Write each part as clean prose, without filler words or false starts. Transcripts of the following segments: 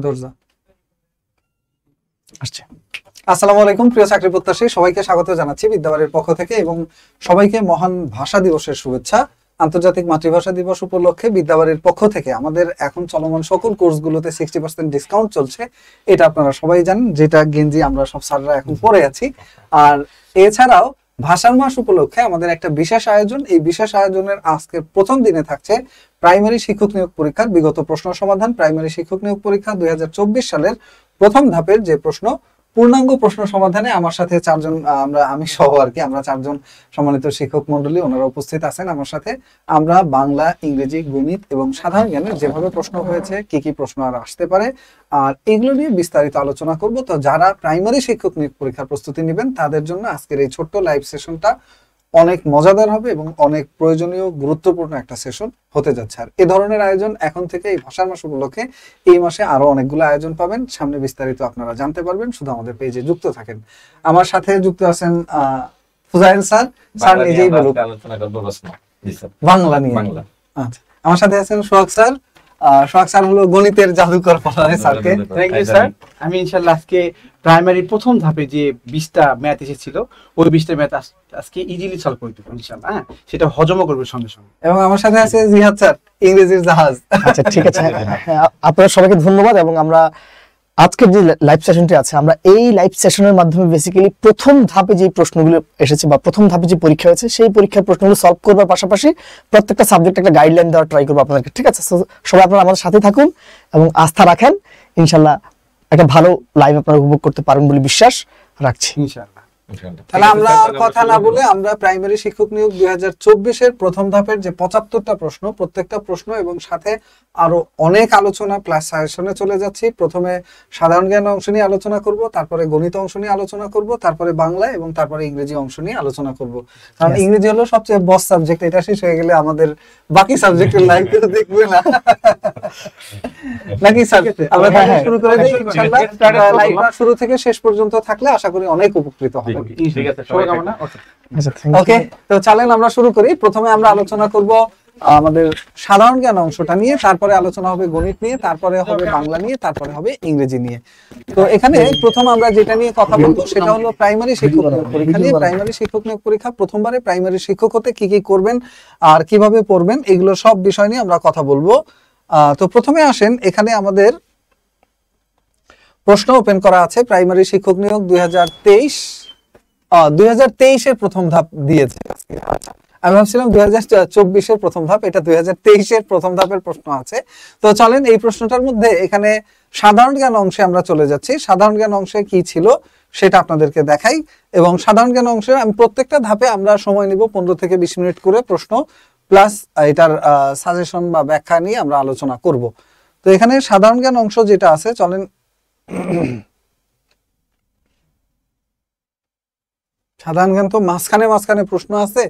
দরজা আসছে। আসসালামু আলাইকুম প্রিয় চাকরি প্রত্যাশী, সবাইকে স্বাগত জানাচ্ছি বিদ্যাবাড়ির পক্ষ থেকে এবং সবাইকে মহান ভাষা দিবসের শুভেচ্ছা। আন্তর্জাতিক মাতৃভাষা দিবস উপলক্ষে বিদ্যাবাড়ির পক্ষ থেকে আমাদের এখন চলমান সকল কোর্সগুলোতে 60% ডিসকাউন্ট চলছে, এটা আপনারা সবাই জানেন, যেটা গেঞ্জি আমরা সব স্যাররা এখন পরে আছি। আর এছাড়াও ভাষার মাস উপলক্ষে আমাদের একটা বিশেষ আয়োজন, এই বিশেষ আয়োজনের আজকের প্রথম দিনে থাকছে প্রাইমারি শিক্ষক নিয়োগ পরীক্ষার বিগত প্রশ্ন সমাধান। প্রাইমারি শিক্ষক নিয়োগ পরীক্ষা 2024 সালের প্রথম ধাপের যে প্রশ্ন, পূর্ণাঙ্গ প্রশ্ন সমাধানে আমার সাথে চারজন, আমি সহ আর কি, আমরা চারজন সম্মানিত শিক্ষক মন্ডলী, ওনারা উপস্থিত আছেন আমার সাথে। আমরা বাংলা, ইংরেজি, গণিত এবং সাধারণ জ্ঞানের যেভাবে প্রশ্ন হয়েছে, কি কি প্রশ্ন আর আসতে পারে, আর এগুলো নিয়ে বিস্তারিত আলোচনা করব। তো যারা প্রাইমারি শিক্ষক নিয়োগ পরীক্ষার প্রস্তুতি নেবেন তাদের জন্য আজকের এই ছোট্ট লাইভ সেশনটা অনেক মজাদার হবে এবং অনেক প্রয়োজনীয় গুরুত্বপূর্ণ একটা সেশন হতে যাচ্ছে। আর এ ধরনের আয়োজন এখন থেকে এই ভাষার মাস উপলক্ষে এই মাসে আরো অনেকগুলো আয়োজন পাবেন, সামনে বিস্তারিত আপনারা জানতে পারবেন, শুধু আমাদের পেজে যুক্ত থাকেন। আমার সাথে যুক্ত আছেন ফুজাইল স্যার, স্যার নিজেই বলুন বাংলা নিয়ে। আচ্ছা, আমার সাথে আছেন সোহাগ স্যার। সোহাগ স্যার হলো গণিতের জাদুকর বলা হয় স্যারকে। Thank you sir. আমি ইনশাআল্লাহ আজকে প্রাইমারি প্রথম ধাপে যে 20টা ম্যাথ এসেছিল, ওই 20টা ম্যাথ আজকে ইজিলি সলভ করে দেব ইনশাআল্লাহ। হ্যাঁ, সেটা হজমও করবে সঙ্গে সঙ্গে। এবং আমার সাথে আছে জিহাদ স্যার, ইংরেজির জাহাজ। আচ্ছা ঠিক আছে, আপনারা সবাইকে ধন্যবাদ। এবং আমরা আজকের যে লাইভ সেশনটি আছে, আমরা এই লাইভ সেশনের মাধ্যমে বেসিক্যালি প্রথম ধাপে যে প্রশ্নগুলো এসেছে বা প্রথম ধাপে যে পরীক্ষা হয়েছে সেই পরীক্ষার প্রশ্নগুলো সলভ করবার পাশাপাশি প্রত্যেকটা সাবজেক্ট একটা গাইডলাইন দেওয়ার ট্রাই করবো আপনাদেরকে। ঠিক আছে, সবাই আপনারা আমাদের সাথে থাকুন এবং আস্থা রাখেন, ইনশাল্লাহ একটা ভালো লাইভ আপনারা উপভোগ করতে পারবেন বলে বিশ্বাস রাখছি ইনশাআল্লাহ। তাহলে আমরা কথা না বলে আমরা প্রাইমারি শিক্ষক নিয়োগ 2024 এর প্রথম ধাপের যে 75টা প্রশ্ন, প্রত্যেকটা প্রশ্ন এবং সাথে আরো অনেক আলোচনা প্লাস সাজেশনে চলে যাচ্ছি। প্রথমে সাধারণ জ্ঞান অংশ নিয়ে আলোচনা করব, তারপরে গণিত অংশ নিয়ে আলোচনা করব, তারপরে বাংলা এবং তারপরে ইংরেজি অংশ নিয়ে আলোচনা করব। কারণ ইংরেজি হলো সবচেয়ে বড় সাবজেক্ট, এটা শেষ হয়ে গেলে আমাদের বাকি সাবজেক্টের লাইভ কেউ দেখবে না, নাকি স্যার? আমরা শুরু করে দিই ইনশাআল্লাহ। লাইভটা শুরু থেকে শেষ পর্যন্ত থাকলে আশা করি অনেক উপকৃত হবে। ঠিক আছে, শুভকামনা। ওকে, তো চলেন আমরা শুরু করি। প্রথমে আমরা আলোচনা করব আমাদের সাধারণ জ্ঞান অংশটা নিয়ে, তারপরে আলোচনা হবে গণিত নিয়ে, তারপরে হবে বাংলা নিয়ে, তারপরে হবে ইংরেজি নিয়ে। তো এখানে প্রথম আমরা যেটা নিয়ে কথা বলবো সেটা হলো প্রাইমারি শিক্ষক নিয়োগ পরীক্ষা নিয়ে। প্রাইমারি শিক্ষক নিয়োগ পরীক্ষা প্রথমবারে প্রাইমারি শিক্ষক হতে কি কি করবেন আর কিভাবে পড়বেন, এগুলো সব বিষয় নিয়ে আমরা কথা বলবো। তো প্রথমে আসেন, এখানে আমাদের প্রশ্ন ওপেন করা আছে। প্রাইমারি শিক্ষক নিয়োগ 2023 এর প্রথম ধাপ দিয়েছে। আমি ভাবছিলাম 2024 এর প্রথম ধাপ, এটা 2023 এর প্রথম ধাপের প্রশ্ন আছে। তো চলেন এই প্রশ্নটার মধ্যে এখানে সাধারণ জ্ঞান অংশে আমরা চলে যাচ্ছি। সাধারণ জ্ঞান অংশে কি ছিল সেটা আপনাদেরকে দেখাই। এবং সাধারণ জ্ঞান অংশে আমি প্রত্যেকটা ধাপে আমরা সময় নিব 15 থেকে 20 মিনিট করে, প্রশ্ন প্লাস এটার সাজেশন বা ব্যাখ্যা নিয়ে আমরা আলোচনা করব। তো এখানে সাধারণ জ্ঞান অংশ যেটা আছে, চলেন সাধারণ জ্ঞান তো মাঝখানে মাঝখানে প্রশ্ন আছে,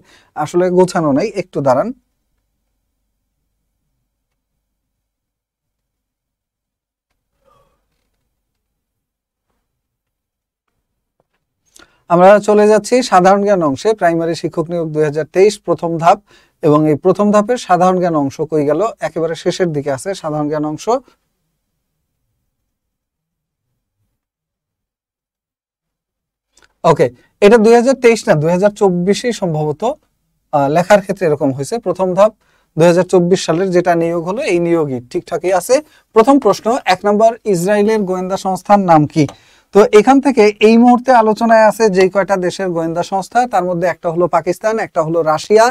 আসলে গোছানো নাই, একটু দাঁড়ান। আমরা চলে যাচ্ছি সাধারণ জ্ঞান অংশে। প্রাইমারি শিক্ষক নিয়োগ 2023 প্রথম ধাপ, এবং এই প্রথম ধাপের সাধারণ জ্ঞান অংশ কই গেল, একেবারে শেষের দিকে আছে সাধারণ জ্ঞান অংশ। ওকে, এটা 2023 না 2024 সম্ভবত লেখার ক্ষেত্রে এরকম হয়েছে। প্রথম ধাপ 2024 সালের যেটা নিয়োগ হলো, এই নিয়োগই ঠিকঠাকই আছে। প্রথম প্রশ্ন 1 নম্বর, ইসরায়েলের গোয়েন্দা সংস্থার নাম কি? তো এখান থেকে এই মুহূর্তে আলোচনায় আছে যে কয়টা দেশের গোয়েন্দা সংস্থা, তার মধ্যে একটা হলো পাকিস্তান, একটা হলো রাশিয়া,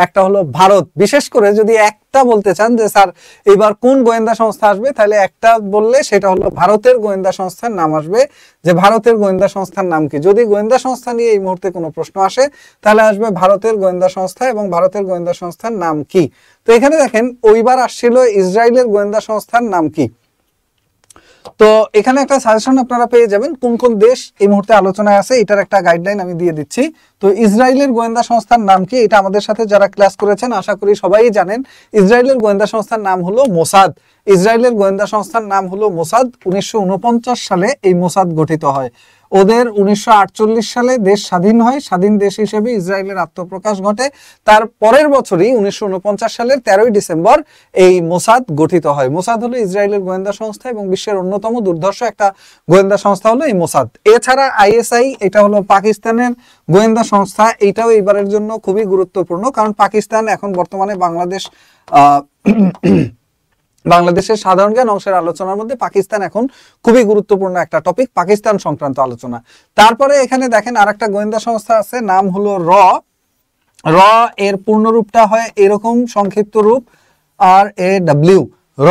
একটা হলো ভারত। বিশেষ করে যদি একটা বলতে চান যে স্যার এবার কোন গোয়েন্দা সংস্থা আসবে, তাহলে একটা বললে সেটা হলো ভারতের গোয়েন্দা সংস্থার নাম আসবে। যে ভারতের গোয়েন্দা সংস্থার নাম কি? যদি গোয়েন্দা সংস্থা নিয়ে এই মুহূর্তে কোনো প্রশ্ন আসে তাহলে আসবে ভারতের গোয়েন্দা সংস্থা, এবং ভারতের গোয়েন্দা সংস্থার নাম কি? তো এখানে দেখেন ওইবার আসছিল ইসরায়েলের গোয়েন্দা সংস্থার নাম কি। তো এখানে একটা সাজেশন আপনারা পেয়ে যাবেন কোন কোন দেশ এই মুহূর্তে আলোচনায় আছে, এটার একটা গাইডলাইন আমি দিয়ে দিচ্ছি। তো ইসরায়েলের গোয়েন্দা সংস্থার নাম কি, এটা আমাদের সাথে যারা ক্লাস করেছেন আশা করি সবাই জানেন। ইসরায়েলের গোয়েন্দা সংস্থার নাম হলো মোসাদ। ইসরায়েলের গোয়েন্দা সংস্থার নাম হলো মোসাদ। 1949 সালে এই মোসাদ গঠিত হয়। ওদের 1948 সালে দেশ স্বাধীন হয়, স্বাধীন দেশ হিসেবে ইসরায়েলের আত্মপ্রকাশ ঘটে। তার পরের বছরই 1949 সালের 13ই ডিসেম্বর এই মোসাদ গঠিত হয়। মোসাদ হলো ইসরায়েলের গোয়েন্দা সংস্থা এবং বিশ্বের অন্যতম দুর্ধর্ষ একটা গোয়েন্দা সংস্থা হলো এই মোসাদ। এছাড়া আইএসআই, এটা হলো পাকিস্তানের গোয়েন্দা সংস্থা, এটাও এইবারের জন্য খুবই গুরুত্বপূর্ণ, কারণ পাকিস্তান এখন বর্তমানে বাংলাদেশের সাধারণ জ্ঞান অংশের আলোচনার মধ্যে পাকিস্তান এখন খুবই গুরুত্বপূর্ণ একটা টপিক, পাকিস্তান সংক্রান্ত আলোচনা। তারপরে এখানে দেখেন আরেকটা গোয়েন্দা সংস্থা আছে, নাম হলো র। এর পূর্ণ রূপটা হয় এরকম, সংক্ষিপ্ত রূপ RAW, র।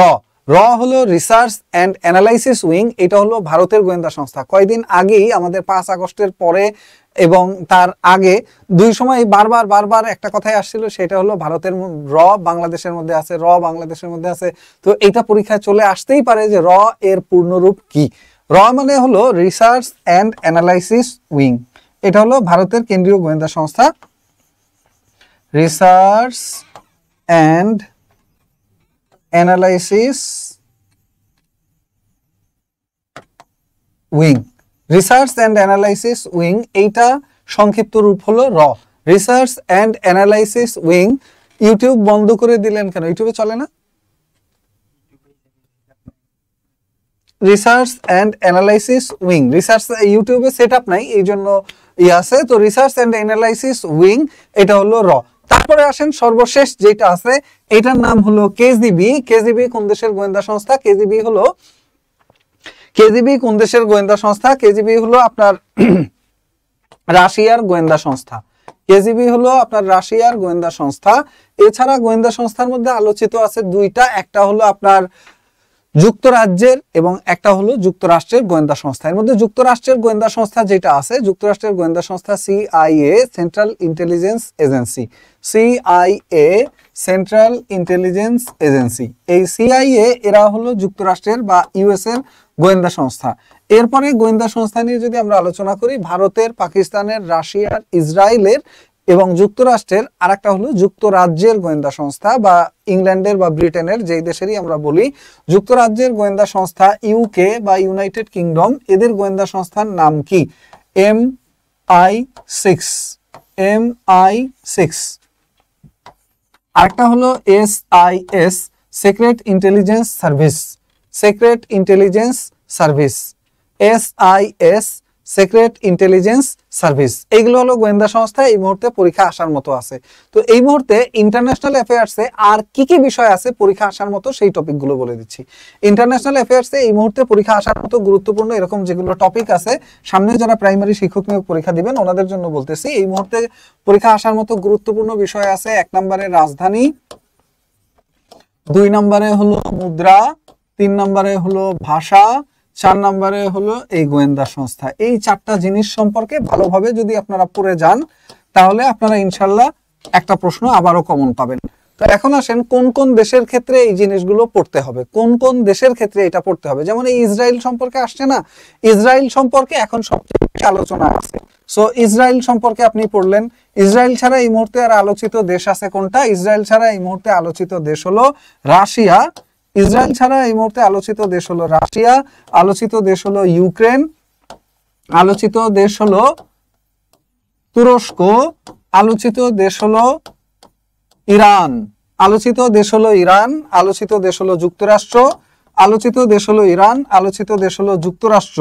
হলো রিসার্চ অ্যান্ড অ্যানালাইসিস উইং। এটা হলো ভারতের গোয়েন্দা সংস্থা। কয়েকদিন আগেই আমাদের 5 আগস্টের পরে এবং তার আগে দুই সময় বারবার একটা কথাই আসছিল, সেটা হলো ভারতের বাংলাদেশের মধ্যে আছে, বাংলাদেশের মধ্যে আছে। তো এটা পরীক্ষায় চলে আসতেই পারে যে এর পূর্ণরূপ কি। মানে হলো রিসার্চ অ্যান্ড অ্যানালাইসিস উইং। এটা হলো ভারতের কেন্দ্রীয় গোয়েন্দা সংস্থা, research and analysis wing. Research and analysis wing, এইটা সংক্ষিপ্ত রূপ হলো research and analysis wing. YouTube বন্ধ করে দিলেন কেন? ইউটিউবে চলে না? Research and analysis wing, research ইউটিউবে সেট আপ নাই, এই জন্য আছে। তো রিসার্চ অ্যান্ড অ্যানালাইসিস উইং, এটা হলো তারপরে আসেন সর্বশেষ যেটা আছে, এটার নাম হলো কেজিবি। কেজিবি কোন দেশের গোয়েন্দা সংস্থা? কেজিবি কোন দেশের গোয়েন্দা সংস্থা? কেজিবি হলো আপনার রাশিয়ার গোয়েন্দা সংস্থা। কেজিবি হলো আপনার রাশিয়ার গোয়েন্দা সংস্থা। এছাড়া গোয়েন্দা সংস্থার মধ্যে আলোচিত আছে দুইটা, একটা হলো আপনার যুক্তরাজ্যের এবং একটা হলো যুক্তরাষ্ট্রের গোয়েন্দা সংস্থা। এর মধ্যে যুক্তরাষ্ট্রের গোয়েন্দা সংস্থা যেটা আছে, যুক্তরাষ্ট্রের গোয়েন্দা সংস্থা CIA, central intelligence agency. CIA, central intelligence agency. এই CIA এরা হলো যুক্তরাষ্ট্রের বা US এর গোয়েন্দা সংস্থা। এরপরে গোয়েন্দা সংস্থা নিয়ে যদি আমরা আলোচনা করি, ভারতের, পাকিস্তানের, রাশিয়ার, ইসরায়েলের এবং যুক্তরাষ্ট্রের আরেকটা হলো যুক্তরাজ্যের গোয়েন্দা সংস্থা, বা ইংল্যান্ডের বা ব্রিটেনের, যেই দেশেরই আমরা বলি। যুক্তরাজ্যের গোয়েন্দা সংস্থা UK বা ইউনাইটেড কিংডম, এদের গোয়েন্দা সংস্থার নাম কি? MI6। আরেকটা হলো SIS, secret intelligence service. Secret intelligence service, SIS, secret intelligence service. এইগুলো হলো গোয়েন্দা সংস্থা এই মুহূর্তে পরীক্ষা আসার মতো আছে। তো এই মুহূর্তে ইন্টারন্যাশনাল অ্যাফেয়ার্সে আর কি কি বিষয় আছে পরীক্ষা আসার মতো, সেই টপিকগুলো বলে দিচ্ছি। ইন্টারন্যাশনাল অ্যাফেয়ার্সে এই মুহূর্তে পরীক্ষা আসার মতো গুরুত্বপূর্ণ এরকম যেগুলো টপিক আছে, সামনে যারা প্রাইমারি শিক্ষক নিয়োগ পরীক্ষা দিবেন ওনাদের জন্য বলতেছি। এই মুহূর্তে পরীক্ষা আসার মতো গুরুত্বপূর্ণ বিষয় আছে, 1 নম্বরে রাজধানী, 2 নম্বরে হলো মুদ্রা, 3 নম্বরে হলো ভাষা, 4 নম্বরে হলো এই গোয়েন্দা সংস্থা। এই 4টা জিনিস সম্পর্কে ভালোভাবে যদি আপনারা পড়ে যান, তাহলে আপনারা ইনশাল্লাহ একটা প্রশ্ন আবারও কমন পাবেন। তো এখন আসেন কোন কোন দেশের ক্ষেত্রে এই জিনিসগুলো পড়তে হবে, কোন কোন দেশের ক্ষেত্রে এটা পড়তে হবে। যেমন এই ইসরায়েল সম্পর্কে আসছে না, ইসরায়েল সম্পর্কে এখন সবচেয়ে বেশি আলোচনা আছে। সো ইসরায়েল সম্পর্কে আপনি পড়লেন। ইসরায়েল ছাড়া এই মুহূর্তে আর আলোচিত দেশ আছে কোনটা? ইসরায়েল ছাড়া এই মুহূর্তে আলোচিত দেশ হলো রাশিয়া। ইসরায়েল ছাড়া এই মুহূর্তে আলোচিত দেশ হলো রাশিয়া, আলোচিত দেশ হলো ইউক্রেন, আলোচিত দেশ হলো তুরস্ক, আলোচিত দেশ হলো ইরান, আলোচিত দেশ হলো ইরান, আলোচিত দেশ হলো যুক্তরাষ্ট্র, আলোচিত দেশ হলো ইরান, আলোচিত দেশ হলো যুক্তরাষ্ট্র।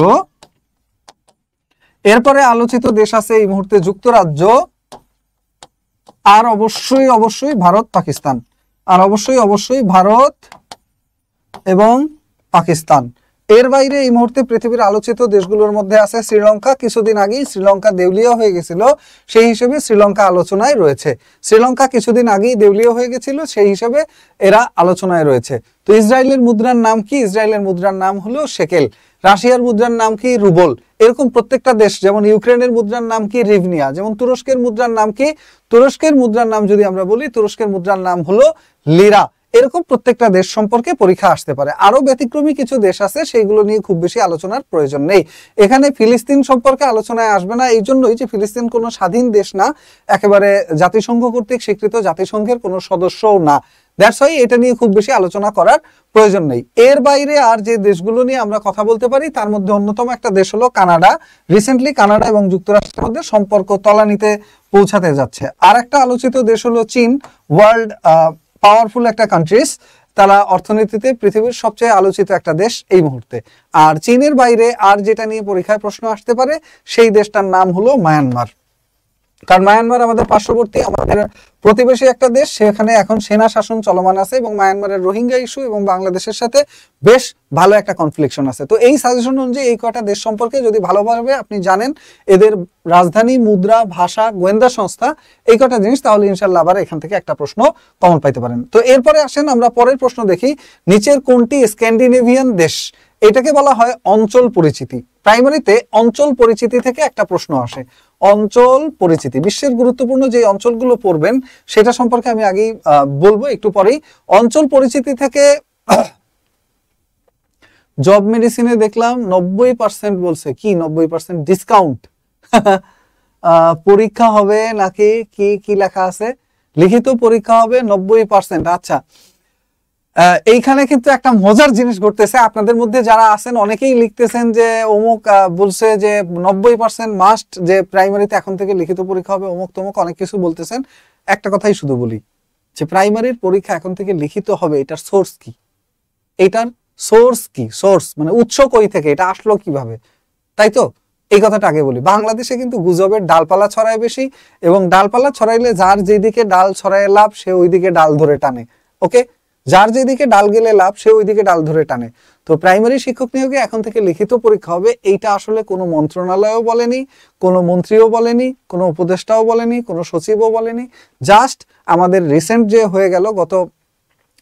এরপরে আলোচিত দেশ আছে এই মুহূর্তে যুক্তরাজ্য, আর অবশ্যই ভারত, পাকিস্তান, আর অবশ্যই ভারত এবং পাকিস্তান। এর বাইরে এই মুহূর্তে পৃথিবীর আলোচিত দেশগুলোর মধ্যে আছে শ্রীলঙ্কা। কিছুদিন আগেই শ্রীলঙ্কা দেউলিয়া হয়ে গেছিল, সেই হিসেবে শ্রীলঙ্কা আলোচনায় রয়েছে। শ্রীলঙ্কা কিছুদিন আগেই দেউলিয়া হয়ে গেছিল, সেই হিসেবে এরা আলোচনায় রয়েছে। তো ইসরায়েলের মুদ্রার নাম কি? ইসরায়েলের মুদ্রার নাম হলো শেকেল। রাশিয়ার মুদ্রার নাম কি? রুবল। এরকম প্রত্যেকটা দেশ, যেমন ইউক্রেনের মুদ্রার নাম কি? রিভনিয়া। যেমন তুরস্কের মুদ্রার নাম কি? তুরস্কের মুদ্রার নাম যদি আমরা বলি, তুরস্কের মুদ্রার নাম হলো লিরা। এরকম প্রত্যেকটা দেশ সম্পর্কে পরীক্ষা আসতে পারে। আরো ব্যতিক্রমী কিছু দেশ আছে, সেইগুলো নিয়ে খুব বেশি আলোচনার প্রয়োজন নেই। এখানে ফিলিস্তিন সম্পর্কে আলোচনায় আসবে না, এই জন্যই যে ফিলিস্তিন কোনো স্বাধীন দেশ না, একেবারে জাতিসংঘ কর্তৃক স্বীকৃত জাতিসংঘের কোনো সদস্যও না। দ্যাটস ওয়াই এটা নিয়ে খুব বেশি আলোচনা করার প্রয়োজন নেই। এর বাইরে আর যে দেশগুলো নিয়ে আমরা কথা বলতে পারি তার মধ্যে অন্যতম একটা দেশ হলো কানাডা। রিসেন্টলি কানাডা এবং যুক্তরাষ্ট্রের মধ্যে সম্পর্ক তলানিতে পৌঁছাতে যাচ্ছে। আর একটা আলোচিত দেশ হলো চীন, ওয়ার্ল্ড পাওয়ারফুল একটা কান্ট্রিজ, তারা অর্থনীতিতে পৃথিবীর সবচেয়ে আলোচিত একটা দেশ এই মুহূর্তে। আর চীনের বাইরে আর যেটা নিয়ে পরীক্ষায় প্রশ্ন আসতে পারে সেই দেশটার নাম হলো মায়ানমার। কারণ মায়ানমার আমাদের পার্শ্ববর্তী, আমাদের প্রতিবেশী একটা দেশ, সেখানে এখন সেনা শাসন চলমান আছে এবং মায়ানমারের রোহিঙ্গা ইস্যু এবং বাংলাদেশের সাথে বেশ ভালো একটা কনফ্লিকশন আছে। তো এই সাজেশন অনুযায়ী এই কয়টা দেশ সম্পর্কে যদি ভালোভাবে আপনি জানেন, এদের রাজধানী, মুদ্রা, ভাষা, গোয়েন্দা সংস্থা, এই কয়টা জিনিস, তাহলে ইনশাল্লাহ আবার এখান থেকে একটা প্রশ্ন কমন পাইতে পারেন। তো এরপরে আসেন আমরা পরের প্রশ্ন দেখি, নিচের কোনটি স্ক্যান্ডিনেভিয়ান দেশ? এটাকে বলা হয় অঞ্চল পরিচিতি। প্রাইমারিতে অঞ্চল পরিচিতি থেকে একটা প্রশ্ন আসে। অঞ্চল পরিচিতি, বিশ্বের গুরুত্বপূর্ণ যে অঞ্চলগুলো পড়বেন সেটা সম্পর্কে আমি আগেই বলবো একটু পরেই। অঞ্চল পরিচিতি থেকে জব মেডিসিনে দেখলাম 90% বলছে। কি 90% ডিসকাউন্ট? পরীক্ষা হবে নাকি কি কি লেখা আছে? লিখিত পরীক্ষা হবে 90%। আচ্ছা, এইখানে কিন্তু একটা মজার জিনিস ঘটতেছে। আপনাদের মধ্যে যারা আছেন অনেকেই লিখতেছেন যে অমুক বলছে যে 90% মাস্ট, যে প্রাইমারিতে এখন থেকে লিখিত পরীক্ষা হবে, অমুক তমুক অনেক কিছু বলতেছেন। একটা কথাই শুধু বলি যে প্রাইমারির পরীক্ষা এখন থেকে লিখিত হবে, এটার সোর্স কি? এটার সোর্স কি? সোর্স মানে উৎস কই থেকে, এটা আসলো কিভাবে, তাই তো? এই কথাটা আগে বলি। বাংলাদেশে কিন্তু গুজবের ডালপালা ছড়ায় বেশি, এবং ডালপালা ছড়াইলে যার যেদিকে ডাল ছড়ায় লাভ সে ওইদিকে ডাল ধরে টানে। ওকে, যার যেদিকে ডাল গেলে লাভ সে ওইদিকে ডাল ধরে টানে। তো প্রাইমারি শিক্ষক নিয়োগে এখন থেকে লিখিত পরীক্ষা হবে, এইটা আসলে কোনো মন্ত্রণালয়ও বলেনি, কোনো মন্ত্রীও বলেনি, কোনো উপদেষ্টাও বলেনি, কোনো সচিবও বলেনি। জাস্ট আমাদের রিসেন্ট যে হয়ে গেল, গত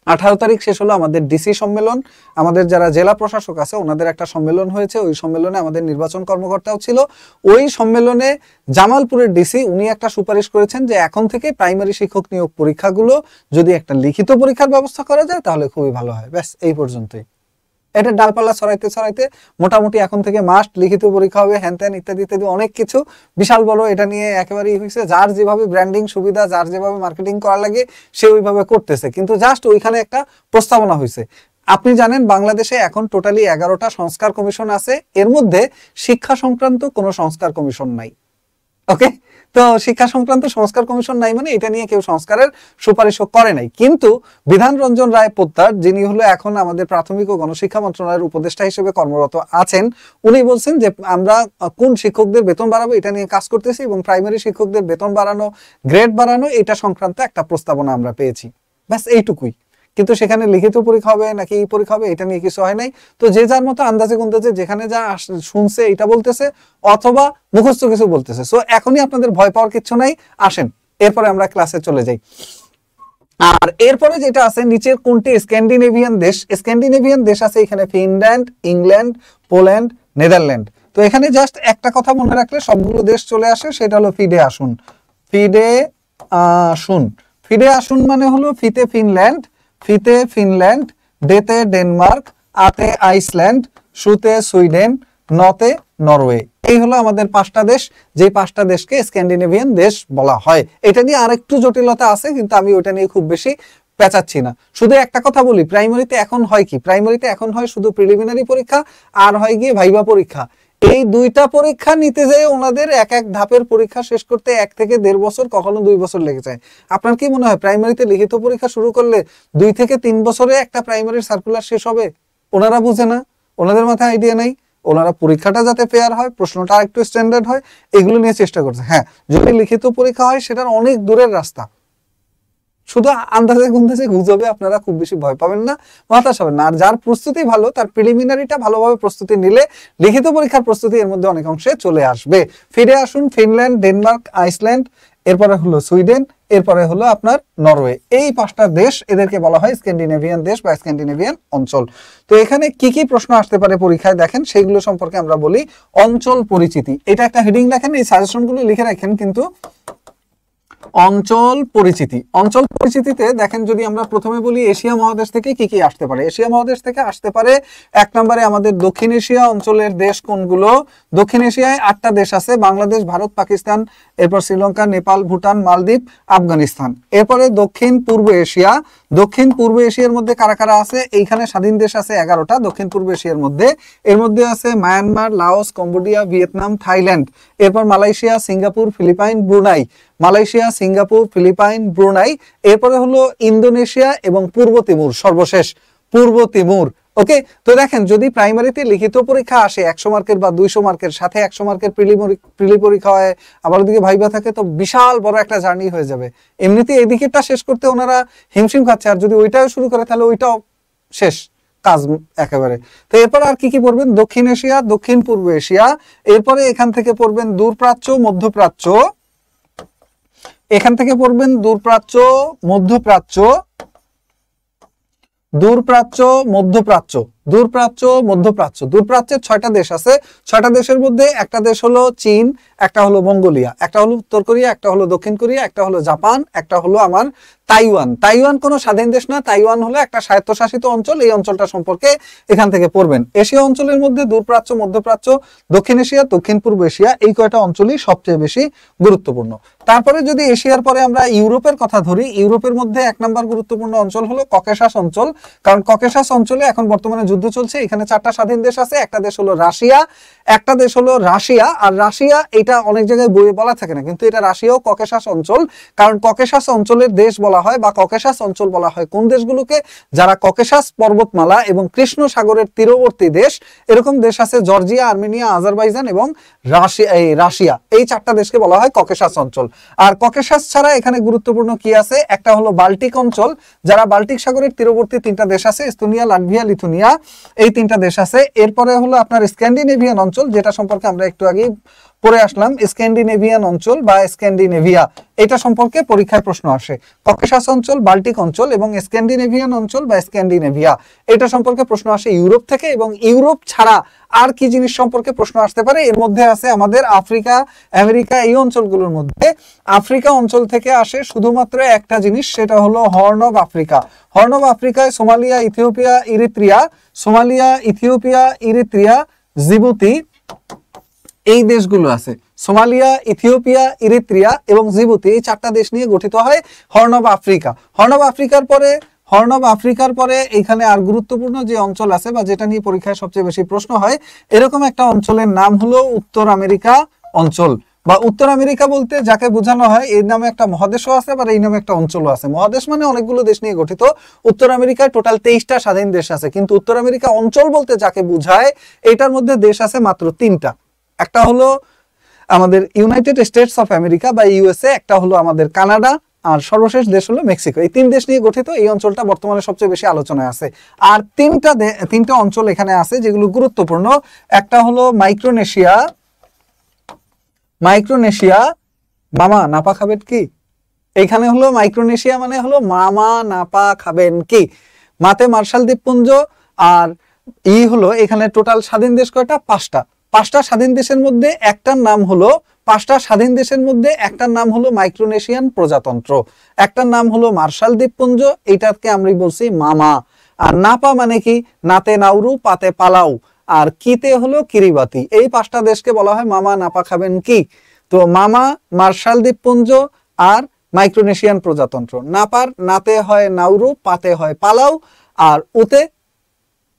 18 তারিখ শেষ হলো আমাদের ডিসি সম্মেলন, আমাদের যারা জেলা প্রশাসক আছে ওনাদের একটা সম্মেলন হয়েছে। ওই সম্মেলনে আমাদের নির্বাচন কর্মকর্তাও ছিল। ওই সম্মেলনে জামালপুরের ডিসি উনি একটা সুপারিশ করেছেন যে এখন থেকে প্রাইমারি শিক্ষক নিয়োগ পরীক্ষাগুলো যদি একটা লিখিত পরীক্ষার ব্যবস্থা করা যায় তাহলে খুবই ভালো হয়। ব্যাস এই পর্যন্তই। এটা ডালপালা ছড়াইতে ছড়াইতে মোটামুটি এখন থেকে মাস্ট লিখিত পরীক্ষা হবে, হ্যান ত্যান ইত্যাদি ইত্যাদি অনেক কিছু বিশাল বড় এটা নিয়ে একেবারেই হয়েছে। যার যেভাবে ব্র্যান্ডিং সুবিধা, যার যেভাবে মার্কেটিং করা লাগে সে ওইভাবে করতেছে, কিন্তু জাস্ট ওইখানে একটা প্রস্তাবনা হয়েছে। আপনি জানেন বাংলাদেশে এখন টোটালি 11টা সংস্কার কমিশন আছে, এর মধ্যে শিক্ষা সংক্রান্ত কোনো সংস্কার কমিশন নাই। ওকে, তো শিক্ষা সংক্রান্ত সংস্কার কমিশন নাই মানে এটা নিয়ে কেউ সংস্কারের সুপারিশও করে নাই। কিন্তু বিধান রঞ্জন রায় পোদ্দার, যিনি হলো এখন আমাদের প্রাথমিক ও গণশিক্ষা মন্ত্রণালয়ের উপদেষ্টা হিসেবে কর্মরত আছেন, উনি বলছেন যে আমরা কোন শিক্ষকদের বেতন বাড়াবো এটা নিয়ে কাজ করতেছি, এবং প্রাইমারি শিক্ষকদের বেতন বাড়ানো, গ্রেড বাড়ানো, এটা সংক্রান্ত একটা প্রস্তাবনা আমরা পেয়েছি। ব্যাস এইটুকুই। কিন্তু সেখানে লিখিত পরীক্ষা হবে নাকি এই পরীক্ষা হবে এটা নিয়ে কিছু হয় নাই। তো যে যার মতো আন্দাজে গুন্দাজে যেখানে যা শুনছে এটা বলতেছে, অথবা মুখস্থ কিছু বলতেছে। সো এখনই আপনাদের ভয় পাওয়ার কিছু নাই। আসেন এরপরে আমরা ক্লাসে চলে যাই। আর এরপরে যেটা আছে, নিচের কোনটি স্ক্যান্ডিনেভিয়ান দেশ? স্ক্যান্ডিনেভিয়ান দেশ আছে এখানে ফিনল্যান্ড, ইংল্যান্ড, পোল্যান্ড, নেদারল্যান্ড। তো এখানে জাস্ট একটা কথা মনে রাখলে সবগুলো দেশ চলে আসে, সেটা হলো ফিডে আসুন। ফিডে আসুন, ফিডে আসুন মানে হলো ফিতে ফিনল্যান্ড, ফিতে ফিনল্যান্ড, ডেতে ডেনমার্ক, আতে আইসল্যান্ড, সুতে সুইডেন, নতে নরওয়ে। এই হলো আমাদের 5টা দেশ, যে 5টা দেশকে স্ক্যান্ডিনেভিয়ান দেশ বলা হয়। এটা নিয়ে আরেকটু জটিলতা আছে, কিন্তু আমি ওইটা নিয়ে খুব বেশি পেঁচাচ্ছি না। শুধু একটা কথা বলি, প্রাইমারিতে এখন হয় কি, প্রাইমারিতে এখন হয় শুধু প্রিলিমিনারি পরীক্ষা আর হয় গিয়ে ভাইবা পরীক্ষা। এই দুইটা পরীক্ষা নিতে যেয়ে ওনাদের এক এক ধাপের পরীক্ষা শেষ করতে 1 থেকে 1.5 বছর, কখনো 2 বছর লেগে যায়। আপনার কি মনে হয় প্রাইমারিতে লিখিত পরীক্ষা শুরু করলে 2 থেকে 3 বছরে একটা প্রাইমারির সার্কুলার শেষ হবে? ওনারা বুঝে না, ওনাদের মাথায় আইডিয়া নাই। ওনারা পরীক্ষাটা যাতে ফেয়ার হয়, প্রশ্নটা একটু স্ট্যান্ডার্ড হয়, এগুলো নিয়ে চেষ্টা করছে। হ্যাঁ, যদি লিখিত পরীক্ষা হয় সেটার অনেক দূরের রাস্তা। শুধু আন্দাজে গুন্দাজে গুজবে আপনারা খুব বেশি ভয় পাবেন না, হতাশ হবেন না। আর যার প্রস্তুতি ভালো, তার প্রিলিমিনারিটা ভালোভাবে প্রস্তুতি নিলে লিখিত পরীক্ষার প্রস্তুতি এর মধ্যে অনেক অংশে চলে আসবে। ফিরে আসুন ফিনল্যান্ড, ডেনমার্ক, আইসল্যান্ড, এরপরে হলো সুইডেন, এরপরে হলো আপনার নরওয়ে। এই 5টা দেশ, এদেরকে বলা হয় স্ক্যান্ডিনেভিয়ান দেশ বা স্ক্যান্ডিনেভিয়ান অঞ্চল। তো এখানে কি কি প্রশ্ন আসতে পারে পরীক্ষায় দেখেন, সেইগুলো সম্পর্কে আমরা বলি। অঞ্চল পরিচিতি, এটা একটা হেডিং লেখেন, এই সাজেশনগুলো লিখে রাখেন, কিন্তু অঞ্চল পরিচিতি। অঞ্চল পরিচিতিতে দেখেন, যদি আমরা প্রথমে বলি এশিয়া মহাদেশ থেকে কি কি আসতে পারে। এশিয়া মহাদেশ থেকে আসতে পারে এক নম্বরে আমাদের দক্ষিণ এশিয়া অঞ্চলের দেশ কোনগুলো। দক্ষিণ এশিয়ায় 8টা দেশ আছে, বাংলাদেশ, ভারত, পাকিস্তান, এরপর শ্রীলঙ্কা, নেপাল, ভুটান, মালদ্বীপ, আফগানিস্তান। এরপরে দক্ষিণ পূর্ব এশিয়া। দক্ষিণ পূর্ব এশিয়ার মধ্যে কারা কারা আছে? এইখানে স্বাধীন দেশ আছে 11টা দক্ষিণ পূর্ব এশিয়ার মধ্যে। এর মধ্যে আছে Myanmar, Laos, Cambodia, Vietnam, Thailand. এরপর Malaysia, Singapore, Philippines, Brunei. Malaysia, Singapore, Philippines, Brunei. এরপরে হলো ইন্দোনেশিয়া এবং পূর্ব তিমুর, সর্বশেষ পূর্ব তিমুর। ওকে, তো দেখেন, যদি প্রাইমারিতে লিখিত পরীক্ষা আসে 100 মার্কের বা 200 মার্কের, সাথে 100 মার্কের প্রিলি পরীক্ষা হয়, আবার ওদিকে ভাইবা থাকে, তো বিশাল বড় একটা জার্নি হয়ে যাবে। এমনিতে এদিকেটা শেষ করতে ওনারা হিমশিম খাচ্ছে, আর যদি ওইটাও শুরু করে তাহলে ওইটাও শেষ কাজ একেবারে। তো এরপর আর কি কি পড়বেন? দক্ষিণ এশিয়া, দক্ষিণ পূর্ব এশিয়া। এরপরে এখান থেকে পড়বেন দূরপ্রাচ্য, মধ্যপ্রাচ্য। এখান থেকে পড়বেন দূরপ্রাচ্য, মধ্যপ্রাচ্য, দূরপ্রাচ্য, মধ্যপ্রাচ্য, দূরপ্রাচ্য, মধ্যপ্রাচ্য। দূরপ্রাচ্যের 6টা দেশ আছে। 6টা দেশের মধ্যে একটা দেশ হলো চীন, একটা হলো মঙ্গোলিয়া, একটা হলো উত্তর কোরিয়া, একটা হলো দক্ষিণ কোরিয়া, একটা হলো জাপান, একটা হলো আমার তাইওয়ান। তাইওয়ান কোনো স্বাধীন দেশ না, তাইওয়ান হলো একটা স্বায়ত্তশাসিত অঞ্চল। এই অঞ্চলটা সম্পর্কে এখান থেকে পড়বেন। এশিয়া অঞ্চলের মধ্যে দূরপ্রাচ্য, মধ্যপ্রাচ্য, দক্ষিণ এশিয়া, দক্ষিণ পূর্ব এশিয়া, এই কয়টা অঞ্চলই সবচেয়ে বেশি গুরুত্বপূর্ণ। তারপরে যদি এশিয়ার পরে আমরা ইউরোপের কথা ধরি, ইউরোপের মধ্যে 1 নম্বর গুরুত্বপূর্ণ অঞ্চল হলো ককেশাস অঞ্চল। কারণ ককেশাস অঞ্চলে এখন বর্তমানে যুদ্ধ চলছে। এখানে 4টা স্বাধীন দেশ আছে। একটা দেশ হলো রাশিয়া, একটা দেশ হলো রাশিয়া। আর রাশিয়া এটা অনেক জায়গায় বইয়ে বলা থাকে না, কিন্তু এটা রাশিয়াও ককেশাস অঞ্চল। কারণ ককেশাস অঞ্চলের দেশ বলা হয় বা ককেশাস অঞ্চল বলা হয় কোন দেশগুলোকে? যারা ককেশাস পর্বতমালা এবং কৃষ্ণ সাগরের তীরবর্তী দেশ। এরকম দেশ আছে জর্জিয়া, আর্মেনিয়া, আজারবাইজান এবং রাশিয়া। এই 4টা দেশকে বলা হয় ককেশাস অঞ্চল। আর ককেশাস ছাড়া এখানে গুরুত্বপূর্ণ কি আছে? একটা হলো বাল্টিক অঞ্চল, যারা বাল্টিক সাগরের তীরবর্তী 3টা দেশ আছে, এস্তোনিয়া, লাটভিয়া, লিথুনিয়া, এই 3টা দেশ আছে। এরপরে হলো আপনার স্ক্যান্ডিনেভিয়ান অঞ্চল, যেটা সম্পর্কে আমরা একটু আগে পড়ে আসলাম। স্ক্যান্ডিনেভিয়ান অঞ্চল বা স্ক্যান্ডিনেভিয়া, এটা সম্পর্কে পরীক্ষায় প্রশ্ন আসে। ককেশাস অঞ্চল, বাল্টিক অঞ্চল এবং স্ক্যান্ডিনেভিয়ান অঞ্চল বা স্ক্যান্ডিনেভিয়া, এটা সম্পর্কে প্রশ্ন আসে ইউরোপ থেকে। এবং ইউরোপ ছাড়া আর কি জিনিস সম্পর্কে প্রশ্ন আসতে পারে? এর মধ্যে আছে আমাদের আফ্রিকা, আমেরিকা, এই অঞ্চলগুলোর মধ্যে আফ্রিকা অঞ্চল থেকে আসে শুধুমাত্র একটা জিনিস, সেটা হলো horn of Africa. Horn of আফ্রিকায় Somalia, Ethiopia, Eritrea, Somalia, Ethiopia, Eritrea, Djibouti, এই দেশগুলো আছে। সোমালিয়া, ইথিওপিয়া, ইরিত্রিয়া এবং জিবুতি, এই 4টা দেশ নিয়ে গঠিত হয় horn of Africa. Horn of আফ্রিকার পরে এখানে আর গুরুত্বপূর্ণ যে অঞ্চল আছে বা যেটা নিয়ে পরীক্ষায় সবচেয়ে বেশি প্রশ্ন হয়, এরকম একটা অঞ্চলের নাম হলো উত্তর আমেরিকা অঞ্চল। বা উত্তর আমেরিকা বলতে যাকে বোঝানো হয়, এর নামে একটা মহাদেশও আছে, আবার এই নামে একটা অঞ্চলও আছে। মহাদেশ মানে অনেকগুলো দেশ নিয়ে গঠিত। উত্তর আমেরিকায় টোটাল 23টা স্বাধীন দেশ আছে, কিন্তু উত্তর আমেরিকা অঞ্চল বলতে যাকে বোঝায়, এটার মধ্যে দেশ আছে মাত্র 3টা। একটা হলো আমাদের ইউনাইটেড স্টেটস অফ আমেরিকা বা ইউএসএ, একটা হলো আমাদের কানাডা, আর সর্বশেষ দেশ হলো মেক্সিকো। এই 3 দেশ নিয়ে গঠিত এই অঞ্চলটা বর্তমানে সবচেয়ে বেশি আলোচনায় আছে। আর 3টা অঞ্চল এখানে আছে যেগুলো গুরুত্বপূর্ণ। একটা হলো মাইক্রোনেশিয়া। মামা নাপা খাবেন কি? এখানে হলো মাইক্রোনেশিয়া মানে হলো মামা নাপা খাবেন কি। মাতে মার্শাল দ্বীপপুঞ্জ। আর হলো এখানে টোটাল স্বাধীন দেশ কয়টা? 5টা স্বাধীন দেশের মধ্যে একটার নাম হলো 5টা স্বাধীন দেশের মধ্যে একটার নাম হলো মাইক্রোনেশিয়ান প্রজাতন্ত্র, একটার নাম হলো মার্শাল দ্বীপপুঞ্জ, এটাকে আমরা বলছি মামা। আর নাপা মানে কি? নাতে নাউরু, পাতে পালাউ, আর কিতে হলো কিরিবাতি। এই 5টা দেশকে বলা হয় মামা নাপা খাবেন কি। তো মামা, মার্শাল দ্বীপপুঞ্জ আর মাইক্রোনেশিয়ান প্রজাতন্ত্র। নাপার নাতে হয় নাউরু, পাতে হয় পালাউ, আর উতে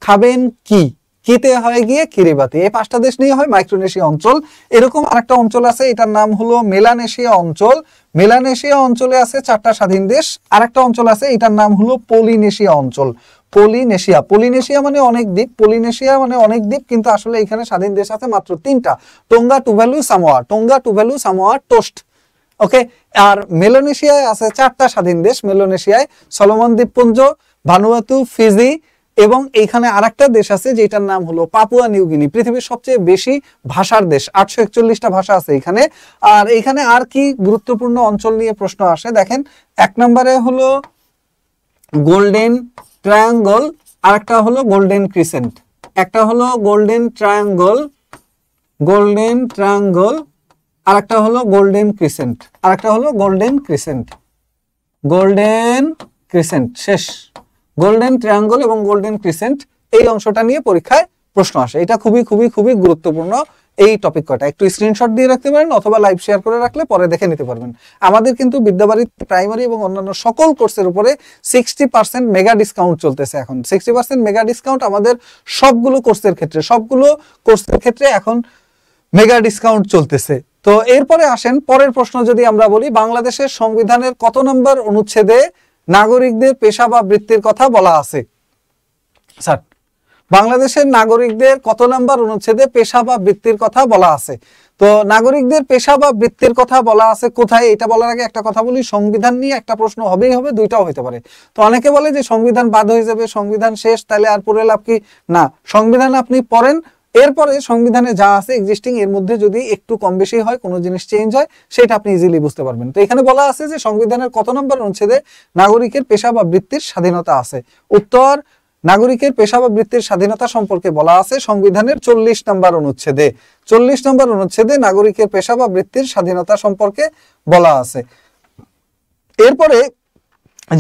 খাবেন কি, কিতে হয় গিয়ে কিরিবাতি। এই 5টা দেশ নিয়ে হয় মাইক্রোনেশিয়া অঞ্চল। এরকম আরেকটা অঞ্চল আছে, এটার নাম হলো মেলানেশিয়া অঞ্চল। মেলানেশিয়া অঞ্চলে আছে 4টা স্বাধীন দেশ। আরেকটা অঞ্চল আছে, এটার নাম হলো পলিনেশিয়া অঞ্চল। পলিনেশিয়া মানে অনেক দ্বীপ। পলিনেশিয়া মানে অনেক দ্বীপ, কিন্তু আসলে এখানে স্বাধীন দেশ আছে মাত্র 3টা। Tonga, Tuvalu, Samoa, toast. Okay. আর মেলানেশিয়ায় আছে 4টা স্বাধীন দেশ। মেলানেশিয়ায় সলোমন দ্বীপপুঞ্জ, ভানুয়াতু, ফিজি এবং এইখানে আরেকটা দেশ আছে যেটার নাম হলো পাপুয়া নিউগিনি। পৃথিবীর সবচেয়ে বেশি ভাষার দেশ, 841টা ভাষা আছে এখানে। আর এখানে আর কি গুরুত্বপূর্ণ অঞ্চল নিয়ে প্রশ্ন আসে দেখেন। 1 নম্বরে হলো গোল্ডেন ট্রায়াঙ্গল, আরেকটা হলো গোল্ডেন ক্রিসেন্ট। একটা হলো গোল্ডেন ট্রায়াঙ্গল, আর একটা হলো গোল্ডেন ক্রিসেন্ট, আর একটা হলো গোল্ডেন ক্রিসেন্ট, গোল্ডেন ক্রিসেন্ট শেষ। গোল্ডেন ট্রায়াঙ্গল এবং গোল্ডেন ক্রিসেন্ট এই অংশটা নিয়ে পরীক্ষায় প্রশ্ন আসে। এটা খুবই খুবই খুবই গুরুত্বপূর্ণ এই টপিক কয়টা। একটু স্ক্রিনশট দিয়ে রাখতে পারেন অথবা লাইভ শেয়ার করে রাখলে পরে দেখে নিতে পারবেন। আমাদের কিন্তু বিদ্যাবাড়ি প্রাইমারি এবং অন্যান্য সকল কোর্সের উপরে 60% মেগা ডিসকাউন্ট চলতেছে এখন। 60% মেগা ডিসকাউন্ট আমাদের সবগুলো কোর্সের ক্ষেত্রে এখন মেগা ডিসকাউন্ট চলতেছে। তো এরপরে আসেন পরের প্রশ্ন যদি আমরা বলি, বাংলাদেশের সংবিধানের কত নম্বর অনুচ্ছেদে নাগরিকদের পেশা বা বৃত্তির কথা বলা আছে? স্যার, বাংলাদেশের নাগরিকদের কত নম্বর অনুচ্ছেদে পেশা বা বৃত্তির কথা বলা আছে? তো নাগরিকদের পেশা বা বৃত্তির কথা বলা আছে কোথায়, এটা বলার আগে একটা কথা বলি, সংবিধান নিয়ে একটা প্রশ্ন হবেই হবে, দুইটাও হতে পারে। তো অনেকে বলে যে সংবিধান বাদ হয়ে যাবে, সংবিধান শেষ, তাহলে আর পড়ে লাভ কি? না, সংবিধান আপনি পড়েন, এরপরে সংবিধানে যা আছে এক্সিস্টিং এর মধ্যে যদি একটু কম বেশি হয়, কোনো জিনিস চেঞ্জ হয়, সেটা আপনি ইজিলি বুঝতে পারবেন। তো এখানে বলা আছে যে সংবিধানের কত নম্বর অনুচ্ছেদে নাগরিকের পেশা বা বৃত্তির স্বাধীনতা আছে? উত্তর, নাগরিকের পেশা বা বৃত্তির স্বাধীনতা সম্পর্কে বলা আছে সংবিধানের 40 নম্বর অনুচ্ছেদে। 40 নম্বর অনুচ্ছেদে নাগরিকের পেশা বা বৃত্তির স্বাধীনতা সম্পর্কে বলা আছে। এরপরে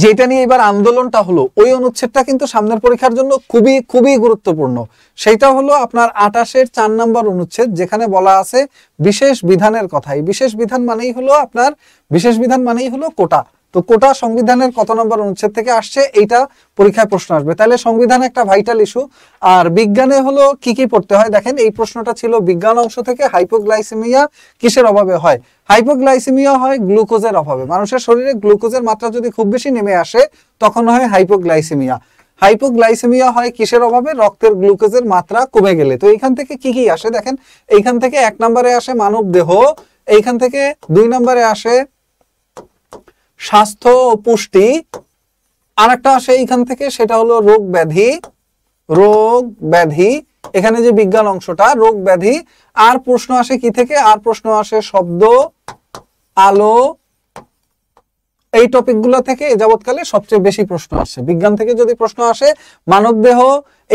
যেটা নিয়ে এবার আন্দোলনটা হলো, ওই অনুচ্ছেদটা কিন্তু সামনের পরীক্ষার জন্য খুবই খুবই গুরুত্বপূর্ণ। সেইটা হলো আপনার 28-এর 4 নম্বর অনুচ্ছেদ, যেখানে বলা আছে বিশেষ বিধানের কথা। এই বিশেষ বিধান মানেই হলো কোটা। তো কোটা সংবিধানের কত নম্বর অনুচ্ছেদ থেকে আসছে, এইটা পরীক্ষায় প্রশ্ন আসবে। তাহলে সংবিধান একটা ভাইটাল ইস্যু। আর বিজ্ঞানে হলো কি কি পড়তে হয় দেখেন, এই প্রশ্নটা ছিল বিজ্ঞান অংশ থেকে। হাইপোগ্লাইসেমিয়া কিসের অভাবে হয়? হাইপোগ্লাইসেমিয়া হয় গ্লুকোজের অভাবে। মানুষের শরীরে গ্লুকোজের মাত্রা যদি খুব বেশি নেমে আসে তখন হয় হাইপোগ্লাইসেমিয়া। হাইপোগ্লাইসেমিয়া হয় কিসের অভাবে? রক্তের গ্লুকোজের মাত্রা কমে গেলে। তো এইখান থেকে কি কি আসে দেখেন, এইখান থেকে 1 নম্বরে আসে মানব দেহ, এইখান থেকে 2 নম্বরে আসে স্বাস্থ্য ও পুষ্টি, আর একটা আসে এইখান থেকে, সেটা হলো রোগ ব্যাধি। এখানে যে বিজ্ঞান অংশটা, রোগ ব্যাধি। আর প্রশ্ন আসে কি থেকে? আর প্রশ্ন আসে শব্দ, আলো, এই টপিকগুলো থেকে এ যাবৎকালে সবচেয়ে বেশি প্রশ্ন আসে। বিজ্ঞান থেকে যদি প্রশ্ন আসে মানব দেহ,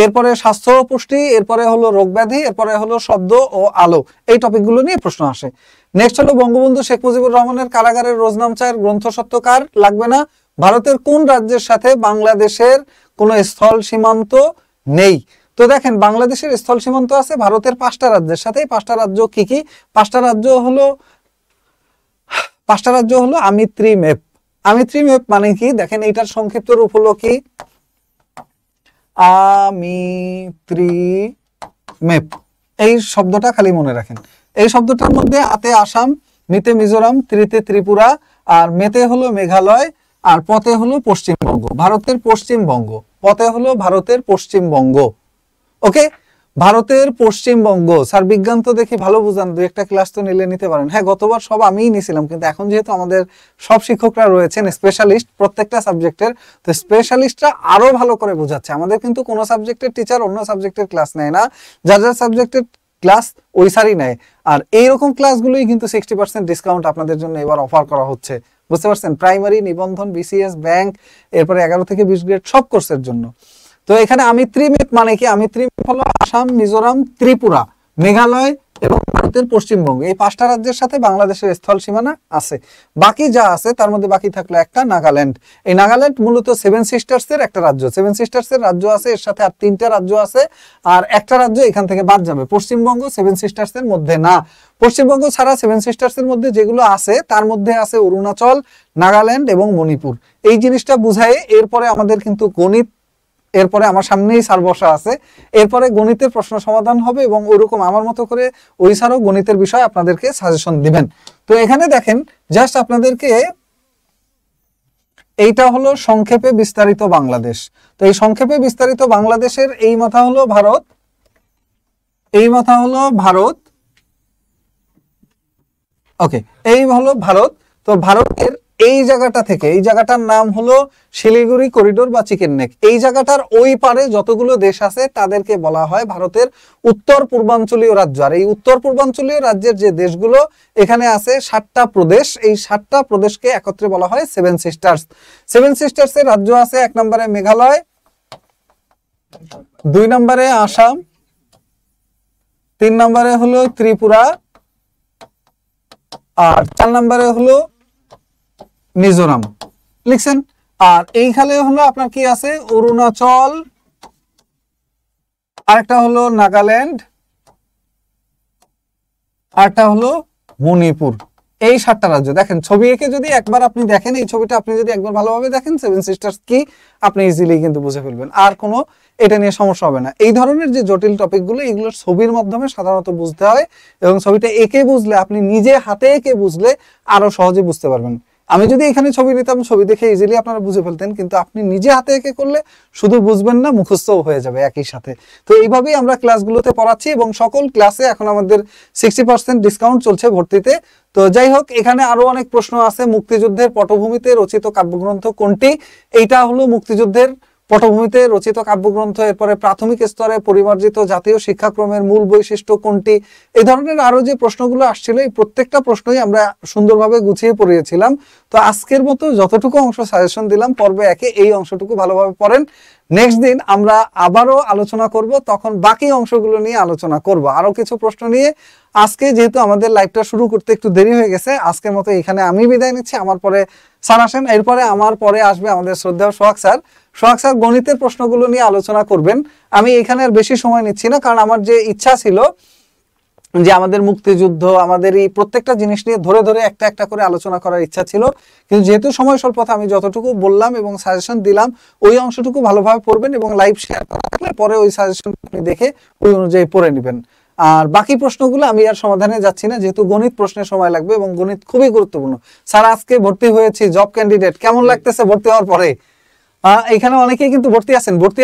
এরপরে স্বাস্থ্য ও পুষ্টি, এরপরে হলো রোগ ব্যাধি, এরপরে হলো শব্দ ও আলো, এই টপিকগুলো নিয়ে প্রশ্ন আসে। নেক্সট হলো বঙ্গবন্ধু শেখ মুজিবুর রহমানের কারাগারের রোজনামচার গ্রন্থসত্ব কার? লাগবে না। ভারতের কোন রাজ্যের সাথে বাংলাদেশের কোনো স্থল সীমান্ত নেই? তো দেখেন, বাংলাদেশের স্থল সীমান্ত আছে ভারতের 5টা রাজ্যের সাথে। 5টা রাজ্য কি কি? 5টা রাজ্য হলো আমিত্রি ম্যাপ। আমিত্রি ম্যাপ মানে কি দেখেন, এইটার সংক্ষিপ্ত রূপ হলো কি? আমিত্রি ম্যাপ। এই শব্দটা খালি মনে রাখেন। এই শব্দটার মধ্যে আতে আসাম, মিতে মিজোরাম, ত্রিতে ত্রিপুরা, আর মেতে হলো মেঘালয়, আর পতে হলো পশ্চিমবঙ্গ, ভারতের পশ্চিমবঙ্গ। পতে হলো ভারতের পশ্চিমবঙ্গ। ওকে, ভারতের পশ্চিমবঙ্গ। স্যার বিজ্ঞান তো দেখি ভালো বুঝান, 2-একটা ক্লাস তো নিতে পারেন। হ্যাঁ, গতবার সব আমিই নিয়েছিলাম, কিন্তু এখন যেহেতু আমাদের সব শিক্ষকরা রয়েছেন স্পেশালিস্ট প্রত্যেকটা সাবজেক্টের, তো স্পেশালিস্টরা আরো ভালো করে বোঝাচ্ছে। আমাদের কিন্তু কোনো সাবজেক্টের টিচার অন্য সাবজেক্টের ক্লাস নেয় না, যার যার সাবজেক্টের ক্লাস ওই স্যারই নেয়। আর এইরকম ক্লাসগুলোই কিন্তু 60% ডিসকাউন্ট আপনাদের জন্য এবার অফার করা হচ্ছে, বুঝতে পারছেন? প্রাইমারি, নিবন্ধন, বিসিএস, ব্যাংক, এরপরে 11 থেকে 20 গ্রেড সব কোর্সের জন্য। তো এখানে আমিত্রি ম্যাপ মানে কি? আমিত্রি ম্যাপ হলো আসাম, মিজোরাম, ত্রিপুরা, মেঘালয় এবং ভারতের পশ্চিমবঙ্গ, এই 5টা রাজ্যের সাথে বাংলাদেশের স্থল সীমানা আছে। বাকি যা আছে তার মধ্যে বাকি থাকলো একটা নাগাল্যান্ড। এই নাগাল্যান্ড মূলত 7 সিস্টার্স এর একটা রাজ্য। 7 সিস্টার্স এর রাজ্য আছে, এর সাথে আর 3টা রাজ্য আছে, আর একটা রাজ্য এখান থেকে বাদ যাবে। পশ্চিমবঙ্গ 7 সিস্টার্স এর মধ্যে না। পশ্চিমবঙ্গ ছাড়া 7 সিস্টার্স এর মধ্যে যেগুলো আছে তার মধ্যে আছে অরুণাচল, নাগাল্যান্ড এবং মণিপুর। এই জিনিসটা বুঝায় এরপরে আমাদের কিন্তু গণিত, এরপরে আমার সামনেই স্যার বসা আছে, এরপরে গণিতের প্রশ্ন সমাধান হবে এবং ওরকম আমার মতো করে ওই স্যারও গণিতের বিষয় আপনাদেরকে সাজেশন দিবেন। তো এখানে দেখেন, জাস্ট আপনাদেরকে এইটা হলো সংক্ষেপে বিস্তারিত বাংলাদেশ। তো এই সংক্ষেপে বিস্তারিত বাংলাদেশের এই মাথা হলো ভারত, এই মাথা হলো ভারত। ওকে, এই হলো ভারত। তো ভারতের এই জায়গাটা থেকে, এই জায়গাটার নাম হলো শিলিগুড়ি করিডোর বা চিকেন নেক। এই জায়গাটার ওই পারে যতগুলো দেশ আছে তাদেরকে বলা হয় ভারতের উত্তর পূর্বাঞ্চলীয় রাজ্য। আর এই উত্তর পূর্বাঞ্চলীয় রাজ্যের যে দেশগুলো, এখানে আছে 7টা প্রদেশ। এই 7টা প্রদেশকে একত্রে বলা হয় 7 সিস্টার্স। 7 সিস্টার্স এর রাজ্য আছে 1 নম্বরে মেঘালয়, 2 নম্বরে আসাম, 3 নম্বরে হলো ত্রিপুরা, আর 4 নম্বরে হলো মিজোরাম লিখছেন। আর এইখানে হলো আপনার কি আছে, অরুণাচল, আরেকটা হলো নাগাল্যান্ড, আরেকটা হলো মণিপুর। এই 7টা রাজ্য দেখেন ছবি এঁকে যদি একবার আপনি দেখেন, এই ছবিটা আপনি যদি একবার ভালোভাবে দেখেন সেভেন সিস্টার্স কি আপনি ইজিলি কিন্তু বুঝে ফেলবেন, আর কোনো এটা নিয়ে সমস্যা হবে না। এই ধরনের যে জটিল টপিকগুলো এগুলো ছবির মাধ্যমে সাধারণত বুঝতে হয়, এবং ছবিটা এঁকে বুঝলে, আপনি নিজে হাতে এঁকে বুঝলে আরো সহজে বুঝতে পারবেন। আমি যদি এখানে ছবি নিতাম, ছবি দেখে ইজিলি আপনারা বুঝে ফেলতেন, কিন্তু আপনি নিজে হাতে এঁকে করলে শুধু বুঝবেন না, মুখস্থও হয়ে যাবে একই সাথে। তো এইভাবেই আমরা ক্লাসগুলোতে পড়াচ্ছি, এবং সকল ক্লাসে এখন আমাদের 60% ডিসকাউন্ট চলছে ভর্তিতে। তো যাই হোক, এখানে আরো অনেক প্রশ্ন আছে। মুক্তিযুদ্ধের পটভূমিতে রচিত কাব্যগ্রন্থ কোনটি? এইটা হলো মুক্তিযুদ্ধের পটভূমিতে রচিত কাব্যগ্রন্থ। এরপরে প্রাথমিক স্তরে পরিমার্জিত জাতীয় শিক্ষাক্রমের মূল বৈশিষ্ট্য কোনটি? এই ধরনের আরো যে প্রশ্নগুলো আসছিল, এই প্রত্যেকটা প্রশ্নই আমরা সুন্দরভাবে গুছিয়ে পড়িয়েছিলাম। তো আজকের মতো যতটুকু অংশ সাজেশন দিলাম পর্বে একে, এই অংশটুকু ভালোভাবে পড়েন। নেক্সট দিন আমরা আবারও আলোচনা করব, তখন বাকি অংশগুলো নিয়ে আলোচনা করব, আরো কিছু প্রশ্ন নিয়ে। আজকে যেহেতু আমাদের লাইভটা শুরু করতে একটু দেরি হয়ে গেছে, আজকের মতো এখানে আমি বিদায় নিচ্ছি। আমার পরে স্যার আসেন, এরপরে আমার পরে আসবে আমাদের শ্রদ্ধেয় সোহাগ স্যার। সোহাগ স্যার গণিতের প্রশ্নগুলো নিয়ে আলোচনা করবেন। আমি এখানে আর বেশি সময় নিচ্ছি না, কারণ আমার যে ইচ্ছা ছিল যে আমাদের মুক্তিযুদ্ধ, আমাদের এই প্রত্যেকটা জিনিস নিয়ে ধরে ধরে একটা একটা করে আলোচনা করার ইচ্ছা ছিল, কিন্তু যেহেতু সময় স্বল্পতা, আমি যতটুকু বললাম এবং সাজেশন দিলাম ওই অংশটুকু ভালোভাবে পড়বেন, এবং লাইভ শেয়ার করা থাকলে পরে ওই সাজেশন আপনি দেখে ওই অনুযায়ী পড়ে নেবেন। আর বাকি প্রশ্নগুলো আমি আর সমাধানে যাচ্ছি না, যেহেতু গণিত প্রশ্নের সময় লাগবে এবং গণিত খুবই গুরুত্বপূর্ণ। স্যার আজকে ভর্তি হয়েছি, জব ক্যান্ডিডেট, কেমন লাগতেছে ভর্তি হওয়ার পরে? এখানে অনেকেই কিন্তু ভর্তি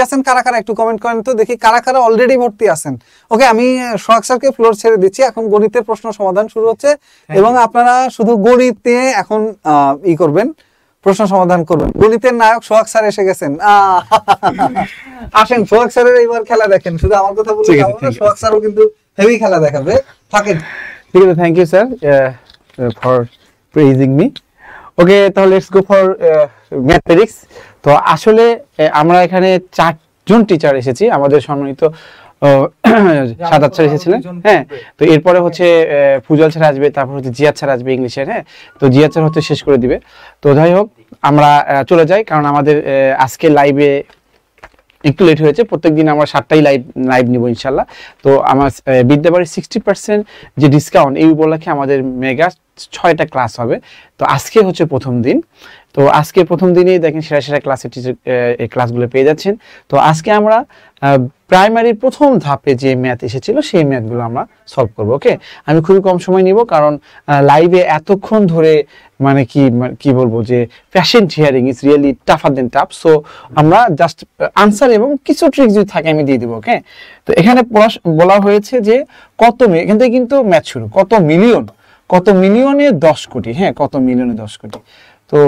আছেন কারা কারা একটু কমেন্ট করেন তো দেখি, কারা কারা অলরেডি ভর্তি আছেন। ওকে, আমি সোহাগ স্যারকে ফ্লোর ছেড়ে দিচ্ছি, এখন গণিতের প্রশ্ন সমাধান শুরু হচ্ছে, এবং আপনারা শুধু গণিতে এখন ই করবেন, প্রশ্ন সমাধান করবেন। গণিতের নায়ক সোহাগ স্যার এসে গেছেন। আসেন সোহাগ স্যারের এইবার খেলা দেখেন, শুধু আমার কথা বলতে হবে না, সোহাগ স্যারও কিন্তু হেভি খেলা দেখাবে। থাকেন। ঠিক আছে, thank you sir for praising me. Okay, তাহলে লেটস গো ফর ম্যাথমেটিক্স। তো আসলে আমরা এখানে 4 জন টিচার এসেছি, আমাদের সম্মানিত সাদাত স্যার এসেছিলেন। হ্যাঁ, তো এরপরে হচ্ছে ফুজল স্যার আসবে, তারপর হচ্ছে জিয়াদ স্যার আসবে ইংলিশের। হ্যাঁ, তো জিয়াদ স্যার হচ্ছে শেষ করে দিবে। তো যাই হোক, আমরা চলে যাই, কারণ আমাদের আজকে লাইভে একটু লেট হয়েছে। প্রত্যেকদিন আমরা 7টায় লাইভ নিব ইনশাল্লাহ। তো আমার বিদ্যাবাড়ির 60% যে ডিসকাউন্ট, এই উপলক্ষে আমাদের মেগা 6টা ক্লাস হবে। তো আজকে হচ্ছে প্রথম দিন। তো আজকে প্রথম দিনেই দেখেন সেরা সেরা ক্লাসের টিচার এই ক্লাসগুলো পেয়ে যাচ্ছেন। তো আজকে আমরা প্রাইমারির প্রথম ধাপে যে ম্যাথ এসেছিল সেই ম্যাথগুলো আমরা সলভ করবো। ওকে, আমি খুবই কম সময় নিব, কারণ লাইভে এতক্ষণ ধরে মানে কি বলবো যে patient hearing is really tougher than tough. So আমরা জাস্ট আনসার এবং কিছু ট্রিক যদি থাকে আমি দিয়ে দিব। ওকে, তো এখানে বলা হয়েছে যে এখান থেকে কিন্তু ম্যাথ শুরু, কত মিলিয়নে 10 কোটি। হ্যাঁ, কত মিলিয়নে 10 কোটি। তো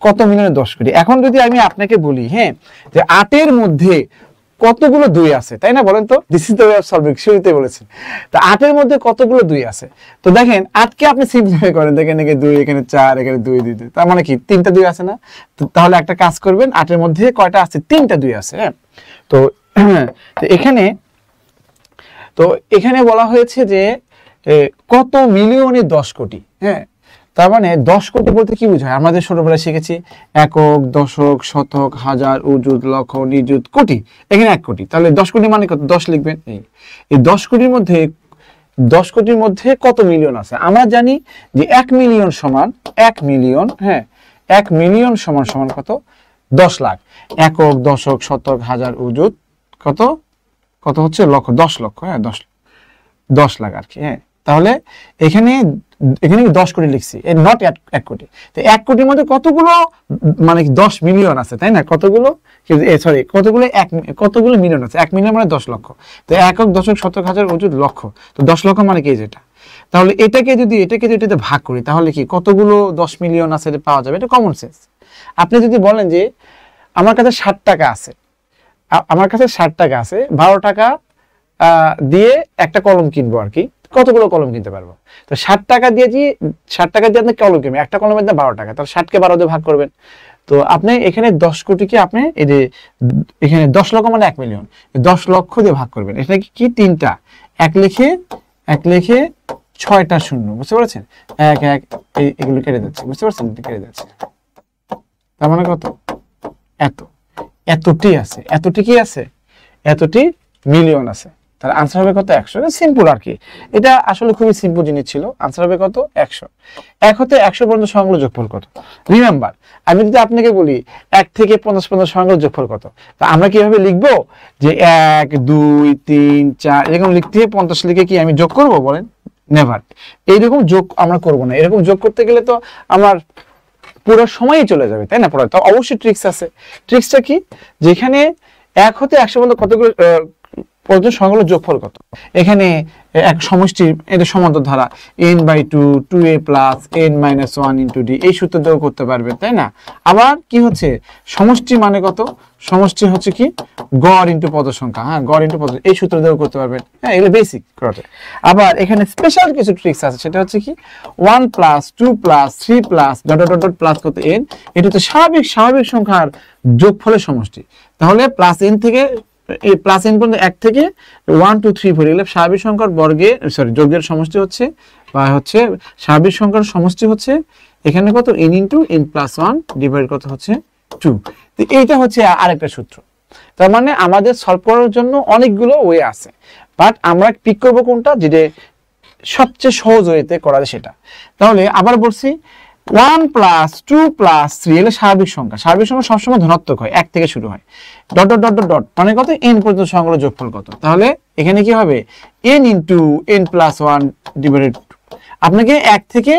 কত মিলিয়নে 10 কোটি। এখন যদি আমি আপনাকে বলি, হ্যাঁ, যে 8-এর মধ্যে কতগুলো 2 আছে, তাই না? বলেন তো, this is the way of solving, শুরুতে বলেছেন। তো 8-এর মধ্যে কতগুলো 2 আছে? তো দেখেন 8কে আপনি সিম্পলিফাই করেন, দেখেন এখানে 2, এখানে 4, এখানে 2, 2, 2, তার মানে কি 3টা 2 আছে না? তো তাহলে একটা কাজ করবেন, 8-এর মধ্যে কয়টা আছে? 3টা 2 আছে। হ্যাঁ, তো এখানে বলা হয়েছে যে কত মিলিয়নে 10 কোটি। হ্যাঁ, তার মানে 10 কোটি বলতে কি বোঝায়? আমাদের ছোটবেলায় শিখেছি একক, দশক, শতক, হাজার, অযুত, লক্ষ, নিযুত, কোটি। এখানে 1 কোটি, তাহলে 10 কোটি মানে কত? 10 লিখবেন। এই 10 কোটির মধ্যে কত মিলিয়ন আছে? আমরা জানি যে 1 মিলিয়ন সমান 1 মিলিয়ন। হ্যাঁ, 1 মিলিয়ন সমান কত? 10 লাখ। একক, দশক, শতক, হাজার, অযুত, কত হচ্ছে? লক্ষ, 10 লক্ষ। হ্যাঁ, 10 লাখ আর কি। হ্যাঁ, তাহলে এখানে 10 কোটি লিখছি, নট 1 কোটি। তো 1 কোটির মধ্যে কতগুলো মানে 10 মিলিয়ন আছে, তাই না? কতগুলো মিলিয়ন আছে? 1 মিলিয়ন মানে 10 লক্ষ। তো একক, দশক, শতক, হাজার, অযুত, লক্ষ। তো 10 লক্ষ মানে কি যেটা? তাহলে এটাকে যদি ভাগ করি, তাহলে কি কতগুলো 10 মিলিয়ন আছে এটা পাওয়া যাবে? এটা কমন সেন্স। আপনি যদি বলেন যে আমার কাছে 60 টাকা আছে, 12 টাকা দিয়ে একটা কলম কিনবো আর কি, কতগুলো কলম কিনতে পারবো? তো 60 টাকা দিয়ে আপনি কলম কিনবেন, একটা কলমের দাম 12 টাকা, তাহলে 60কে 12 দিয়ে ভাগ করবেন। তো আপনি এখানে 10 কোটিকে আপনি এই যে এখানে 10 লক্ষ মানে 1 মিলিয়ন, 10 লক্ষ দিয়ে ভাগ করবেন। এটা কি 3টা, 1 লিখে 6টা শূন্য, বুঝতে পারছেন? 1 1 এগুলো কেটে যাচ্ছে, বুঝতে পারছেন? কেটে যাচ্ছে, তার মানে কত? এতটি আছে, এতটি কি আছে? এতটি মিলিয়ন আছে। তাহলে আনসার হবে কত? 100। সিম্পল আর কি, এটা আসলে খুবই সিম্পল জিনিস ছিল। আনসার হবে কত? 100। 1 হতে 100 পর্যন্ত সংখ্যাগুলোর যোগফল কত? রিমেম্বার, আমি যদি আপনাকে বলি 1 থেকে 50 পর্যন্ত সংখ্যাগুলোর যোগফল কত, তা আমরা কিভাবে লিখবো? যে 1 2 3 4 এরকম লিখতে 50 লিখে কি আমি যোগ করব? বলেন, নেভার। এইরকম যোগ আমরা করব না। এরকম যোগ করতে গেলে তো আমার পুরো সময়ই চলে যাবে, তাই না? পড়া তো অবশ্যই ট্রিক্স আছে। ট্রিক্সটা কি? যেখানে 1 হতে 100 পর্যন্ত কতগুলো পর্যন্ত সংখ্যাগুলোর যোগফল কত? এখানে এক সমষ্টি, এটা সমান্তর ধারা n/2 2a plus n-1 into d, এই সূত্র দিয়েও করতে পারবে, তাই না? আবার কি হচ্ছে, সমষ্টি মানে কত? সমষ্টি হচ্ছে কি গড় ইন্টু পদ সংখ্যা, হ্যাঁ, গড় ইন্টু পদ, এই সূত্র দিয়েও করতে পারবেন। হ্যাঁ, এগুলো বেসিক করতে। আবার এখানে স্পেশাল কিছু ট্রিক্স আছে, সেটা হচ্ছে কি 1 plus 2 plus 3 plus dot dot dot plus কত n, এটা তো স্বাভাবিক সংখ্যার যোগফলের সমষ্টি। তাহলে প্লাস n থেকে এই প্লাস n পর্যন্ত 1 থেকে 1 2 3 4 এগুলো স্বাভাবিক সংখ্যার বর্গে যোগের সমষ্টি হচ্ছে, বা হচ্ছে স্বাভাবিক সংখ্যার সমষ্টি হচ্ছে এখানে কত? n into n plus 1 divide কত হচ্ছে 2। তো এইটা হচ্ছে আরেকটা সূত্র। তার মানে আমাদের সলভ করার জন্য অনেকগুলো ওয়ে আছে, বাট আমরা পিক করবো কোনটা, যেটা সবচেয়ে সহজ ওয়েতে করা যায় সেটা। তাহলে আবার বলছি 1 প্লাস 2 প্লাস 3 এগুলো স্বাভাবিক সংখ্যা। স্বাভাবিক সংখ্যা সবসময় ধনাত্মক হয়, 1 থেকে শুরু হয়। Dot dot dot dot dot মানে কত? n পর্যন্ত সংখ্যাগুলোর যোগফল কত? তাহলে এখানে কি হবে? n into n plus 1 divided 2। আপনাকে 1 থেকে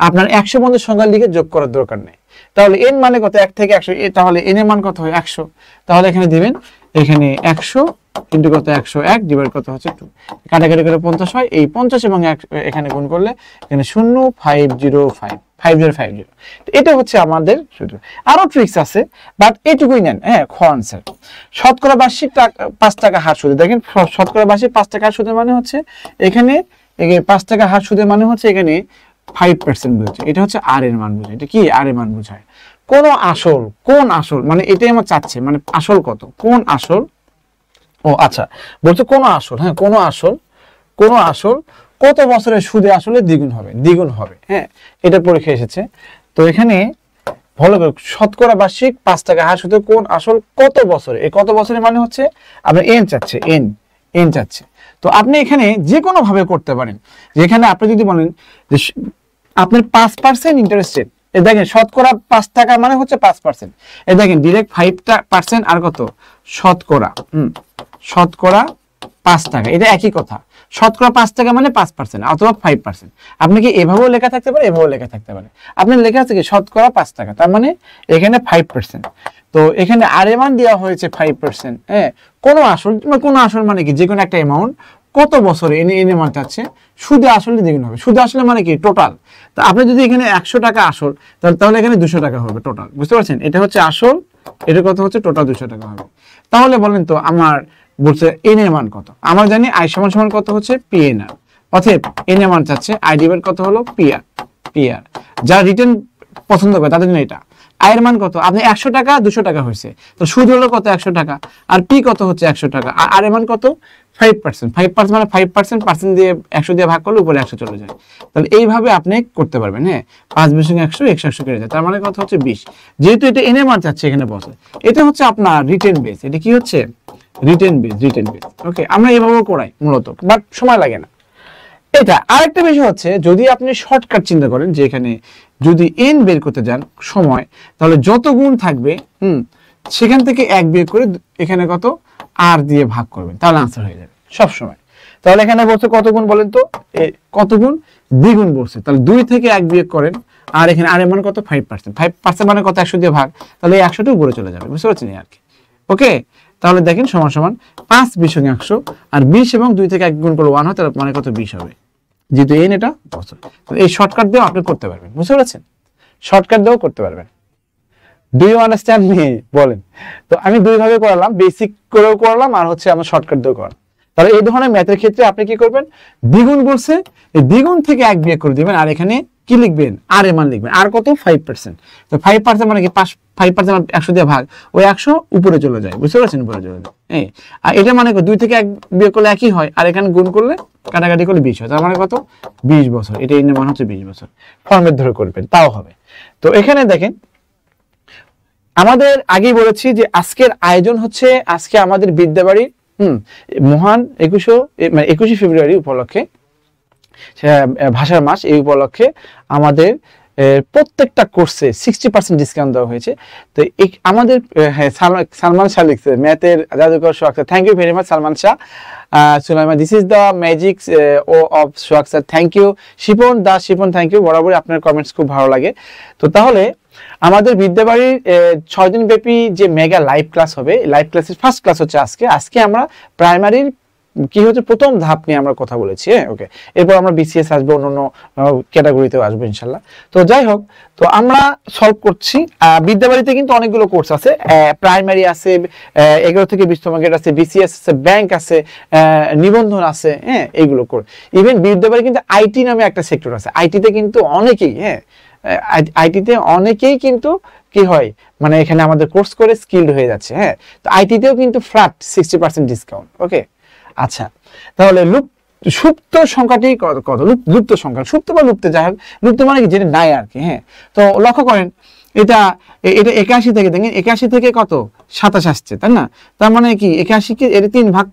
আপনার 100 পর্যন্ত সংখ্যা লিখে যোগ করার দরকার নেই। তাহলে n মানে কত? 1 থেকে 100, তাহলে n এর মান কত হয়? 100। তাহলে এখানে দিবেন, এখানে 100 ইন্টু কত? 101 ডিভাইড কত হচ্ছে 2। কাটাকাটি করে 50 হয়, এই 50 এবং 1 এখানে গুণ করলে এখানে 0505 এটা হচ্ছে আমাদের সূত্র। আরো ট্রিক্স আছে, বাট এটুকুই নেন। হ্যাঁ, খ আনসার। শতকরা বার্ষিক 5 টাকা হার সুদে, দেখেন শতকরা বার্ষিক 5 টাকা হার সুদের মানে হচ্ছে এখানে 5 টাকা হার সুদের মানে হচ্ছে এখানে 5% বোঝাচ্ছে। এটা হচ্ছে আর এর মান বোঝায়। এটা কি আর এর মান বোঝায়? কোন আসল মানে এটাই আমার চাচ্ছে, মানে আসল কত? কোন আসল? ও আচ্ছা, বলছে কোন আসল। হ্যাঁ, কোন আসল কত বছরের সুদে আসলে দ্বিগুণ হবে। হ্যাঁ, এটা পরীক্ষা এসেছে। তো এখানে ভালো করে, শতকরা বার্ষিক 5 টাকা হার সুদে কোন আসল কত বছরে, এই কত বছরের মানে হচ্ছে আপনার এন চাচ্ছে, এন চাচ্ছে। তো আপনি এখানে যে কোনো ভাবে করতে পারেন। যেখানে আপনি যদি বলেন যে আপনার 5% ইন্টারেস্টেড, এই দেখেন শতকরা 5 টাকা মানে হচ্ছে 5%, এই দেখেন ডিরেক্ট 5% আর কত শতকরা, শতকরা 5 টাকা, এটা একই কথা। শতকরা 5 টাকা মানে 5% অথবা 5%। আপনি কি এভাবেও লেখা থাকতে পারে, এভাবেও লেখা থাকতে পারে। আপনার লেখা আছে কি শতকরা 5 টাকা, তার মানে এখানে 5%। তো এখানে আর এর মান দেওয়া হয়েছে 5%। হ্যাঁ, কোন আসল মানে কি যে কোনো একটা অ্যামাউন্ট কত বছরে এনে মান চাচ্ছে, সুদে আসলে দ্বিগুণ হবে। সুদে আসলে মানে কি টোটাল। তো আপনি যদি এখানে 100 টাকা আসল, তাহলে এখানে 200 টাকা হবে টোটাল, বুঝতে পারছেন? এটা হচ্ছে আসল, এটা কত হচ্ছে টোটাল 200 টাকা হবে। তাহলে বলেন তো আমার বলছে এন এর মান কত? আমরা জানি আই সমান সমান কত হচ্ছে পিএনআর, অতএব এন এর মান চাচ্ছে আই ডিভাইড কত হলো পিআর। যারা রিটার্ন পছন্দ করে তাদের জন্য এটা। আয়ের মান কত? আপনি 100 টাকা 200 টাকা হয়েছে, তো সুদ হলো কত? 100 টাকা। আর পি কত হচ্ছে? 100 টাকা। আর এর মান কত? 5%। 5% মানে 5% দিয়ে 100 দিয়ে ভাগ করলে উপরে 100 চলে যায়। তাহলে এইভাবে আপনি করতে পারবেন। হ্যাঁ, 5 × 100 100 কেটে যায়, তার মানে কত হচ্ছে 20। যেহেতু এটা এন এর মান চাচ্ছে এখানে বসে, এটা হচ্ছে আপনার রিটেন বেস। এটা কি হচ্ছে? Written base. ওকে, আমরা এইভাবে করাই মূলত, বাট সময় লাগে না। এটা আরেকটা বিষয় হচ্ছে, যদি আপনি শর্টকাট চিন্তা করেন যে এখানে যদি এন বের করতে যান সময়, তাহলে যত গুণ থাকবে সেখান থেকে 1 বিয়োগ করে এখানে কত আর দিয়ে ভাগ করবেন, তাহলে আনসার হয়ে যাবে সব সময়। তাহলে এখানে বলছে কত গুণ বলেন তো? কত গুণ? দ্বিগুণ বলছে। তাহলে 2 থেকে 1 বিয়োগ করেন, আর এখানে আর এর মান কত? 5%। 5% মানে কত? 100 দিয়ে ভাগ, তাহলে এই 100টা উপরে চলে যাবে, বুঝতে পারছেন আর কি। ওকে, তাহলে দেখেন সমান সমান 5 20 × 100, আর 20 এবং 2 থেকে 1 গুণ করলে 1 হয়, তাহলে মানে কত? 20 হবে। যেহেতু এন এটা বছর, এই শর্টকাট দিয়েও আপনি করতে পারবেন, বুঝতে পারছেন? শর্টকাট দিয়েও করতে পারবেন। Do you understand me? বলেন। তো আমি দুই ভাবে করালাম, বেসিক করেও করালাম আর হচ্ছে আমার শর্টকাট দিয়েও করালাম। তাহলে এই ধরনের ম্যাথের ক্ষেত্রে আপনি কি করবেন? দ্বিগুণ বলছে, এই দ্বিগুণ থেকে 1 বিয়োগ করে দিবেন, আর এখানে কি লিখবেন আর এর মান লিখবেন, আর কত 5%। তো 5% মানে কি 5% 100 দিয়ে ভাগ, ওই 100 উপরে চলে যায়, বুঝতে পারছেন, উপরে চলে যায়। আর এটা মানে 2 থেকে 1 বিয়োগ করলে একই হয়, আর এখানে গুণ করলে কাটাকাটি করলে 20 হয়, তার মানে কত 20 বছর। এটা এর মান হচ্ছে 20 বছর, ফর্মেট ধরে করবেন তাও হবে। তো এখানে দেখেন আমাদের আগেই বলেছি যে আজকের আয়োজন হচ্ছে, আজকে আমাদের বিদ্যাবাড়ির মহান 21শে ফেব্রুয়ারি উপলক্ষে, ভাষার মাস, এই উপলক্ষে আমাদের প্রত্যেকটা কোর্সে 60% ডিসকাউন্ট দেওয়া হয়েছে। তো আমাদের সালমান শাহ লিখছে, ম্যাথের জাদুকর Sohag sir, thank you very much Salman Shah. Sulaiman, this is the magic of Sohag sir, thank you. Shipon, thank you, বরাবরই আপনার কমেন্টস খুব ভালো লাগে। তো তাহলে আমাদের বিদ্যাবাড়ির 6 দিন ব্যাপী যে মেগা লাইভ ক্লাস হবে, লাইভ ক্লাসের ফার্স্ট ক্লাস হচ্ছে আজকে আমরা প্রাইমারির কি হচ্ছে প্রথম ধাপ নিয়ে আমরা কথা বলেছি। ওকে, এরপর আমরা বিসিএস আসবো, অন্যান্য ক্যাটাগরিতেও আসবো ইনশাল্লাহ। তো যাই হোক, তো আমরা সলভ করছি। বিদ্যাবাড়িতে কিন্তু অনেকগুলো কোর্স আছে, প্রাইমারি আছে, 11 থেকে 20তম গ্রেড আছে, বিসিএস আছে, ব্যাংক আছে, নিবন্ধন আছে, এইগুলো কোর্স। ইভেন বিদ্যাবাড়ি কিন্তু আইটি নামে একটা সেক্টর আছে, আইটিতে কিন্তু অনেকেই আইটিতে অনেকেই কিন্তু কি হয়, মানে এখানে আমাদের কোর্স করে স্কিলড হয়ে যাচ্ছে। তো আইটিতেও কিন্তু ফ্ল্যাট 60% ডিসকাউন্ট। ওকে, আচ্ছা, তাহলে সুপ্ত সংখ্যাটি কত? লুপ্ত সংখ্যা, সুপ্ত বা লুপ্ত, যাই হোক, লুপ্ত মানে কি, যেটা নাই আর কি। তো লক্ষ্য করেন এটা 81 থেকে, দেখেন 81 থেকে কত 27 আসছে, তাই না? তার মানে কি 81 কে এর 3 ভাগ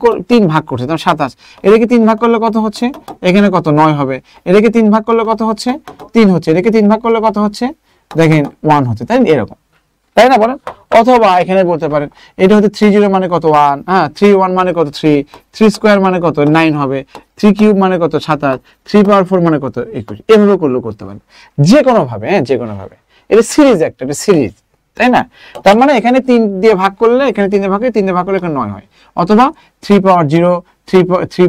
করছে, তার 27। এটাকে 3 ভাগ করলে কত হচ্ছে? এখানে কত 9 হবে। এটাকে 3 ভাগ করলে কত হচ্ছে? 3 হচ্ছে। এটাকে 3 ভাগ করলে কত হচ্ছে? দেখেন 1 হচ্ছে, তাই এরকম, তাই না বলেন? অথবা এখানে বলতে পারেন এটা হচ্ছে 30 মানে কত 1, 31 মানে কত 3 স্কোয়ার মানে কত 9 হবে, 3 কিউব মানে কত 27, 3 পাওয়ার 4 মানে কত 21। এভাবে করলেও করতে পারেন, যে কোনো ভাবে, যে কোনো ভাবে। এটা সিরিজ, এটা সিরিজ, তাই না? তার মানে এখানে 3 দিয়ে ভাগ করলে, এখানে 3 দিয়ে ভাগ করলে, 3 দিয়ে ভাগ করলে এখানে 9 হয়। অথবা 3 পাওয়ার 0, 3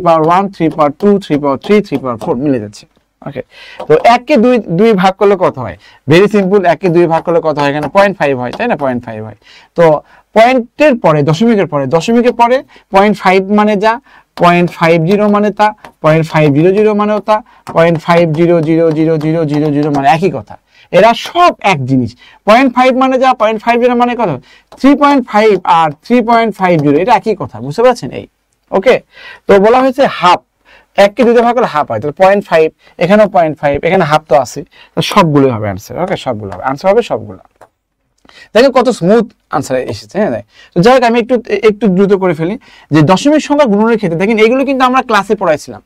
পাওয়ার 1, 3 পাওয়ার 2, 3 পাওয়ার 3, 3 পাওয়ার 4 মিলে যাচ্ছে। ওকে, তো 1 কে 2 ভাগ করলে কত হয়? ভেরি সিম্পল, 1 কে 2 ভাগ করলে কত হয়? এখানে 0.5 হয়, তাই না? 0.5 হয়। তো পয়েন্টের পরে, দশমিকের পরে 0.5 মানে যা, 0.50 মানে তা, 0.500 মানেও তা, 0.50000000 মানে একই কথা। এরা সব এক জিনিস। 0.5 মানে যা, 0.50 মানে কত? 3.5 আর 3.50, এটা একই কথা, বুঝতে পারছেন? এই ওকে, তো বলা হয়েছে হাফ, 1 কে 2 দিয়ে ভাগ করলে হাফ হয়, তাহলে 0.5, এখানেও 0.5, এখানে হাফ তো আছে, সবগুলো হবে আনসার। ওকে, সবগুলো হবে আনসার, হবে সবগুলো। দেখেন কত স্মুথ আনসার এসেছে। তো যাই হোক, আমি একটু দ্রুত করে ফেলি যে দশমিক সংখ্যা গুণনের ক্ষেত্রে দেখেন এগুলো কিন্তু আমরা ক্লাসে পড়াইছিলাম।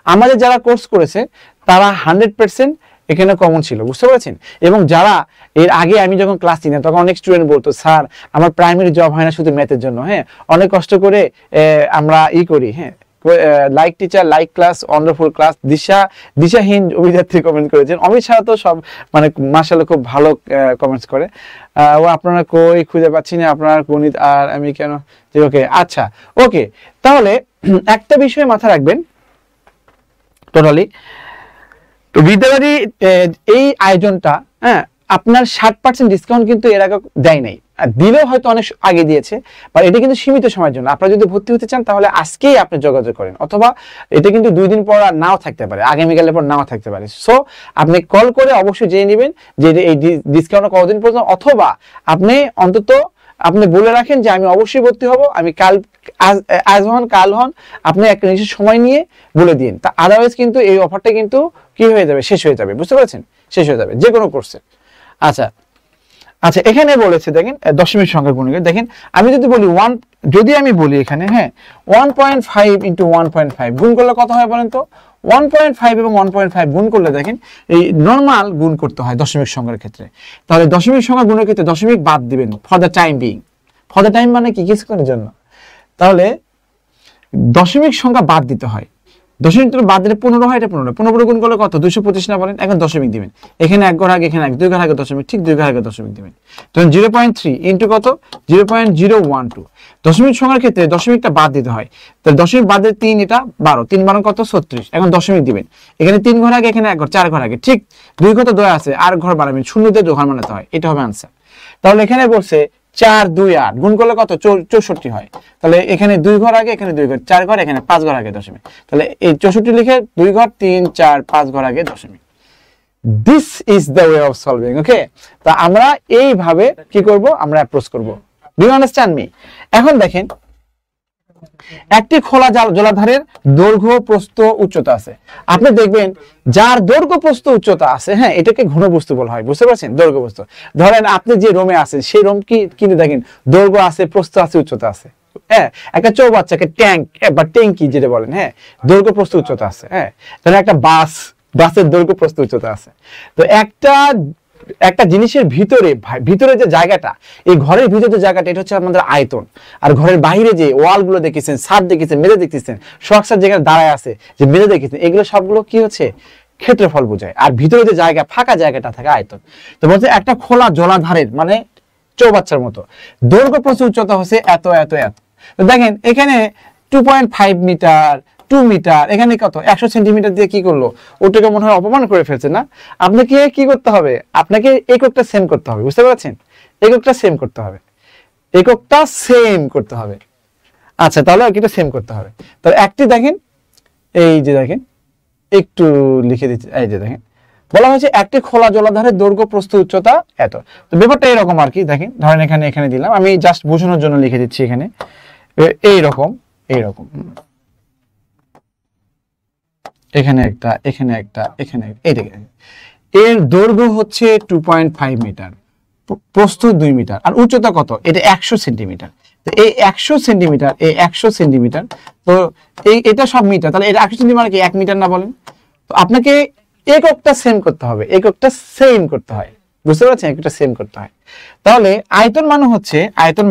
আমাদের যারা কোর্স করেছে তারা 100% এখানে কমন ছিল, বুঝতে পারছেন? এবং যারা এর আগে আমি যখন ক্লাস নিতাম তখন অনেক স্টুডেন্ট বলতো, স্যার আমার প্রাইমারি জব হয় না শুধু ম্যাথের জন্য, অনেক কষ্ট করে আমরা করি, like teacher, like class, wonderful class. দিশাহীন অভিযাত্রী কমেন্ট করেছেন। অমিত শাহ তো সব মানে মাশাআল্লাহ খুব ভালো কমেন্টস করে। ও আপনারা কই খুঁজে পাচ্ছি না, আপনার গণিত আর আমি কেন। ওকে, আচ্ছা, ওকে, তাহলে একটা বিষয় মাথায় রাখবেন টোটালি। তো বিদ্যাবাড়ি এই আয়োজনটা আপনার 60% ডিসকাউন্ট কিন্তু এর আগে দেয় নাই, আর দিলেও হয়তো অনেক আগে দিয়েছে, বা এটা কিন্তু সীমিত সময়ের জন্য। আপনারা যদি ভর্তি হতে চান তাহলে আজকেই আপনি যোগাযোগ করেন, অথবা এটা কিন্তু 2 দিন পর আর নাও থাকতে পারে, আগামীকালের পর নাও থাকতে পারে। সো আপনি কল করে অবশ্যই জেনে নেবেন যে এই ডিসকাউন্ট কতদিন পর্যন্ত, অথবা আপনি অন্তত আপনি বলে রাখেন যে আমি অবশ্যই ভর্তি হব, আমি আজ হন কাল হন, আপনি একটা নির্দিষ্ট সময় নিয়ে বলে দিন। তা আদারওয়াইজ কিন্তু এই অফারটা কিন্তু কি হয়ে যাবে, শেষ হয়ে যাবে, বুঝতে পারছেন? শেষ হয়ে যাবে যে কোনো কোর্সে। আচ্ছা, এখানে বলেছে দেখেন দশমিক সংখ্যা গুণ, দেখেন আমি যদি বলি এখানে 1.5 × 1.5 গুণ করলে কত হয় বলেন তো? 1.5 এবং 1.5 গুণ করলে দেখেন এই নরমাল গুণ করতে হয় দশমিক সংখ্যার ক্ষেত্রে। তাহলে দশমিক সংখ্যা গুণের ক্ষেত্রে দশমিক বাদ দিবেন for the time being. For the time মানে কি, কিছুক্ষণের জন্য। তাহলে দশমিক সংখ্যা বাদ দিতে হয়, দশমিক বাদ দিলে 15 হয়, এটা 15 গুণ করলে কত? 225 না বলেন? এখন দশমিক দিবেন, এখানে 1 ঘর আগে, এখানে 2 ঘর আগে দশমিক, ঠিক 2 ঘর আগে দশমিক দিবেন। তখন 0.3 ইন্টু কত? 0.012। দশমিক সংখ্যার ক্ষেত্রে দশমিকটা বাদ দিতে হয়, তাহলে দশমিক বাদ দিলে 3, এটা 12, 3 12 কত? 36। এখন দশমিক দিবেন, এখানে 3 ঘর আগে, এখানে 1 ঘর, 4 ঘর আগে, ঠিক 2 ঘর তো 2 আছে, আর ঘর বাড়াবেন, 0 দিয়ে 2 ঘর বানাতে হয়, এটা হবে আনসার। তাহলে এখানে বলছে 4 2 8 গুণ করলে কত? 64 হয়। তাহলে এখানে 2 ঘর আগে, এখানে 2 ঘর, 4 ঘর, এখানে 5 ঘর আগে দশমিক। তাহলে এই 64 লিখে 2 ঘর 3 4 5 ঘর আগে দশমিক। This is the way of solving. Okay, তো আমরা এইভাবে কি করব, আমরা অ্যাপ্রোচ করব। Do you understand me? এখন দেখেন, একটি খোলা জলাধারের দৈর্ঘ্য প্রস্থ উচ্চতা আছে। আপনি দেখবেন যার দৈর্ঘ্য প্রস্থ উচ্চতা আছে, হ্যাঁ, এটাকে ঘনবস্তু বলা হয়। বুঝতে পারছেন? দৈর্ঘ্য প্রস্থ। ধরেন আপনি যে রোমে আছেন সেই রোম কিন্তু দেখেন দৈর্ঘ্য আছে, প্রস্থ আছে, উচ্চতা আছে। হ্যাঁ, একটা চৌবাচ্চাকে ট্যাঙ্ক বা ট্যাঙ্কি যেটা বলেন, হ্যাঁ, দৈর্ঘ্য প্রস্থ উচ্চতা আছে। হ্যাঁ, ধরেন একটা বাসের দৈর্ঘ্য প্রস্থ উচ্চতা আছে। তো একটা জিনিসের ভিতরে যে জায়গাটা, এই ঘরের ভিতরে যে জায়গাটা, এটা হচ্ছে আমাদের আয়তন। আর ঘরের বাইরে যে ওয়ালগুলো দেখেছেন, ছাদ দেখেছেন, মেঝে দেখতেছেন, স্ট্রাকচার যেখানে দাঁড়ায় আছে, যে মেঝে দেখেছেন, এগুলো সবগুলো কি হচ্ছে, ক্ষেত্রফল বোঝায়। আর ভিতরে যে জায়গা, ফাঁকা জায়গাটা থাকে আয়তন। তো বলছে একটা খোলা জলাধারের মানে চৌবাচ্চার মতো দৈর্ঘ্য প্রস্থ উচ্চতা হচ্ছে এত এত এত। তো দেখেন এখানে 2.5 মিটার, 2 মিটার, এখানে কত 100 সেন্টিমিটার দিয়ে কি করলো, ওটাকে মনে হয় অপমান করে ফেলছে না? আপনাকে কি করতে হবে, আপনাকে এককটা সেম করতে হবে। বুঝতে পারছেন? এককটা সেম করতে হবে, এককটা সেম করতে হবে। আচ্ছা, তাহলে এটা সেম করতে হবে। তাহলে একটি দেখেন, এই যে দেখেন, একটু লিখে দিচ্ছি, এই যে দেখেন বলা হয়েছে একটি খোলা জলাধারের দৈর্ঘ্য প্রস্থ উচ্চতা এত। তো ব্যাপারটা এরকম আর কি। দেখেন, ধরেন এখানে দিলাম, আমি জাস্ট বোঝানোর জন্য লিখে দিচ্ছি এখানে এইরকম, এখানে একটা, এইদিকে এর দৈর্ঘ্য হচ্ছে 2.5 মিটার, প্রস্থ 2 মিটার, আর উচ্চতা কত, এটা 100 সেন্টিমিটার। তো এই 100 সেন্টিমিটার, তো এটা সব মিটার, তাহলে এটা 100 সেন্টিমিটার কি 1 মিটার না বলেন? তো আপনাকে এককটা সেম করতে হবে, এককটা সেম করতে হয়। বুঝতে পারছেন? এককটা সেম করতে হয়। তাহলে আয়তন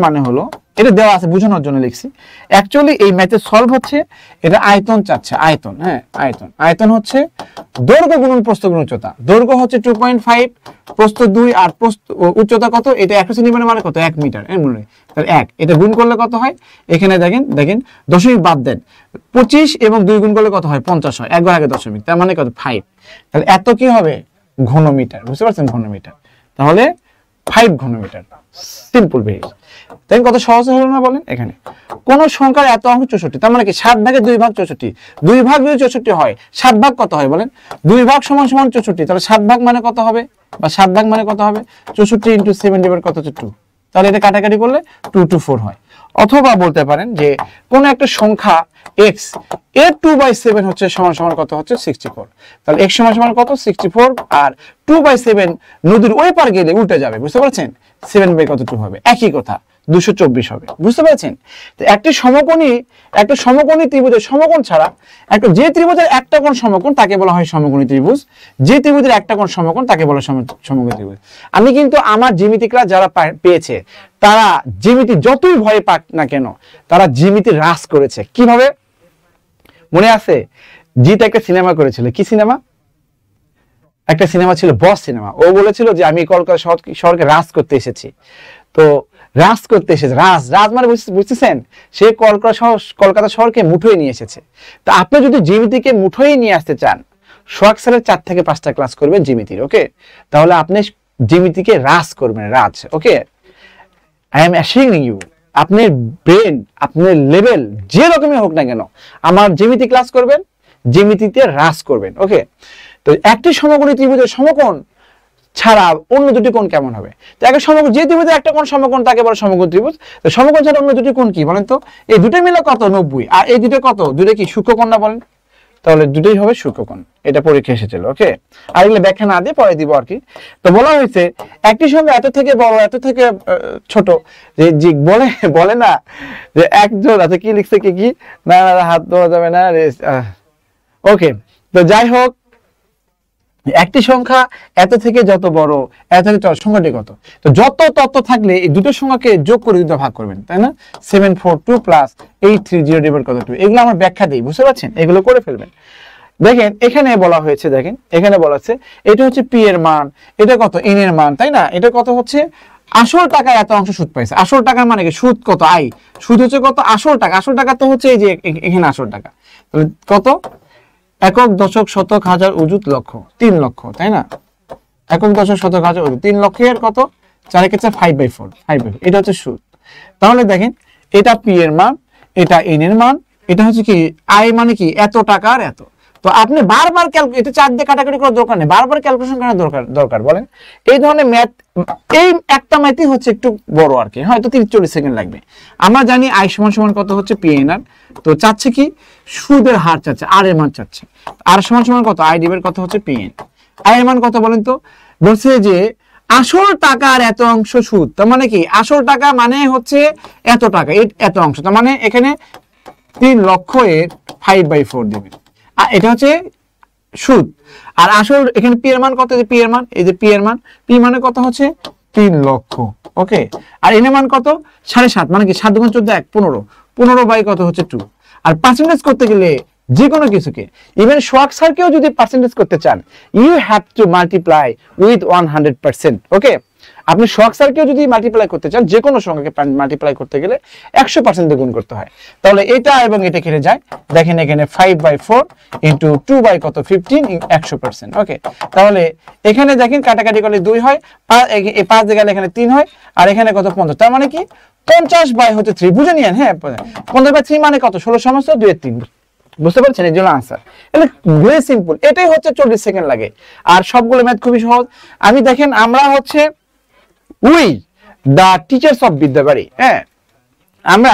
মানে হলো, এটা দেওয়া আছে বোঝানোর জন্য লিখছি। অ্যাকচুয়ালি এই ম্যাথের সলভ হচ্ছে, এটা আয়তন চাচ্ছে, আয়তন। হ্যাঁ, আয়তন হচ্ছে দৈর্ঘ্য গুণন প্রস্থ গুণ উচ্চতা। দৈর্ঘ্য হচ্ছে 2.5, প্রস্থ 2, আর উচ্চতা কত, এটা 100 সেন্টিমিটার মানে কত, 1 মিটার। তাহলে 1, এটা গুণ করলে কত হয়, এখানে দেখেন দশমিক বাদ দেন, 25 এবং 2 গুণ করলে কত হয়, 50 হয়। একবার আগে দশমিক, তার মানে কত, 5। তাহলে এত কি হবে, ঘনমিটার। বুঝতে পারছেন? ঘনমিটার। তাহলে 5 ঘনমিটার। Simple very. তাই কত সহজ হলো না বলেন? এখানে কোন সংখ্যার এত অঙ্ক 64, তার মানে কি 7 ভাগে 2 ভাগ 64। 2 ভাগ যদি 64 হয়, 7 ভাগ কত হয় বলেন? 2 ভাগ সমান 64। তাহলে 7 ভাগ মানে কত হবে, বা 7 ভাগ মানে কত হবে, 64 × 7 ডিভাইড কত হচ্ছে 2। তাহলে এটা কাটাকাটি করলে 2 to 4 হয়। অথবা বলতে পারেন যে কোন একটা সংখ্যা x এর 2/7 হচ্ছে সমান কত হচ্ছে 64। তাহলে x সমান কত, 64, আর 2/7 নদীর ওই পার গেলে উল্টে যাবে। বুঝতে পারছেন? 7 কত 2 হবে, একই কথা, 224 হবে। বুঝতে পারছেন? তো একটা সমকোণী ত্রিভুজের সমকোণ ছাড়া যে ত্রিভুজের একটা কোণ সমকোণ তাকে বলা হয় সমকোণী ত্রিভুজ। যে ত্রিভুজের একটা কোণ সমকোণ তাকে বলা হয় সমকোণী ত্রিভুজ। আমি কিন্তু আমার জ্যামিতি ক্লাস যারা পেয়েছে, তারা জ্যামিতি যতই ভয় পাক না কেন, তারা জ্যামিতি হ্রাস করেছে। কিভাবে মনে আছে? জিৎ একটা সিনেমা করেছিল। কি সিনেমা? একটা সিনেমা ছিল, বস সিনেমা। ও বলেছিল যে আমি কলকাতা শহরকে হ্রাস করতে এসেছি। তো হ্রাস করতে এসেছে, হ্রাস মানে বুঝতেছেন, সে কলকাতা শহরকে মুঠোয় নিয়ে এসেছে। তো আপনি যদি জ্যামিতিকে মুঠোয় নিয়ে আসতে চান, সোহাগ স্যারের 4 থেকে 5টা ক্লাস করবেন জ্যামিতির। ওকে, তাহলে আপনি জ্যামিতিকে হ্রাস করবেন, ওকে। আই এম অ্যাসিউরিং ইউ, আপনার ব্রেন, আপনার লেভেল যে রকমই হোক না কেন, আমার জ্যামিতি ক্লাস করবেন, জ্যামিতিতে হ্রাস করবেন। ওকে, তো একটি সমকোণী ত্রিভুজের সমকোণ ছাড়া অন্য দুটি কোণ কেমন হবে? তো একটা সমকোণ, যে ত্রিভুজের একটা কোণ সমকোণ তাকে বলে সমকোণ ত্রিভুজ। তো সমকোণ ছাড়া অন্য দুটি কোণ কি বলেন তো? এই দুটো মিলে কত, 90, আর এই দুটো কত, দুটো কি সূক্ষ্মকোণ না বলেন? তাহলে দুটোই হবে সূক্ষ্মকোণ। এটা পরীক্ষা এসেছিল। ওকে, আর এগুলো ব্যাখ্যা না দিয়ে পরে দিব আর কি। তো বলা হয়েছে একটি সংখ্যা এত থেকে বড়, এত থেকে ছোট, যে বলে না যে একজন আছে, কি লিখছে, কি না, হাত ধরা যাবে না। ওকে, তো যাই হোক, একটি সংখ্যা এত থেকে যত বড়, এত থেকে সংখ্যাটি কত? তো যত তত থাকলে এই দুটো সংখ্যাকে যোগ করে দুটো ভাগ করবেন, তাই না? 742 + 830 ডিভাইড কত 2। এগুলো আমরা ব্যাখ্যা দিই। বুঝতে পারছেন? এগুলো করে ফেলবেন। দেখেন এখানে বলা হয়েছে, এটা হচ্ছে p এর মান, এটা কত n এর মান, তাই না? এটা কত হচ্ছে আসল টাকা, এত অংশ সুদ পাইছে। আসল টাকা মানে কি? সুদ কত, আই। সুদ হচ্ছে কত, আসল টাকা তো হচ্ছে এই যে এখানে আসল টাকা। তাহলে কত, একক, দশক, শতক, হাজার, অযুত, লক্ষ, 3 লক্ষ, তাই না? একক, দশক, শতক, হাজার, অযুত, 3 লক্ষের কত, 4 5/4, এটা হচ্ছে সুদ। তাহলে দেখেন এটা p এর মান, এটা n এর মান, এটা হচ্ছে কি আই মানে কি এত টাকা আর এত। তো আপনি বারবার এটা 4 দিয়ে কাটাকাটি করার দরকার নেই, বারবার ক্যালকুলেশন করার দরকার বলেন। এই ধরনের ম্যাথ, এই একটা ম্যাথই হচ্ছে একটু বড় আর কি, হয়তো 30-40 সেকেন্ড লাগবে। আমরা জানি আই সমান সমান কত হচ্ছে পিএনআর, তো চাচ্ছে কি সুদের হার চাচ্ছে, আর এর মান চাচ্ছে। আর সমান সমান কত, আই ডিভাইড কত হচ্ছে পিএন। আই এর মান কত বলেন তো, বলছে যে আসল টাকার এত অংশ সুদ, তার মানে কি আসল টাকা মানে হচ্ছে এত টাকা, এত অংশ, তার মানে এখানে 3 লক্ষ এর 5/4 দিবেন, আর এটা হচ্ছে সুদ। আর আসল এখানে পি এর মান কত, যে পি এর মান, এই যে পি এর মান, পি মানে কত হচ্ছে 3 লক্ষ, ওকে। আর এর মান কত 7.5, মানে কি 7 গুণ 14 15, 15 বাই কত হচ্ছে 2। আর পার্সেন্টেজ করতে গেলে যে কোনো কিছুকে, ইভেন শোয়াক স্যারকেও যদি পার্সেন্টেজ করতে চান, you have to multiply with 100%, okay. আপনি শোয়াক স্যারকেও যদি মাল্টিপ্লাই করতে চান, যে কোনো সংখ্যাকে মাল্টিপ্লাই করতে গেলে 100% দিয়ে গুণ করতে হয়। তাহলে এটা এবং এটা কেটে যায়, দেখেন এখানে 5/4 ইন্টু 2 বাই কত 15, 100%, ওকে। তাহলে এখানে দেখেন কাটাকাটি করলে 2 হয়, 5 দিয়ে গেলে এখানে 3 হয়, আর এখানে কত 50, তার মানে কি 50 বাই হচ্ছে 3, বুঝে নিয়েন। হ্যাঁ, 50/3 মানে কত 16 সমস্ত 2 এর 3, বুঝতে পারছেন? এই জন্য আনসার এটা ভেরি সিম্পল, এটাই হচ্ছে 40 সেকেন্ড লাগে। আর সবগুলো ম্যাথ খুবই সহজ। আমি দেখেন আমরা হচ্ছে we the teachers of Bidyabari, হ্যাঁ, আমরা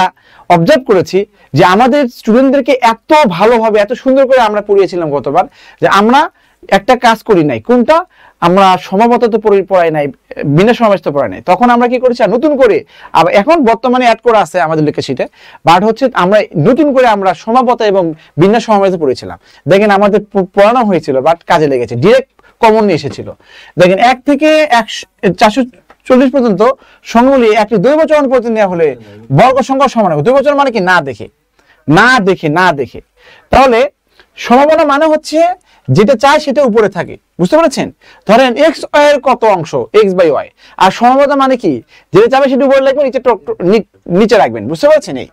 অবজার্ভ করেছি যে আমাদের স্টুডেন্টদেরকে এত ভালোভাবে এত সুন্দর করে আমরা পড়িয়েছিলাম গতবার, যে আমরা একটা কাজ করি নাই, কোনটা, আমরা সমাবর্তন পড়াই নাই, বিনা সমাবেশ পড়াই নাই। তখন আমরা কি করেছি, নতুন করে আবার এখন বর্তমানে অ্যাড করা আছে আমাদের লেখা শিটে, বাট হচ্ছে আমরা নতুন করে আমরা সমাবর্ত এবং বিনা সমাবেশে পড়েছিলাম। দেখেন আমাদের পড়ানো হয়েছিল, বাট কাজে লেগেছে, ডিরেক্ট কমন নিয়ে এসেছিল। দেখেন 1 থেকে 440 পর্যন্ত সংখ্যাগুলি একটি দৈবচরণ পর্যন্ত নেওয়া হলে বর্গ সংখ্যা সমান হবে। দৈবচরণ মানে কি, না দেখে। তাহলে সম্ভাবনা মানে হচ্ছে যেটা চাই সেটা উপরে থাকে, বুঝতে পারছেন? ধরেন এক্স এর কত অংশ, x/y, আর সম্ভাবনা মানে কি, যেটা চাবে সেটা উপরে রাখবেন, নিচে রাখবেন, বুঝতে পারছেন? এই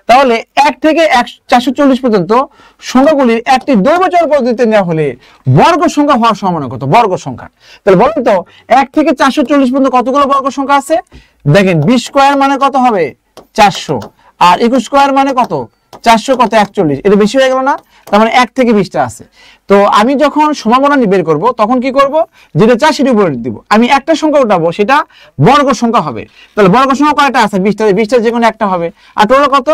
তাহলে 1 থেকে 440 পর্যন্ত সংখ্যাগুলির একটি দৈবচরণ পদ্ধতিতে নেওয়া হলে বর্গ সংখ্যা হওয়ার সম্ভাবনা কত, বর্গ সংখ্যা। তাহলে বলেন তো 1 থেকে 440 পর্যন্ত কতগুলো বর্গ সংখ্যা আছে? দেখেন 20 স্কয়ার মানে কত হবে 400, আর 21 স্কয়ার মানে কত 400 কত 41, এটা বেশি হয়ে গেল না? তার মানে 1 থেকে 20টা আছে। তো আমি যখন সম্ভাবনা বের করব তখন কি করব, যেটা চাই সেটা উপরে দিব। আমি একটা সংখ্যা উঠাবো, সেটা বর্গ সংখ্যা হবে। তাহলে বর্গ সংখ্যা কয়টা আছে, 20টা, 20টা যে কোনো একটা হবে। আর টোটাল কত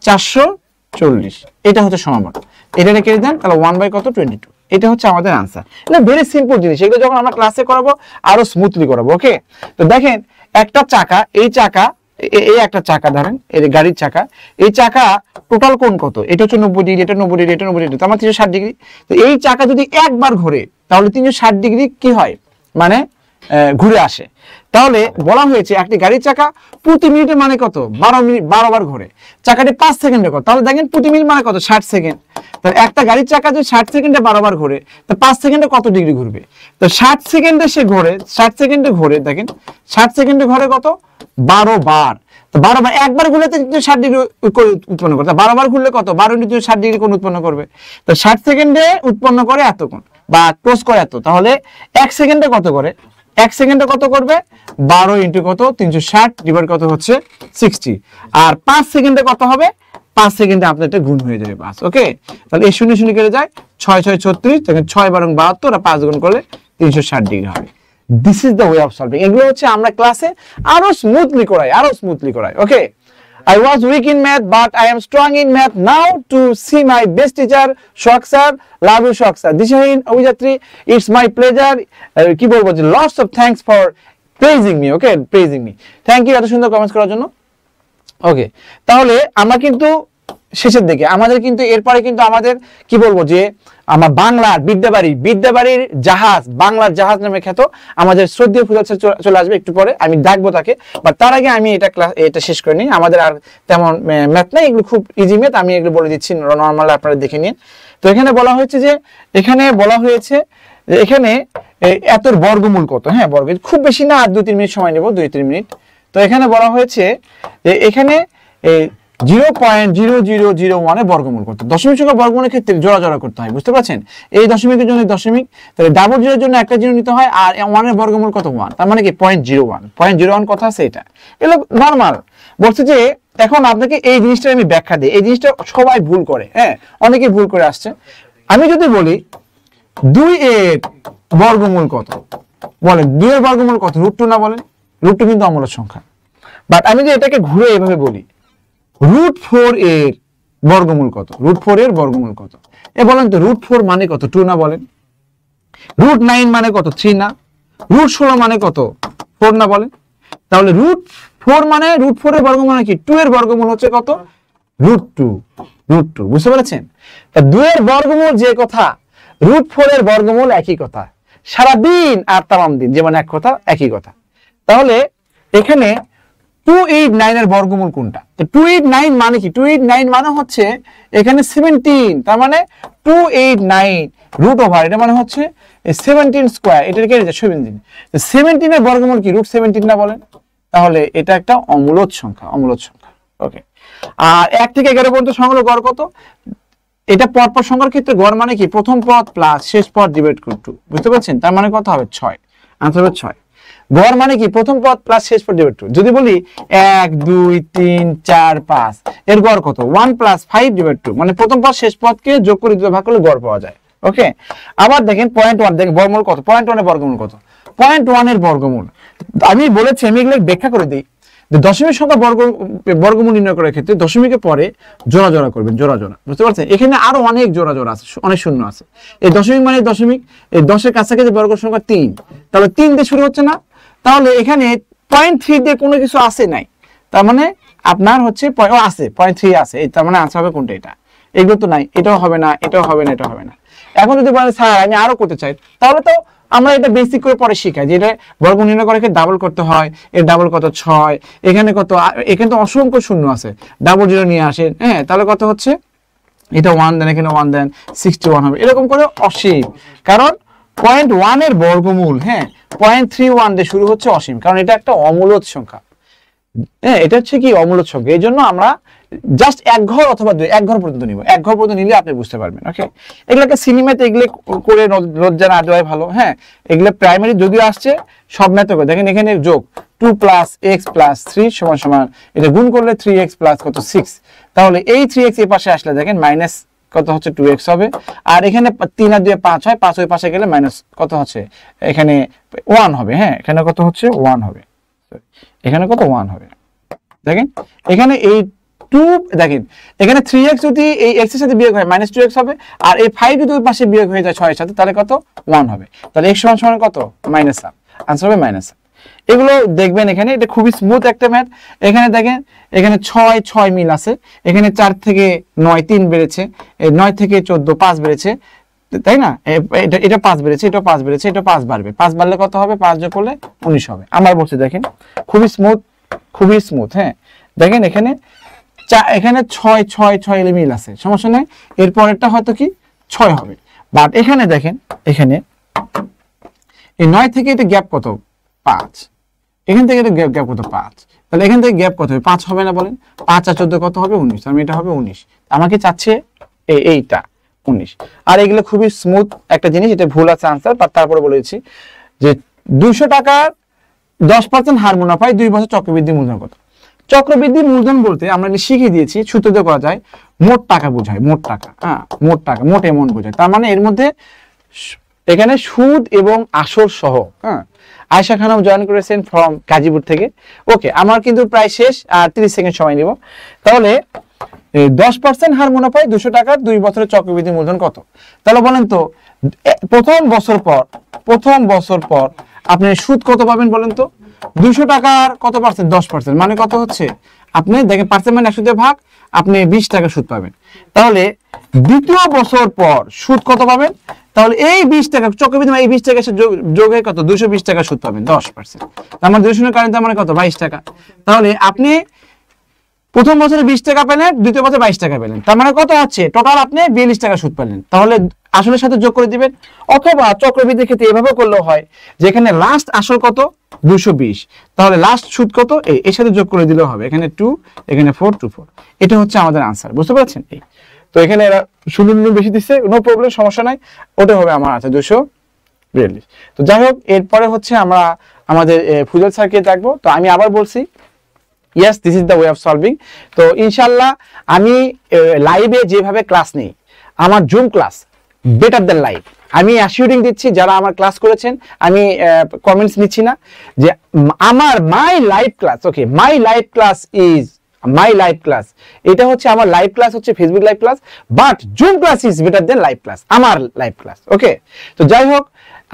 440, এটা হচ্ছে সম্ভাবনা। এটা রেখে দেন, তাহলে 1 বাই কত 22, এটা হচ্ছে আমাদের আনসার। এটা ভেরি সিম্পল জিনিস, এগুলো যখন আমরা ক্লাসে করাবো আরো স্মুথলি করাবো, ওকে। তো দেখেন একটা চাকা, এই চাকা, এই একটা চাকা ধরেন, এই গাড়ির চাকা, এই চাকা টোটাল কোণ কত, এটা হচ্ছে 90 ডিগ্রি, এটা 90 ডিগ্রি, এটা 90 ডিগ্রি, তার মানে 360 ডিগ্রি। তো এই চাকা যদি একবার ঘোরে তাহলে 360 ডিগ্রি কি হয়, মানে ঘুরে আসে। তাহলে বলা হয়েছে একটি গাড়ির চাকা প্রতি মিনিটে মানে কত 12 বার ঘোরে, চাকাটি 5 সেকেন্ডে কত, তাহলে দেখেন প্রতি মিনিট মানে কত 60 সেকেন্ড। তাহলে একটা গাড়ির চাকা যদি 60 সেকেন্ডে 12 বার ঘোরে, তো 5 সেকেন্ডে কত ডিগ্রি ঘুরবে? তো 60 সেকেন্ডে সে ঘোরে, 60 সেকেন্ডে ঘোরে, দেখেন 60 সেকেন্ডে ঘোরে কত 12 বার। তো 12 বার, একবার ঘুরলে তো 60 ডিগ্রি উৎপন্ন করে, 12 বার ঘুরলে কত 12 × 60 ডিগ্রি কোণ উৎপন্ন করবে। তো 60 সেকেন্ডে উৎপন্ন করে এত কোণ বা ক্রস করে এত, তাহলে 1 সেকেন্ডে কত করে, 1 সেকেন্ডে কত করবে 12 × কত 360 ডিভাইড কত হচ্ছে 60। আর 5 সেকেন্ডে কত হবে, 5 সেকেন্ডে আপনার এটা গুণ হয়ে যাবে 5, ওকে। তাহলে এই 0 0 কেটে যায়, 6 6 36, দেখেন 6 বার 72, আর 5 গুণ করলে 360 ডিগ্রি হবে। This is the way of solving. এগুলো হচ্ছে আমরা ক্লাসে আরো স্মুথলি করাই, ওকে। I was weak in math, but I am strong in math now to see my best teacher, Shok sir. Love you, Shok sir. Dishahin Abhijatri, it's my pleasure. কি বলবো যে lots of thanks for praising me, okay, praising me. Thank you এত সুন্দর comments করার জন্য, ওকে। তাহলে আমরা কিন্তু শেষের দিকে, আমাদের কিন্তু এরপরে কিন্তু আমাদের কি বলবো যে আমার বাংলার বিদ্যাবাড়ির জাহাজ, বাংলার জাহাজ নামে খ্যাত আমাদের শ্রদ্ধেয় ফুজাল স্যার চলে আসবে একটু পরে, আমি ডাকবো তাকে। বাট তার আগে আমি এটা শেষ করে নিই। আমাদের আর তেমন ম্যাথ নাই, এগুলো খুব ইজি ম্যাথ, আমি এগুলো বলে দিচ্ছি, নর্মাল আপনারা দেখে নিন। তো এখানে বলা হয়েছে যে এখানে এতর বর্গমূল কত, হ্যাঁ বর্গ খুব বেশি না, আর 2-3 মিনিট সময় নেব, 2-3 মিনিট। তো এখানে বলা হয়েছে যে এখানে 0.0001 বর্গমূল করতে, দশমিক সংখ্যা বর্গমূলের ক্ষেত্রে জোড়া করতে হয়, বুঝতে পারছেন? এই দশমিকের জন্য দশমিক, তাহলে ডাবল জিরোর জন্য একটা জিরো নিতে হয়, আর 1 এর বর্গমূল কত 1, তার মানে কি 0.01 কথা আছে। এটা এগুলো নরমাল। বলছে যে এখন আপনাকে এই জিনিসটা আমি ব্যাখ্যা দিই, এই জিনিসটা সবাই ভুল করে, হ্যাঁ অনেকে ভুল করে আসছে। আমি যদি বলি 2 এর বর্গমূল কত, বলেন 2 এর বর্গমূল কত? √2 না বলেন? √2 কিন্তু অমূলক সংখ্যা। বাট আমি যদি এটাকে ঘুরে এভাবে বলি √4 এর বর্গমূল কত? √4 এর বর্গমূল কত? বলেন তো √4 মানে কত? 2 না বলেন? √9 মানে কত? 3 না? √16 মানে কত? 4 না বলেন? তাহলে √4 মানে √4 এর বর্গমূল মানে কি? 2 এর বর্গমূল হচ্ছে কত? √2 বুঝতে পেরেছেন? তা 2 এর বর্গমূল যে কথা, √4 এর বর্গমূল একই কথা, সারাদিন আর তামাম দিন যেমন এক কথা একই কথা। তাহলে এখানে 289 এর বর্গমূল কোনটা? তো 289 মানে কি? 289 মানে হচ্ছে এখানে 17, তার মানে 289 √ওভার, এটা মানে হচ্ছে 17 স্কয়ার, এটা কেটে যায় 17। 17 এর বর্গমূল কি? √17 না বলেন? তাহলে এটা একটা অমূলদ সংখ্যা, অমূলদ সংখ্যা। ওকে, আর 1 থেকে 11 পর্যন্ত সংখ্যার গড় কত? এটা পরপর সংখ্যার ক্ষেত্রে গড় মানে কি? প্রথম পদ প্লাস শেষ পদ ডিভাইড করে 2, বুঝতে পারছেন? তার মানে কত হবে? 6। আনসার হবে 6। গড় মানে কি? প্রথম পদ প্লাস শেষ পদ ডিভাইড 2। যদি বলি 1 2 3 4 5, এর গড় কত? 1 + 5 ডিভাইড 2, মানে প্রথম পদ শেষ পদকে যোগ করে 2 ভাগ করলে গড় পাওয়া যায়। ওকে, আবার দেখেন 0.1, দেখেন বর্গমূল কত? 0.1 এর বর্গমূল কত? 0.1 এর বর্গমূল আমি বলেছি, আমি এগুলো ব্যাখ্যা করে দিই। দশমিক সংখ্যা বর্গমূল নির্ণয় করার ক্ষেত্রে দশমিকের পরে জোড়া জোড়া করবেন, জোড়া জোড়া, বুঝতে পারছেন? এখানে আরো অনেক জোড়া জোড়া আছে, অনেক শূন্য আছে। এই দশমিক মানে দশমিক, এই 10-এর কাছাকাছি বর্গ সংখ্যা 3, তাহলে 3 দিয়ে শুরু হচ্ছে না, তাহলে এখানে 0.3 দিয়ে কোনো কিছু আসে নাই, তার মানে আপনার হচ্ছে আছে 0.3 আছে, তার মানে আনসার হবে কোনটা? এটা। এগুলো তো নাই, এটাও হবে না, এটাও হবে না, এটাও হবে না। এখন যদি বলেন স্যার আমি আরো করতে চাই, তাহলে তো আমরা এটা বেসিক করে পরে শিখাই যে এটা বর্গ নির্ণয় করে ডাবল করতে হয়। এর ডাবল কত? 6। এখানে কত? এখানে তো অসংখ্য শূন্য আছে, ডাবল 0 নিয়ে আসেন। হ্যাঁ, তাহলে কত হচ্ছে? এটা 1 দেন, এখানে 1 দেন, 61 হবে, এরকম করে অসীম। কারণ 0.1 এর বর্গমূল, হ্যাঁ, 0.31 দিয়ে শুরু হচ্ছে, অসীম, কারণ এটা একটা অমূলদ সংখ্যা। হ্যাঁ, এটা হচ্ছে কি? অমূলদ সংখ্যা। এই জন্য আমরা জাস্ট 1 ঘর অথবা 2, 1 ঘর পর্যন্ত নিব। 1 ঘর পর্যন্ত নিলে আপনি বুঝতে পারবেন। ওকে, এগুলোকে সিনেমাতে এগুলো করে লজ্জা না দেওয়াই ভালো। হ্যাঁ, এগুলো প্রাইমারি যদিও আসছে, সব ম্যাথ করে দেখেন, এখানে যোগ 2 + x + 3 সমান এটা গুণ করলে 3x + কত? 6। তাহলে এই 3x এই পাশে আসলে দেখেন মাইনাস কত হচ্ছে? 2x হবে। আর এখানে 3 আর 2 5 হয়, 5 ওই পাশে গেলে মাইনাস কত হচ্ছে? এখানে 1 হবে। হ্যাঁ, এখানে কত হচ্ছে? 1 হবে। এখানে কত? 1 হবে। দেখেন এখানে এই 2, দেখেন এখানে 3x যদি এই x এর সাথে বিয়োগ হয় -2x হবে, আর এই 5 যদি ওই পাশে বিয়োগ হয়ে যায় 6 এর সাথে, তাহলে কত? 1 হবে। তাহলে x সমান কত? -1। आंसर হবে -1। এগুলো দেখবেন এখানে, এটা খুবই স্মুথ একটা ম্যাথ। এখানে দেখেন, এখানে 6 মিল আছে, এখানে 4 থেকে 9 3 বেড়েছে, 9 থেকে 14 5 বেড়েছে, তাই না? এটা 5 বেড়েছে, এটা 5 বেড়েছে, এটা 5 বাড়বে। 5 বাড়লে কত হবে? 5 যোগ করলে 19 হবে। আমার বলছি দেখেন, খুবই স্মুথ, খুবই স্মুথ। হ্যাঁ, দেখেন এখানে এখানে 6 এর মিল আছে, সমস্যা নাই। এর পরেরটা হয়তো কি 6 হবে, বাট এখানে দেখেন, এখানে এই 9 থেকে এটা গ্যাপ কত? 5। এখান থেকে এটা গ্যাপ কত? 5। তাহলে এখান থেকে গ্যাপ কত হবে? 5 হবে না বলেন? 5 আর 14 কত হবে? 19। তাহলে এটা হবে 19। আমাকে চাচ্ছে এইটা 19। আর এগুলো খুবই স্মুথ একটা জিনিস, এটা ভুল আছে আনসার, বাট তারপরে বলেছি যে 200 টাকার 10% হার মুনাফায় 2 বছর চক্রবৃদ্ধি মূলধন কত? চক্রবৃদ্ধি মূলধন বলতে আমরা শিখিয়ে দিয়েছি, সূত্রতে করা যায় মোট টাকা বোঝায়, মোট টাকা। হ্যাঁ, মোট টাকা, মোট অ্যামাউন্ট বোঝায়। তার মানে এর মধ্যে এখানে সুদ এবং আসল সহ। হ্যাঁ, আয়েশা খানম জয়েন করেছেন ফ্রম গাজীপুর থেকে। ওকে, আমার কিন্তু প্রায় শেষ, আর 30 সেকেন্ড সময় নিব। তাহলে 10% হার মুনাফায় 200 টাকার 2 বছরের চক্রবৃদ্ধি মূলধন কত? তাহলে বলেন তো, প্রথম বছর পর আপনি সুদ কত পাবেন বলেন তো? 200 টাকার কত পার্সেন্ট? 10%, মানে কত হচ্ছে? আপনি দেখেন পার্সেন্ট মানে 100 দিয়ে ভাগ, আপনি 20 টাকা সুদ পাবেন। তাহলে দ্বিতীয় বছর পর সুদ কত পাবেন? তাহলে এই 20 টাকা চক্রবৃদ্ধি এই 20 টাকা যোগ হয়ে কত? 220 টাকা সুদ পাবেন, 10%। তার মানে 200 কারেন্ট মানে কত? 22 টাকা। তাহলে আপনি প্রথম বছরে 20 টাকা পেলেন, দ্বিতীয় বছরে 22 টাকা পেলেন, তার মানে কত হচ্ছে? টোটাল আপনি 42 টাকা সুদ পেলেন। তাহলে আসলের সাথে যোগ করে দিবেন, অথবা চক্রবৃদ্ধির ক্ষেত্রে এভাবে করলেও হয়, যেখানে লাস্ট আসল কত? 220, তাহলে লাস্ট সুদ কত? এর সাথে যোগ করে দিলেও হবে। এখানে 2, এখানে 4, 2 4। এটা হচ্ছে আমাদের আনসার, বুঝতে পারছেন? এই তো এখানে এরা শূন্য বেশি দিচ্ছে, নো প্রবলেম, সমস্যা নাই, ওটা হবে আমার আনসার 242। তো যাই হোক, এরপরে হচ্ছে আমরা আমাদের ফুজল স্যারকে দেখবো। তো আমি আবার বলছি, yes, this is the way of solving. তো ইনশাল্লাহ আমি লাইভে যেভাবে ক্লাস নেই, আমার zoom class better than life. আমি অ্যাসিউরিং দিচ্ছি, যারা আমার ক্লাস করেছেন, আমি কমেন্টস নিচ্ছি না, যে আমার my live class, okay, my live class is my live class, এটা হচ্ছে আমার লাইভ ক্লাস, হচ্ছে Facebook live class, but zoom class is better then live class, আমার লাইভ ক্লাস। ওকে, তো যাই হোক,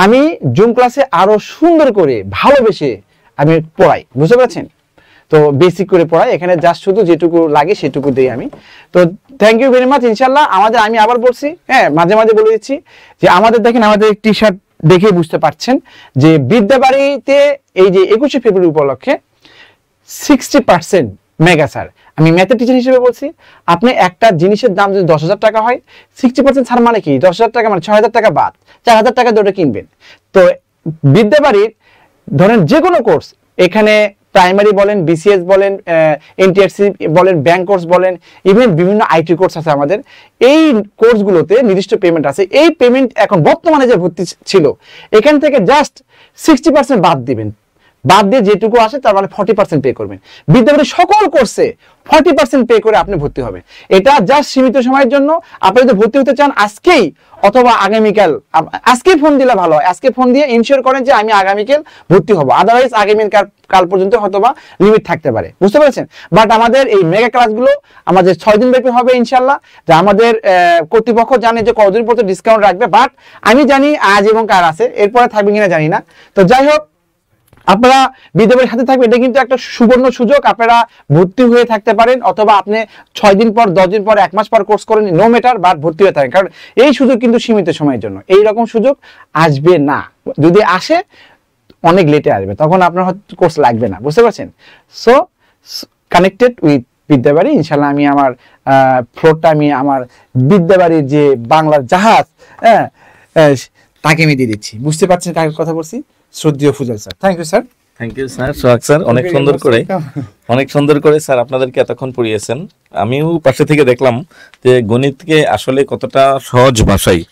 আমি জুম ক্লাসে আরো সুন্দর করে ভালোবেসে আমি পড়াই, বুঝতে পারছেন? তো বেসিক করে পড়াই, এখানে জাস্ট শুধু যেটুকু লাগে সেটুকু দিই আমি। তো থ্যাংক ইউ ভেরি মাচ। ইনশাল্লাহ আমাদের, আমি আবার বলছি, হ্যাঁ মাঝে মাঝে বলে দিচ্ছি, যে আমাদের দেখেন, আমাদের টি শার্ট দেখে বুঝতে পারছেন যে বিদ্যাবাড়িতে এই যে 21শে ফেব্রুয়ারি উপলক্ষে 60% মেগা স্যার। আমি ম্যাথের টিচার হিসেবে বলছি, আপনি একটা জিনিসের দাম যদি 10,000 টাকা হয়, 60% ছাড় মানে কি? 10,000 টাকা মানে 6,000 টাকা বাদ, 4,000 টাকা দিয়ে কিনবেন। তো বিদ্যাবাড়ির ধরেন যে কোনো কোর্স, এখানে প্রাইমারি বলেন, বিসিএস বলেন, এনটিআরসি বলেন, ব্যাংক কোর্স বলেন, ইভেন বিভিন্ন আইটি কোর্স আছে আমাদের, এই কোর্সগুলোতে নির্দিষ্ট পেমেন্ট আছে। এই পেমেন্ট এখন বর্তমানে যে ভর্তি ছিল, এখান থেকে জাস্ট 60% বাদ দিবেন, বাদ দিয়ে যেটুকু আসে তার মানে 40% পে করবেন। বিদ্যাবাড়ির সকল কোর্সে 40% পে করে আপনি ভর্তি হবেন। এটা জাস্ট সীমিত সময়ের জন্য। আপনি যদি ভর্তি হতে চান আজকেই অথবা আগামীকাল, আজকে ফোন দিলে ভালো হয়, আজকে ফোন দিয়ে ইনশিওর করেন যে আমি আগামীকাল ভর্তি হব, আদারওয়াইজ কাল পর্যন্ত হয়তোবা লিমিট থাকতে পারে, বুঝতে পেরেছেন? বাট আমাদের এই মেগা ক্লাসগুলো আমাদের 6 দিন ব্যাপী হবে ইনশাল্লাহ। যে আমাদের কর্তৃপক্ষ জানে যে কতদিন পর্যন্ত ডিসকাউন্ট রাখবে, বাট আমি জানি আজ এবং কার আছে, এরপরে থাকবে কিনা জানি না। তো যাই হোক, আপনারা বিদ্যাবাড়ির সাথে থাকবেন, এটা কিন্তু একটা সুবর্ণ সুযোগ। আপনারা ভর্তি হয়ে থাকতে পারেন, অথবা আপনি 6 দিন পর, 10 দিন পর, 1 মাস পর কোর্স করেন, নো ম্যাটার, বাট ভর্তি হয়ে থাকেন। কারণ এই সুযোগ কিন্তু সীমিত সময়ের জন্য, এই রকম সুযোগ আসবে না। যদি আসে অনেক লেটে আসবে, তখন আপনার হয়তো কোর্স লাগবে না, বুঝতে পারছেন? So connected with Bidyabari. ইনশাল্লাহ আমি আমার ফ্লোরটা আমি আমার বিদ্যাবাড়ির যে বাংলার জাহাজ, হ্যাঁ, তাকে আমি দিয়ে দিচ্ছি। বুঝতে পারছেন কার কথা বলছি? শ্রদ্ধেয় Fuzal sir. Thank you sir. Thank you sir, Sohag sir, অনেক সুন্দর করে স্যার আপনাদেরকে এতক্ষণ পড়িয়েছেন। আমিও পাশে থেকে দেখলাম যে গণিতকে আসলে কতটা সহজ ভাষায়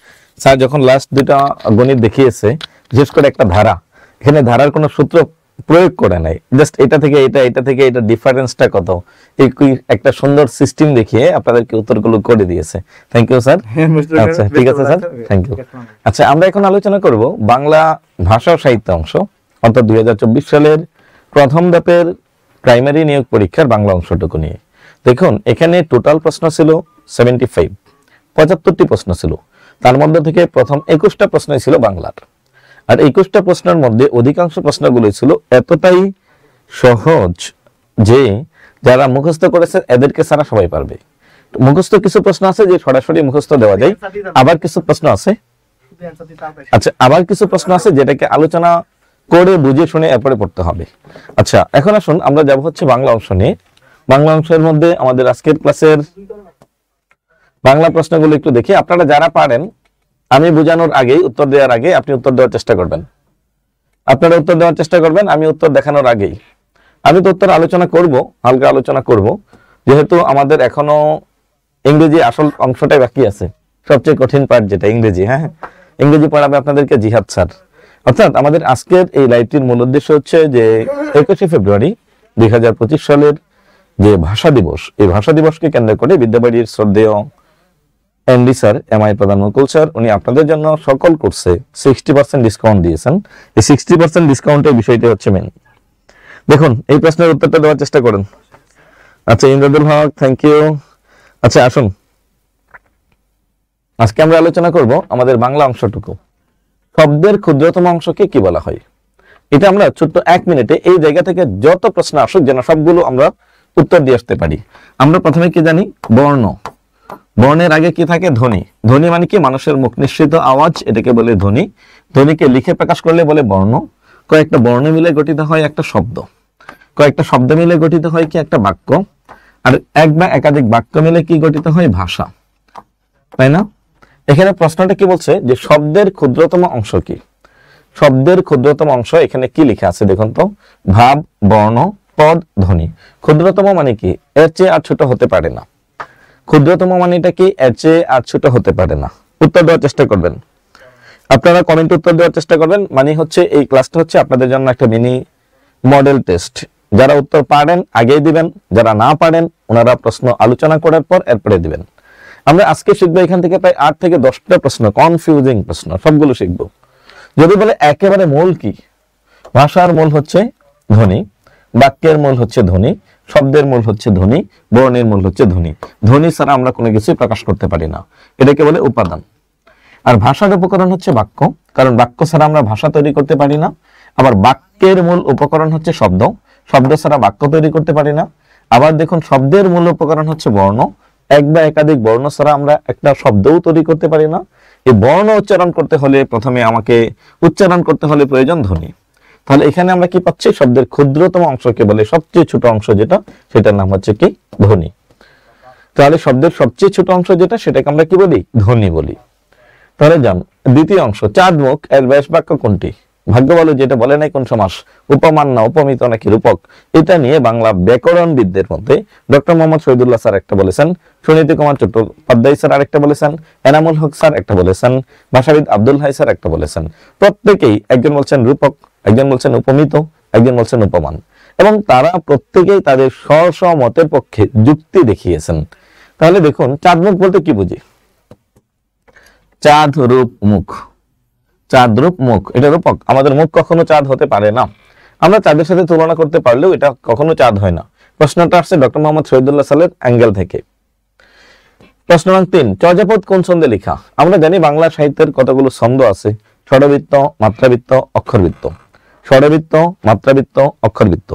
স্যার যখন লাস্ট দুটা গণিত দেখিয়েছে, বিশেষ করে একটা ধারা, এখানে ধারার কোনো সূত্র প্রয়োগ করে নাই, জাস্ট এটা থেকে এটা, এটা থেকে এটা, ডিফারেন্সটা কত, এই একটা সুন্দর সিস্টেম দেখিয়ে আপনাদেরকে উত্তরগুলো করে দিয়েছে। Thank you sir. আচ্ছা ঠিক আছে স্যার, থ্যাংক ইউ। আচ্ছা, আমরা এখন আলোচনা করব বাংলা ভাষা ও সাহিত্য অংশ, অর্থাৎ 2024 সালের প্রথম ধাপের প্রাইমারি নিয়োগ পরীক্ষার বাংলা অংশটুকু নিয়ে। দেখুন, এখানে টোটাল প্রশ্ন ছিল 75টি প্রশ্ন ছিল। তার মধ্যে থেকে প্রথম 21টা প্রশ্নই ছিল বাংলার। আর 21টা প্রশ্নের মধ্যে অধিকাংশ প্রশ্নগুলো ছিল এতটাই সহজ যে যারা মুখস্থ করেছে এদেরকে ছাড়া সবাই পারবে। মুখস্থ কিছু প্রশ্ন আছে যে সরাসরি মুখস্থ দেওয়া যায়, আবার কিছু প্রশ্ন আছে, আচ্ছা, আবার কিছু প্রশ্ন আছে যেটাকে আলোচনা করে বুঝে শুনে এরপরে পড়তে হবে। আচ্ছা, এখন আসুন আমরা যাব হচ্ছে বাংলা অংশ নিয়ে। বাংলা অংশের মধ্যে আমাদের আজকের ক্লাসের বাংলা প্রশ্নগুলো একটু দেখি। আপনারা যারা পারেন, আমি বোঝানোর আগেই, উত্তর দেওয়ার আগে আপনি উত্তর দেওয়ার চেষ্টা করবেন। আপনারা উত্তর দেওয়ার চেষ্টা করবেন আমি উত্তর দেখানোর আগেই। আমি তো উত্তর আলোচনা করব, হালকা আলোচনা করব, যেহেতু আমাদের এখনো ইংরেজি আসল অংশটাই বাকি আছে, সবচেয়ে কঠিন পার্ট যেটা ইংরেজি। হ্যাঁ, ইংরেজি পড়াবে আপনাদেরকে জিহাদ স্যার। অর্থাৎ আমাদের আজকের এই লাইভটির মূল উদ্দেশ্য হচ্ছে যে 21শে ফেব্রুয়ারি 2025 সালের যে ভাষা দিবস, এই ভাষা দিবসকে কেন্দ্র করে বিদ্যাবাড়ির শ্রদ্ধেয় এমডি স্যার, এমআই প্রধান মুকুল স্যার, উনি আপনাদের জন্য সকল কোর্সে 60% ডিসকাউন্ট দিয়েছেন। এই 60% ডিসকাউন্টের বিষয়টি হচ্ছে মেন। দেখুন, এই প্রশ্নের উত্তরটা দেওয়ার চেষ্টা করেন। আচ্ছা, ইমদাদুল হক, থ্যাংক ইউ। আচ্ছা, আসুন আজকে আমরা আলোচনা করব আমাদের বাংলা অংশটুকু। শব্দের ক্ষুদ্রতম অংশকে কি বলা হয়? এটা আমরা ছোট্ট 1 মিনিটে এই জায়গা থেকে যত প্রশ্ন আসুক যেন সবগুলো আমরা উত্তর দিয়ে আসতে পারি। আমরা প্রথমে কি জানি? বর্ণ। বর্ণের আগে কি থাকে? ধ্বনি। ধ্বনি মানে কি? মানুষের মুখ নিঃসৃত আওয়াজ, এটাকে বলে ধ্বনি। ধ্বনিকে লিখে প্রকাশ করলে বলে বর্ণ। কয়েকটা বর্ণ মিলে গঠিত হয় একটা শব্দ, কয়েকটা শব্দ মিলে গঠিত হয় কি একটা বাক্য, আর এক বা একাধিক বাক্য মিলে কি গঠিত হয়? ভাষা, তাই না? এখানে প্রশ্নটা কি বলছে যে শব্দের ক্ষুদ্রতম অংশ কি? শব্দের ক্ষুদ্রতম অংশ এখানে কি লেখা আছে দেখুন তো। ভাব, বর্ণ, পদ, ধ্বনি। ক্ষুদ্রতম মানে কি? এর চেয়ে আর ছোট হতে পারে না। ক্ষুদ্রতম মানেটা কি? এর চেয়ে আর ছোট হতে পারে না। উত্তর দেওয়ার চেষ্টা করবেন, আপনারা কমেন্টে উত্তর দেওয়ার চেষ্টা করবেন। মানে হচ্ছে এই ক্লাসটা হচ্ছে আপনাদের জন্য একটা মিনি মডেল টেস্ট। যারা উত্তর পারেন আগেই দিবেন, যারা না পারেন ওনারা প্রশ্ন আলোচনা করার পর এরপরে দিবেন। আমরা আজকে শিখবো এখান থেকে প্রায় 8 থেকে 10টা প্রশ্ন, কনফিউজিং প্রশ্ন, সবগুলো শিখবো। যদি বলে একেবারে মূল কি, ভাষার মূল হচ্ছে ধ্বনি, বাক্যের মূল হচ্ছে ধ্বনি, শব্দের মূল হচ্ছে ধ্বনি, বর্ণের মূল হচ্ছে ধ্বনি। ধ্বনি ছাড়া আমরা কোনো কিছু প্রকাশ করতে পারি না, এটাকে বলে উপাদান। আর ভাষার উপকরণ হচ্ছে বাক্য, কারণ বাক্য ছাড়া আমরা ভাষা তৈরি করতে পারি না। আবার বাক্যের মূল উপকরণ হচ্ছে শব্দ, শব্দ ছাড়া বাক্য তৈরি করতে পারি না। আবার দেখুন শব্দের মূল উপকরণ হচ্ছে বর্ণ, এক বা একাধিক বর্ণ ছাড়া আমরা একটা শব্দও তৈরি করতে পারি না। এই বর্ণ উচ্চারণ করতে হলে প্রথমে আমাকে উচ্চারণ করতে হলে প্রয়োজন ধ্বনি। তাহলে এখানে আমরা কি পাচ্ছি, শব্দের ক্ষুদ্রতম অংশকে বলে সবচেয়ে ছোট অংশ যেটা, সেটার নাম হচ্ছে কি ধ্বনি। তাহলে শব্দের সবচেয়ে ছোট অংশ যেটা, সেটাকে আমরা কি বলি, ধ্বনি বলি। তাহলে যান দ্বিতীয় অংশ, চাঁদ মুখ এর ব্যাস বাক্য কোনটি? ভাগ্য বলো যেটা বলে নাই কোন সমাস, উপমান না উপমিত নাকি রূপক। এটা নিয়ে বাংলা ব্যাকরণবিদদের মধ্যে ডক্টর মোহাম্মদ শহীদুল্লাহ স্যার একটা বলেছেন, সুনীতি কুমার চট্টোপাধ্যায় স্যার আরেকটা বলেছেন, এনামুল হক স্যার একটা বলেছেন, ভাষাবিদ আব্দুল হাই স্যার একটা বলেছেন। প্রত্যেকেই একজন বলছেন রূপক, একজন বলছেন উপমিত, একজন বলছেন উপমান, এবং তারা প্রত্যেকেই তাদের স্ব মতের পক্ষে যুক্তি দেখিয়েছেন। তাহলে দেখুন চাঁদ মুখ বলতে কি বুঝি? চাঁদ রূপ মুখ, চাঁদ রূপ মুখ, এটা রূপক। আমাদের মুখ কখনো চাঁদ হতে পারে না, আমরা চাঁদের সাথে তুলনা করতে পারলেও এটা কখনো চাঁদ হয় না। প্রশ্নটা আসছে ডক্টর মোহাম্মদ শহীদুল্লাহ সালের অ্যাঙ্গেল থেকে। প্রশ্ন নং 3, চর্যাপদ কোন ছন্দে লেখা? আমরা জানি বাংলা সাহিত্যের কতগুলো ছন্দ আছে, ষড়বৃত্ত, মাত্রাবৃত্ত, অক্ষরবৃত্ত। ষড়বৃত্ত, মাত্রাবৃত্ত, অক্ষরবৃত্ত।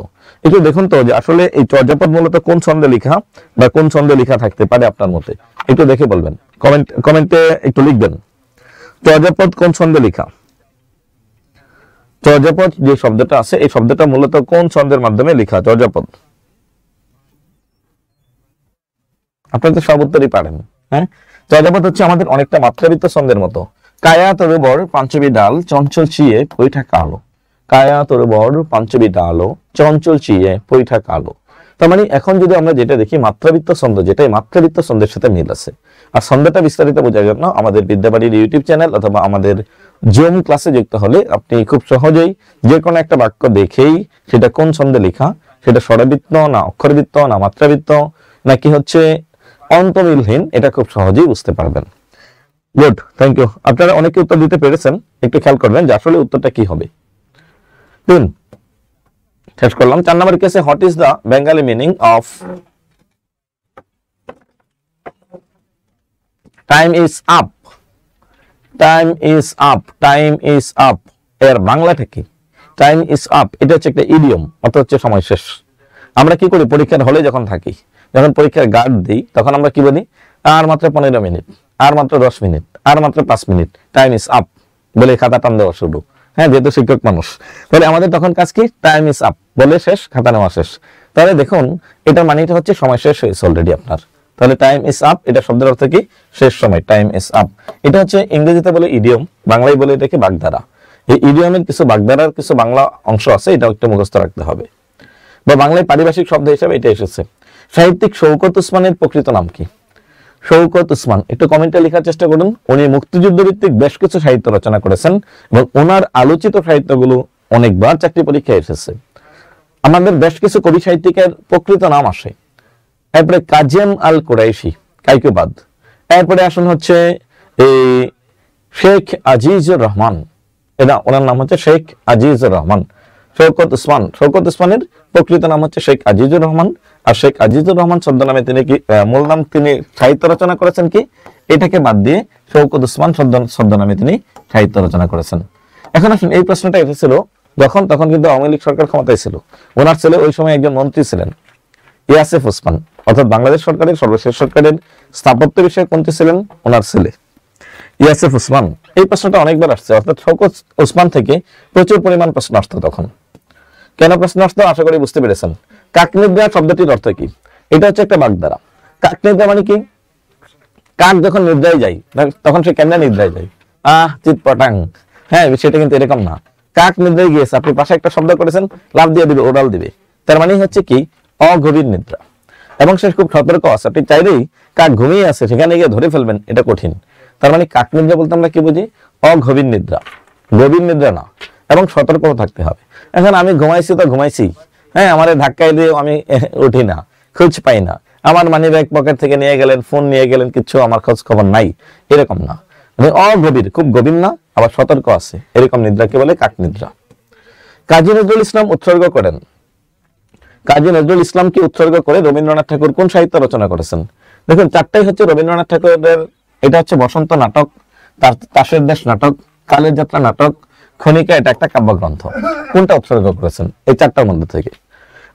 একটু দেখুন তো যে আসলে এই চর্যাপদ মূলত কোন ছন্দে লেখা বা কোন ছন্দে লেখা থাকতে পারে আপনার মতে, একটু দেখে বলবেন, কমেন্টে একটু লিখবেন চর্যাপদ কোন ছন্দে লেখা। চর্যাপদ যে শব্দটা আছে, এই শব্দটা মূলত কোন ছন্দের মাধ্যমে লেখা চর্যাপদ? আপনারা তো সব উত্তরই পারেন। হ্যাঁ, চর্যাপদ হচ্ছে আমাদের অনেকটা মাত্রাবৃত্ত ছন্দের মতো। কায়া তরুবর পাঞ্চবী ডাল চঞ্চল চিয়ে পৈঠা কালো, কায়া তরুবর পাঞ্চবী ডাল চঞ্চল চিয়ে পৈঠা কালো। তার মানে এখন যদি আমরা যেটা দেখি মাত্রাবৃত্ত ছন্দ, যেটাই মাত্রাবৃত্ত ছন্দের সাথে মিল আছে। আর ছন্দটা বিস্তারিত বোঝার জন্য আমাদের বিদ্যাবাড়ির ইউটিউব চ্যানেল অথবা আমাদের জুম ক্লাসে যুক্ত হলে আপনি খুব সহজেই যে কোনো একটা বাক্য দেখেই সেটা কোন ছন্দে লেখা, সেটা ষড়বৃত্ত না অক্ষরবৃত্ত না মাত্রাবৃত্ত নাকি হচ্ছে অন্তমিলহীন, এটা খুব সহজেই বুঝতে পারবেন। Good, thank you. আপনারা অনেকে উত্তর দিতে পেরেছেন, একটু খেয়াল করবেন যে আসলে উত্তরটা কি হবে। শেষ করলাম। 4 নম্বর কেসে, what is the Bengali meaning of time is up? Time is up, time is up এর বাংলাটা কি? টাইম ইজ আপ এটা হচ্ছে একটা ইডিয়ম, অর্থাৎ হচ্ছে সময় শেষ। আমরা কি করি পরীক্ষার হলে যখন থাকি, যখন পরীক্ষার গার্ড দিই, তখন আমরা কি বলি, আর মাত্র 15 মিনিট, আর মাত্র 10 মিনিট, আর মাত্র 5 মিনিট, টাইম ইজ আপ বলে খাতা টান দেওয়া শুরু। হ্যাঁ, যেহেতু শিক্ষক মানুষ, তাহলে আমাদের তখন কাজ কি, টাইম ইজ আপ বলে শেষ, খাতা নেওয়া শেষ। তাহলে দেখুন এটার মানেটা হচ্ছে সময় শেষ হয়েছে অলরেডি আপনার। তাহলে টাইম ইজ আপ এটা শব্দের অর্থ কি, শেষ সময়, টাইম ইজ আপ। এটা হচ্ছে ইংরেজিতে বলে ইডিয়ম, বাংলায় বলে এটাকে বাগধারা। এই ইডিয়মের কিছু বাগধারার কিছু বাংলা অংশ আছে, এটা একটু মুখস্থ রাখতে হবে, বা বাংলায় পারিভাষিক শব্দ হিসেবে এটা এসেছে। সাহিত্যিক শওকত উসমানের প্রকৃত নাম কি? শওকত উসমান, একটু কমেন্টে লেখার চেষ্টা করুন। উনি মুক্তিযুদ্ধ ভিত্তিক বেশ কিছু সাহিত্য রচনা করেছেন এবং ওনার আলোচিত সাহিত্যগুলো অনেকবার চাকরি পরীক্ষায় এসেছে। আমাদের বেশ কিছু কবি সাহিত্যিকের প্রকৃত নাম আসে। এরপরে কাজেম আল কুরাইশি, কাইকুবাদ। এরপরে আসুন হচ্ছে এই শেখ আজিজুর রহমান, এটা ওনার নাম হচ্ছে শেখ আজিজুর রহমান। শওকত উসমান, শওকত উসমানের প্রকৃত নাম হচ্ছে শেখ আজিজুর রহমান। আর শেখ আজিজুর রহমান ছদ্মনামে তিনি কি মূল নাম, তিনি সাহিত্য রচনা করেছেন কি, এটাকে বাদ দিয়ে শওকত উসমান ছদ্মনামে তিনি সাহিত্য রচনা করেছেন। এখন আসুন এই প্রশ্নটা এসেছিল তখন কিন্তু আওয়ামী লীগ সরকার ক্ষমতায় ছিল। ওনার ছেলে ওই সময় একজন মন্ত্রী ছিলেন, ইয়াসেফ ওসমান, অর্থাৎ বাংলাদেশ সরকারের সর্বশেষ সরকারের স্থাপত্য বিষয়ক মন্ত্রী ছিলেন ওনার ছেলে ইয়াসেফ ওসমান। এই প্রশ্নটা অনেকবার আসছে, অর্থাৎ শওকত ওসমান থেকে প্রচুর পরিমাণ প্রশ্ন আসতো তখন। কেন প্রশ্ন আসতো আশা করি বুঝতে পেরেছেন। কাকনিদ্রা শব্দটির অর্থ কি? এটা হচ্ছে একটা বাগধারা। কাকনিদ্রা মানে কি, কাক যখন নিদ্রায় যায় তখন সে কেমন নিদ্রায় যায়, চিৎপটাং। হ্যাঁ, সেটা কিন্তু এরকম না। কাক নিদ্রায় গিয়েছে, আপনি পাশে একটা শব্দ করেছেন, লাভ দিয়ে দিবে, ওড়াল দিবে, তার মানে হচ্ছে কি অগভীর নিদ্রা। এবং সে খুব সতর্ক আছে, আপনি চাইলেই কাক ঘুমিয়ে আছে সেখানে গিয়ে ধরে ফেলবেন, এটা কঠিন। তার মানে কাক নিদ্রা বলতে আমরা কি বুঝি, অগভীর নিদ্রা, গভীর নিদ্রা না, এবং সতর্ক থাকতে হবে। এখন আমি ঘুমাইছি তো ঘুমাইছি, হ্যাঁ, আমার ধাক্কায় দিয়ে আমি উঠি না, খোঁজ পাই না, আমার মানি ব্যাগ পকেট থেকে নিয়ে গেলেন, ফোন নিয়ে গেলেন, কিছু আমার খোঁজ খবর নাই, এরকম না। মানে অগভীর, খুব গভীর না, আবার সতর্ক আছে, এরকম নিদ্রাকে বলে কাক নিদ্রা। কাজী নজরুল ইসলাম উৎসর্গ করেন, কাজী নজরুল ইসলামকে উৎসর্গ করে রবীন্দ্রনাথ ঠাকুর কোন সাহিত্য রচনা করেছেন? দেখুন চারটাই হচ্ছে রবীন্দ্রনাথ ঠাকুরের। এটা হচ্ছে বসন্ত নাটক, তাসের দেশ নাটক, কালের যাত্রা নাটক, খনিকা, এটা একটা কাব্যগ্রন্থ। কোনটা উৎসর্গ করেছেন এই চারটার মধ্যে থেকে?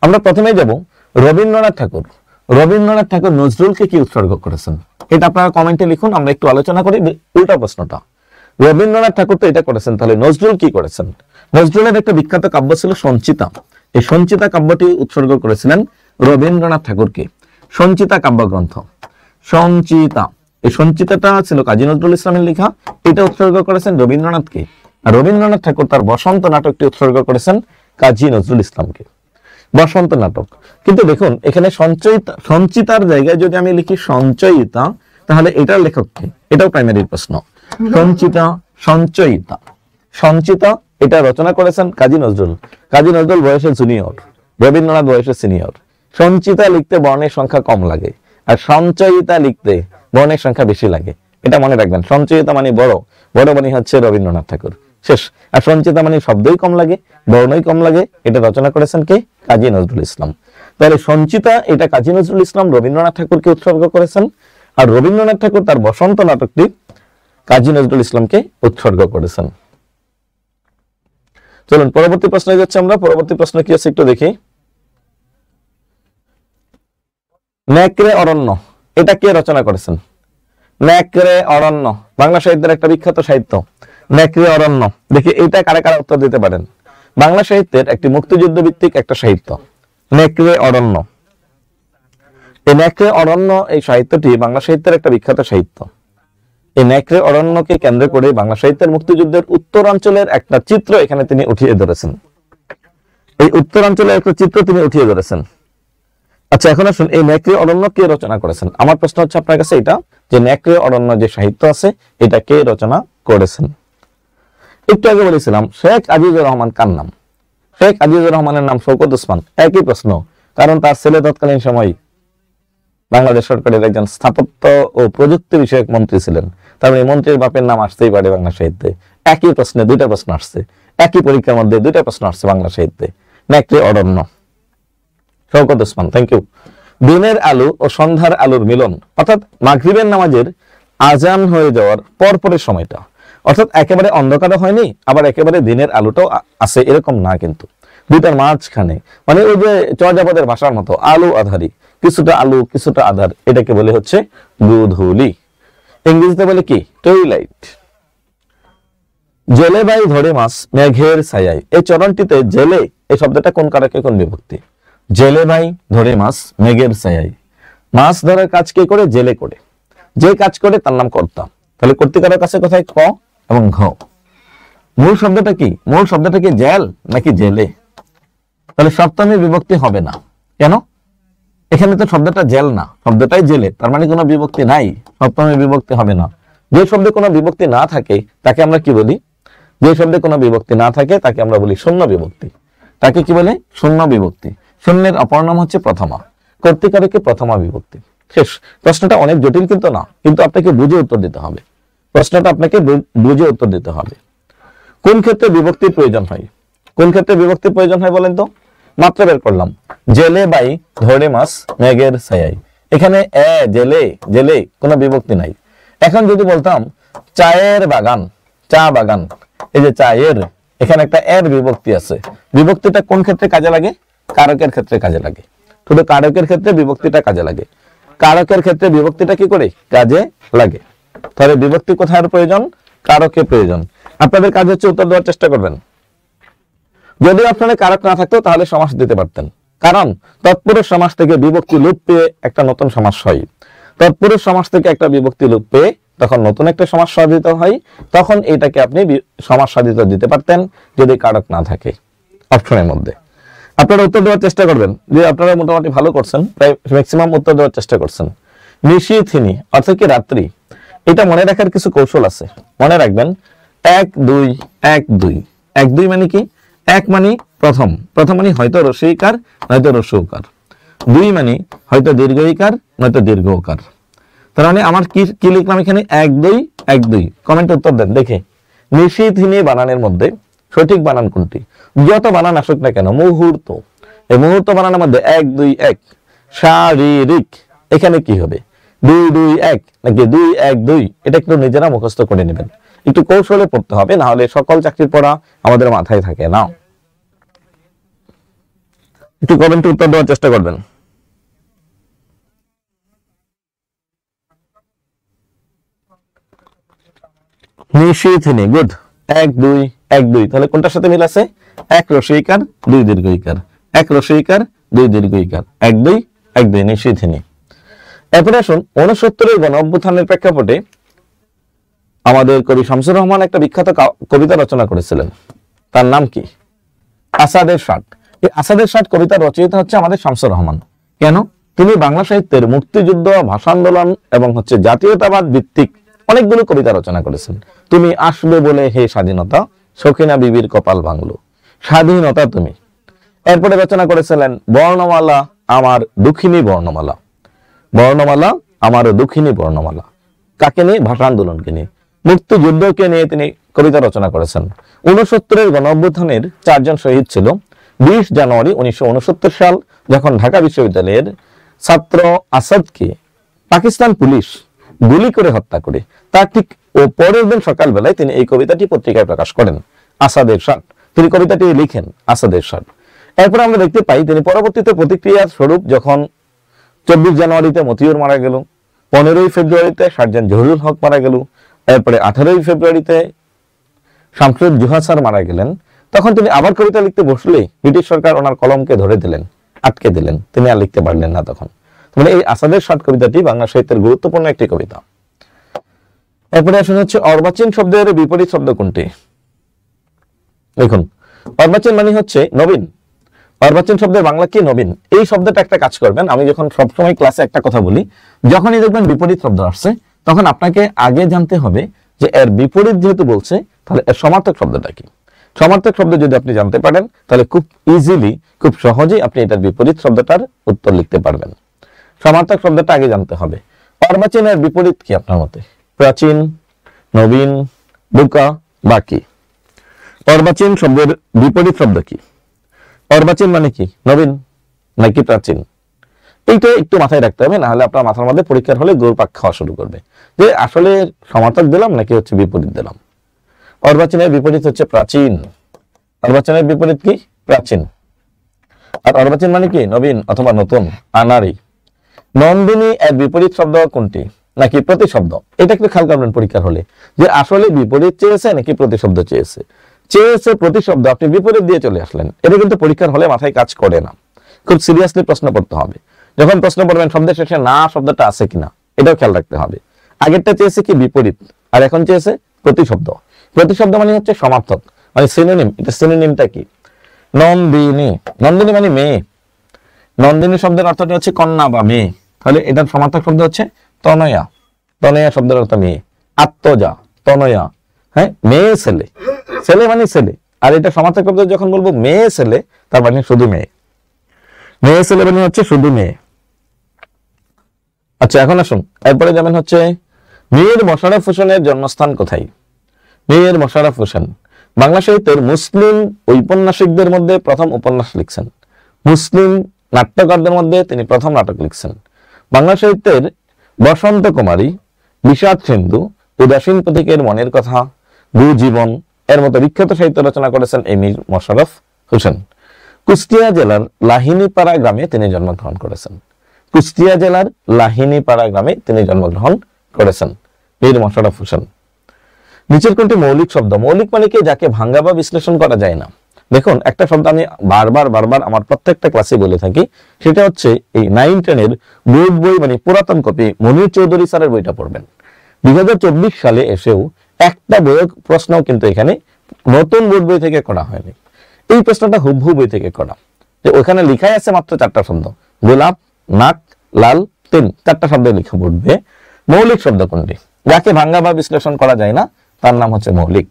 আমরা প্রথমেই যাব রবীন্দ্রনাথ ঠাকুর। রবীন্দ্রনাথ ঠাকুর নজরুলকে কি উৎসর্গ করেছেন এটা আপনারা কমেন্টে লিখুন, আমরা একটু আলোচনা করি উল্টা প্রশ্নটা। রবীন্দ্রনাথ ঠাকুর তো এটা করেছেন, তাহলে নজরুল কি করেছেন? নজরুলের একটা বিখ্যাত কাব্য ছিল সঞ্চিতা। এই সঞ্চিতা কাব্যটি উৎসর্গ করেছিলেন রবীন্দ্রনাথ ঠাকুরকে। সঞ্চিতা কাব্যগ্রন্থ, সঞ্চিতা, এই সঞ্চিতাটা ছিল কাজী নজরুল ইসলামের লেখা, এটা উৎসর্গ করেছেন রবীন্দ্রনাথকে। আর রবীন্দ্রনাথ ঠাকুর তার বসন্ত নাটকটি উৎসর্গ করেছেন কাজী নজরুল ইসলামকে। বসন্ত নাটক, কিন্তু দেখুন এখানে সঞ্চিতার জায়গায় যদি আমি লিখি সঞ্চয়িতা, তাহলে এটার লেখক কে? এটাও প্রাইমারি প্রশ্ন। সঞ্চিতা, সঞ্চয়িতা, সঞ্চিতা এটা রচনা করেছেন কাজী নজরুল। কাজী নজরুল বয়সে জুনিয়র, রবীন্দ্রনাথ বয়সে সিনিয়র। সঞ্চিতা লিখতে বর্ণের সংখ্যা কম লাগে, আর সঞ্চয়িতা লিখতে বর্ণের সংখ্যা বেশি লাগে, এটা মনে রাখবেন। সঞ্চয়িতা মানে বড়, বড় মানে হচ্ছে রবীন্দ্রনাথ ঠাকুর, শেষ। আর সঞ্চিতা মানে শব্দই কম লাগে, বর্ণই কম লাগে, এটা রচনা করেছেন কে? কাজী নজরুল ইসলাম। তাহলে সঞ্চিতা এটা কাজী নজরুল ইসলাম রবীন্দ্রনাথ ঠাকুরকে উৎসর্গ করেছেন, আর রবীন্দ্রনাথ ঠাকুর তার বসন্ত নাটকটি কাজী নজরুল ইসলামকে উৎসর্গ করেছেন। চলুন পরবর্তী প্রশ্নে যাচ্ছি আমরা। পরবর্তী প্রশ্ন কি আছে একটু দেখি। নেকড়ে অরণ্য, এটা কে রচনা করেছেন? নেকড়ে অরণ্য বাংলা সাহিত্যের একটা বিখ্যাত সাহিত্য। নেকড়ে অরণ্য, দেখি এইটা কারা কারা উত্তর দিতে পারেন। বাংলা সাহিত্যের একটি মুক্তিযুদ্ধ ভিত্তিক একটা সাহিত্য, নেকড়ে অরণ্য। এই নেকড়ে অরণ্য এই সাহিত্যটি বাংলা সাহিত্যের একটা বিখ্যাত সাহিত্য। এই নেকড়ে অরণ্যকে কেন্দ্র করে বাংলা সাহিত্যের মুক্তিযুদ্ধের উত্তরাঞ্চলের একটা চিত্র এখানে তিনি উঠিয়ে ধরেছেন। এই উত্তরাঞ্চলের একটা চিত্র তিনি উঠিয়ে ধরেছেন। আচ্ছা এখন আসুন, এই নেকড়ে অরণ্য কে রচনা করেছেন? আমার প্রশ্ন হচ্ছে আপনার কাছে এটা, যে নেকড়ে অরণ্য যে সাহিত্য আছে এটা কে রচনা করেছেন? একটু আগে বলেছিলাম শেখ আজিজুর রহমান কার নাম? শেখ আজিজুর রহমানের নাম শওকত ওসমান, একই প্রশ্ন, কারণ তার ছেলে তৎকালীন সময় বাংলাদেশ সরকারের একজন স্থাপত্য ও প্রযুক্তি বিষয়ক মন্ত্রী ছিলেন। তার মানে মন্ত্রীর বাপের নাম আসতেই পারে বাংলা সাহিত্যে। একই প্রশ্নে দুইটা প্রশ্ন আসছে, একই পরীক্ষার মধ্যে দুইটা প্রশ্ন আসছে বাংলা সাহিত্যে। নেকড়ে অরণ্য, শওকত ওসমান, থ্যাংক ইউ। দিনের আলো ও সন্ধ্যার আলোর মিলন, অর্থাৎ মাগরিবের নামাজের আজান হয়ে যাওয়ার পরপরের সময়টা, অর্থাৎ একেবারে অন্ধকারও হয়নি, আবার একেবারে দিনের আলোটাও আছে এরকম না, কিন্তু দুইটার মাঝখানে, মানে ওই যে চর্যাপদের ভাষার মতো আলো আধারি, কিছুটা আলো কিছুটা আধার, এটাকে বলে হচ্ছে গোধূলি। ইংরেজিতে বলে কি? টুইলাইট। জেলে ভাই ধরে মাছ মেঘের ছায়ায়, এই চরণটিতে জেলে এই শব্দটা কোন কারকে কোন বিভক্তি? জেলে ভাই ধরে মাছ মেঘের ছায়ায়। মাছ ধরার কাজ কে করে? জেলে করে। যে কাজ করে তার নাম কর্তা। তাহলে কর্তৃকারের কাছে কোথায়? ক এবং ঘ। মূল শব্দটা কি? মূল শব্দটা কি জেল নাকি জেলে? তাহলে সপ্তমী বিভক্তি হবে না, কেন? এখানে তো শব্দটা জেল না, শব্দটাই জেলে, তার মানে কোনো বিভক্তি নাই, সপ্তমী বিভক্তি হবে না। যে শব্দে কোনো বিভক্তি না থাকে তাকে আমরা কি বলি? যে শব্দে কোনো বিভক্তি না থাকে তাকে আমরা বলি শূন্য বিভক্তি। তাকে কি বলে? শূন্য বিভক্তি। শূন্যের অপর নাম হচ্ছে প্রথমা, কর্তৃকারকে প্রথমা বিভক্তি, শেষ। প্রশ্নটা অনেক জটিল কিন্তু না, কিন্তু আপনাকে বুঝে উত্তর দিতে হবে। প্রশ্নটা আপনাকে বুঝে উত্তর দিতে হবে। কোন ক্ষেত্রে বিভক্তির প্রয়োজন হয়? কোন ক্ষেত্রে বিভক্তির প্রয়োজন হয় বলেন তো? মাত্র বের করলাম, জেলে বাই ধরে মাছ মেঘের ছায়ায়। এখানে জেলে জেলে কোনো বিভক্তি নাই। এখন যদি বলতাম চায়ের বাগান, চা বাগান, এই যে চায়ের, এখানে একটা এর বিভক্তি আছে, বিভক্তিটা কোন ক্ষেত্রে কাজে লাগে? কারকের ক্ষেত্রে কাজে লাগে। শুধু কারকের ক্ষেত্রে বিভক্তিটা কাজে লাগে, কারকের ক্ষেত্রে বিভক্তিটা কি করে কাজে লাগে। তাহলে বিভক্তি কোথায় প্রয়োজন? কারকে প্রয়োজন। আপনাদের কাজ হচ্ছে উত্তর দেওয়ার চেষ্টা করবেন। যদি আপনার কারক না থাকতো তাহলে সমাস দিতে পারতেন, কারণ তৎপুরুষ সমাস থেকে বিভক্তি লোপ পেয়ে একটা নতুন সমাস হয়। তৎপুরুষ সমাস থেকে একটা বিভক্তি লোপ পেয়ে তখন নতুন একটা সমাস সাধিত হয়, তখন এটাকে আপনি সমাস সাধিত দিতে পারতেন যদি কারক না থাকে অপশনের মধ্যে। আপনারা উত্তর দেওয়ার চেষ্টা করবেন, যে আপনারা মোটামুটি ভালো করছেন, প্রায় ম্যাক্সিমাম উত্তর দেওয়ার চেষ্টা করছেন। নিশীথিনী অর্থাৎ কি? রাত্রি। এটা মনে রাখার কিছু কৌশল আছে, মনে রাখবেন। 1 2 1 2 1 2 মানে কি? এক মানে প্রথম, প্রথম মানে হয়তো রস্বইকার নয়তো রস্যকার। দুই মানে হয়তো দীর্ঘ ইকার নয়তো দীর্ঘ ওকার। তার মানে আমার কি কি লিখলাম এখানে, 1 2 1 2। কমেন্টে উত্তর দেন দেখে নিশিথিনী বানানের মধ্যে সঠিক বানান কোনটি? যত বানান আসুক না কেন, মুহূর্ত, এই মুহূর্ত বানানের মধ্যে 1 2 1। শারীরিক, এখানে কি হবে 2 2 1 নাকি 2 1 2? এটা একটু নিজেরা মুখস্থ করে নেবেন, একটু কৌশলে পড়তে হবে, না হলে সকল চাকরির পড়া আমাদের মাথায় থাকে না। একটু কমেন্টে উত্তর দেওয়ার চেষ্টা করবেন। নিশিথিনী, গুড। 1 2 1 2, তাহলে কোনটার সাথে মিল আছে? 1 রস্বই ইকার 2 দীর্ঘ ইকার, 1 রস্বই ইকার 2 দীর্ঘ ইকার, 1 2 1 2 নিশিথিনী। এরপরে আসুন 69-এর গণ অভ্যুত্থানের প্রেক্ষাপটে আমাদের কবি শামসুর রহমান একটা বিখ্যাত কবিতা রচনা করেছিলেন, তার নাম কি? আসাদের ষাট। এই আসাদের ষাট কবিতার রচয়িতা হচ্ছে আমাদের শামসুর রহমান। কেন? তিনি বাংলা সাহিত্যের মুক্তিযুদ্ধ, ভাষা আন্দোলন এবং জাতীয়তাবাদ ভিত্তিক অনেকগুলো কবিতা রচনা করেছেন। তুমি আসবে বলে হে স্বাধীনতা, সখিনা বিবির কপাল ভাঙলো, স্বাধীনতা তুমি। এরপরে রচনা করেছিলেন বর্ণমালা আমার দুঃখিনী বর্ণমালা, বর্ণমালা আমার দুঃখিনী বর্ণমালা। কাকে নিয়ে? ভাষা আন্দোলনকে নিয়ে, মুক্তিযুদ্ধকে নিয়ে তিনি কবিতা রচনা করেছেন। 69-এর গণ অভ্যুত্থানের 4 জন শহীদ ছিল। 20 জানুয়ারি 1969 সাল যখন ঢাকা বিশ্ববিদ্যালয়ের ছাত্র আসাদকে পাকিস্তান পুলিশ গুলি করে হত্যা করে, তার ঠিক ও পরের দিন সকালবেলায় তিনি এই কবিতাটি পত্রিকায় প্রকাশ করেন, আসাদের ষাট। তিনি কবিতাটি লিখেন আসাদের ষাট। এরপর আমরা দেখতে পাই তিনি পরবর্তীতে প্রতিক্রিয়া স্বরূপ যখন 24 জানুয়ারিতে মতিউর মারা গেল, 15ই ফেব্রুয়ারিতে সার্জেন্ট জহুরুল হক মারা গেল, এরপরে 18ই ফেব্রুয়ারিতে শামসুর জুহা স্যার মারা গেলেন, তখন তিনি আবার কবিতা লিখতে বসলে ব্রিটিশ সরকার ওনার কলমকে ধরে দিলেন, আটকে দিলেন, তিনি আর লিখতে পারলেন না তখন। মানে এই আসাদের ষাট কবিতাটি বাংলা সাহিত্যের গুরুত্বপূর্ণ একটি কবিতা। এরপরে আসলে হচ্ছে অর্বাচীন শব্দের বিপরীত শব্দ কোনটি? দেখুন, অর্বাচীন মানে হচ্ছে নবীন। অর্বাচীন শব্দের বাংলা কি? নবীন। এই শব্দটা একটা কাজ করবেন, আমি যখন সবসময় ক্লাসে একটা কথা বলি, যখনই দেখবেন বিপরীত শব্দ আসছে তখন আপনাকে আগে জানতে হবে যে এর বিপরীত যেহেতু বলছে তাহলে এর সমার্থক শব্দটা কি। সমার্থক শব্দ যদি আপনি জানতে পারেন তাহলে খুব ইজিলি, খুব সহজেই আপনি এটার বিপরীত শব্দটার উত্তর লিখতে পারবেন। সমার্থক শব্দটা আগে জানতে হবে। অর্বাচীনের বিপরীত কি আপনার মতে? প্রাচীন, নবীন, বোকা, বাকি। অর্বাচীন শব্দের বিপরীত শব্দ কি? অর্বাচীন মানে কি? নবীন নাকি প্রাচীন? এইটা একটু মাথায় রাখতে হবে, না হলে আপনার মাথার মধ্যে পরীক্ষার হলে ঘুরপাক খাওয়া শুরু করবে যে আসলে সমার্থক দিলাম নাকি হচ্ছে বিপরীত দিলাম। অর্বাচীনের বিপরীত হচ্ছে প্রাচীন। অর্বাচীনের বিপরীত কি? প্রাচীন। আর অর্বাচীন মানে কি? নবীন অথবা নতুন, আনারি। নন্দিনী এর বিপরীত শব্দ কোনটি? নাকি প্রতিশব্দ? এটা একটু খেয়াল করবেন পরীক্ষার হলে যে আসলে বিপরীত চেয়েছে নাকি প্রতিশব্দ চেয়েছে। চেয়েছে প্রতিশব্দ, আপনি বিপরীত দিয়ে চলে আসলেন, এটা কিন্তু পরীক্ষার হলে মাথায় কাজ করে না। খুব সিরিয়াসলি প্রশ্ন পড়তে হবে। যখন প্রশ্ন পড়বেন শব্দের শেষে না শব্দটা আছে কিনা এটাও খেয়াল রাখতে হবে। আগেরটা চেয়েছে কি? বিপরীত, আর এখন চেয়েছে প্রতিশব্দ। প্রতিশব্দ মানে হচ্ছে সমার্থক, মানে সিনোনিম। এটা সিনোনিমটা কি? নন্দিনী। নন্দিনী মানে মেয়ে। নন্দিনী শব্দের অর্থটা হচ্ছে কন্যা বা মেয়ে, তাহলে এটার সমার্থক শব্দ হচ্ছে তনয়া। তনয়া শব্দের অর্থ মেয়ে। আত্মজা, তনয়া, হ্যাঁ, মেয়ে ছেলে। ছেলে মানে ছেলে, আর এটা সমার্থক শব্দ যখন বলবো মেয়ে ছেলে, তার মানে শুধু মেয়ে। মেয়ে ছেলে মানে হচ্ছে শুধু মেয়ে। আচ্ছা, এখন আসুন এরপরে যাবেন হচ্ছে মীর মশাররফ হোসেনের জন্মস্থান কোথায়? মীর মশাররফ হোসেন বাংলা সাহিত্যের মুসলিম ঔপন্যাসিকদের মধ্যে প্রথম উপন্যাস লিখছেন। মুসলিম নাট্যকারদের মধ্যে তিনি প্রথম নাটক লিখছেন। বাংলা সাহিত্যের বসন্ত কুমারী, বিষাদ সিন্ধু, উদাসীন প্রতীকের মনের কথা, জীবন এর মতো বিখ্যাত সাহিত্য রচনা করেছেন এই মীর মশাররফ হোসেন। কুষ্টিয়া জেলার লাহিনীপাড়া গ্রামে তিনি জন্মগ্রহণ করেছেন। কুষ্টিয়া জেলার লাহিনীপাড়া গ্রামে তিনি জন্মগ্রহণ করেছেন মীর মশাররফ হোসেন। নিচের কোনটি মৌলিক শব্দ? মৌলিক মানে কি? যাকে ভাঙ্গা বা বিশ্লেষণ করা যায় না। দেখুন, একটা শব্দ আমি বারবার আমার প্রত্যেকটা ক্লাসে বলে থাকি, সেটা হচ্ছে এই 9-10-এর বোর্ড বই, মানে পুরাতন কপি মনির চৌধুরী স্যারের বইটা পড়বেন। 2024 সালে এসেও একটা বইয়ের প্রশ্ন কিন্তু এখানে নতুন বোর্ড বই থেকে করা হয়নি। এই প্রশ্নটা হুবহু বই থেকে করা, যে ওখানে লিখাই আছে মাত্র 4টা শব্দ, গোলাপ, নাক, লাল, তিন, 4টা শব্দ লিখে পড়বে। মৌলিক শব্দ কোনটি? যাকে ভাঙ্গা বা বিশ্লেষণ করা যায় না তার নাম হচ্ছে মৌলিক।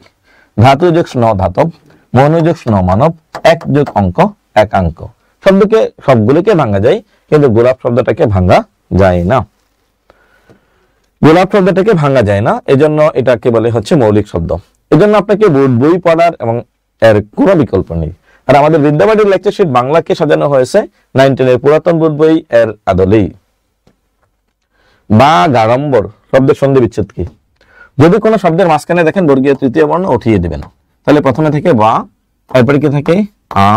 ধাতু যোগ স্ন ধাতব, মনোযোগ স্ন মানব, এক যোগ অঙ্ক একাঙ্ক। শব্দকে সবগুলোকে ভাঙা যায়, কিন্তু গোলাপ শব্দটাকে ভাঙা যায় না। গোলাপ শব্দটাকে ভাঙা যায় না, এজন্য এটাকে বলে হচ্ছে মৌলিক শব্দ। এজন্য আপনাকে বোর্ড বই পড়ার এবং এর কোনো বিকল্প নেই। আর আমাদের বিদ্যাবাড়ির লেকচার শিট বাংলাকে সাজানো হয়েছে 9-10 এর পুরাতন বোর্ড বই এর আদলেই। বা গাড়ম্বর শব্দের সন্ধি বিচ্ছেদ কি? যদি কোনো শব্দের মাঝখানে দেখেন বর্গীয় তৃতীয় বর্ণ উঠিয়ে দিবেন, তাহলে প্রথমে থেকে বা, এরপরে কি থাকে আ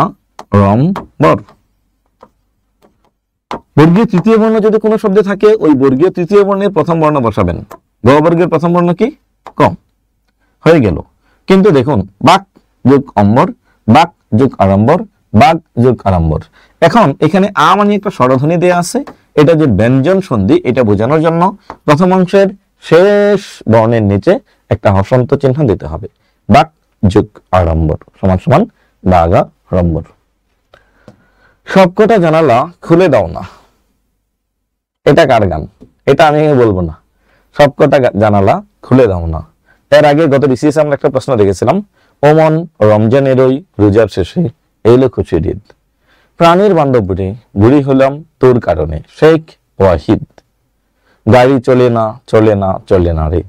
রম বর। বর্গীয় তৃতীয় বর্ণ যদি কোনো শব্দে থাকে, ওই বর্গীয় তৃতীয় বর্ণের প্রথম বর্ণ বসাবেন। গ বর্গের প্রথম বর্ণ কি? ক। হয়ে গেল। কিন্তু দেখুন, বাক যোগ অম্বর, বাক যোগ আড়ম্বর, বাক যোগ আড়ম্বর। এখন এখানে আ মানে একটা স্বরধ্বনি দেয়া আছে, এটা যে ব্যঞ্জন সন্ধি এটা বোঝানোর জন্য প্রথম অংশের শেষ বর্ণের নিচে একটা হসন্ত চিহ্ন দিতে হবে। বাক যোগ আড়ম্বর সমান সমান বাগা রম্বর। সবকটা জানালা খুলে দাও না, এটা কার গান? এটা আমি বলবো না। সবকটা জানালা খুলে দাও না। এর আগে গত বিসিএস আমরা একটা প্রশ্ন দেখেছিলাম, ওমন রমজানের ওই রোজার শেষে এলো খুশির ঈদ, প্রাণীর বান্ধব বুড়ি হলাম তোর কারণে, শেখ ওয়াহিদ। গাড়ি চলে না চলে না চলে না রে,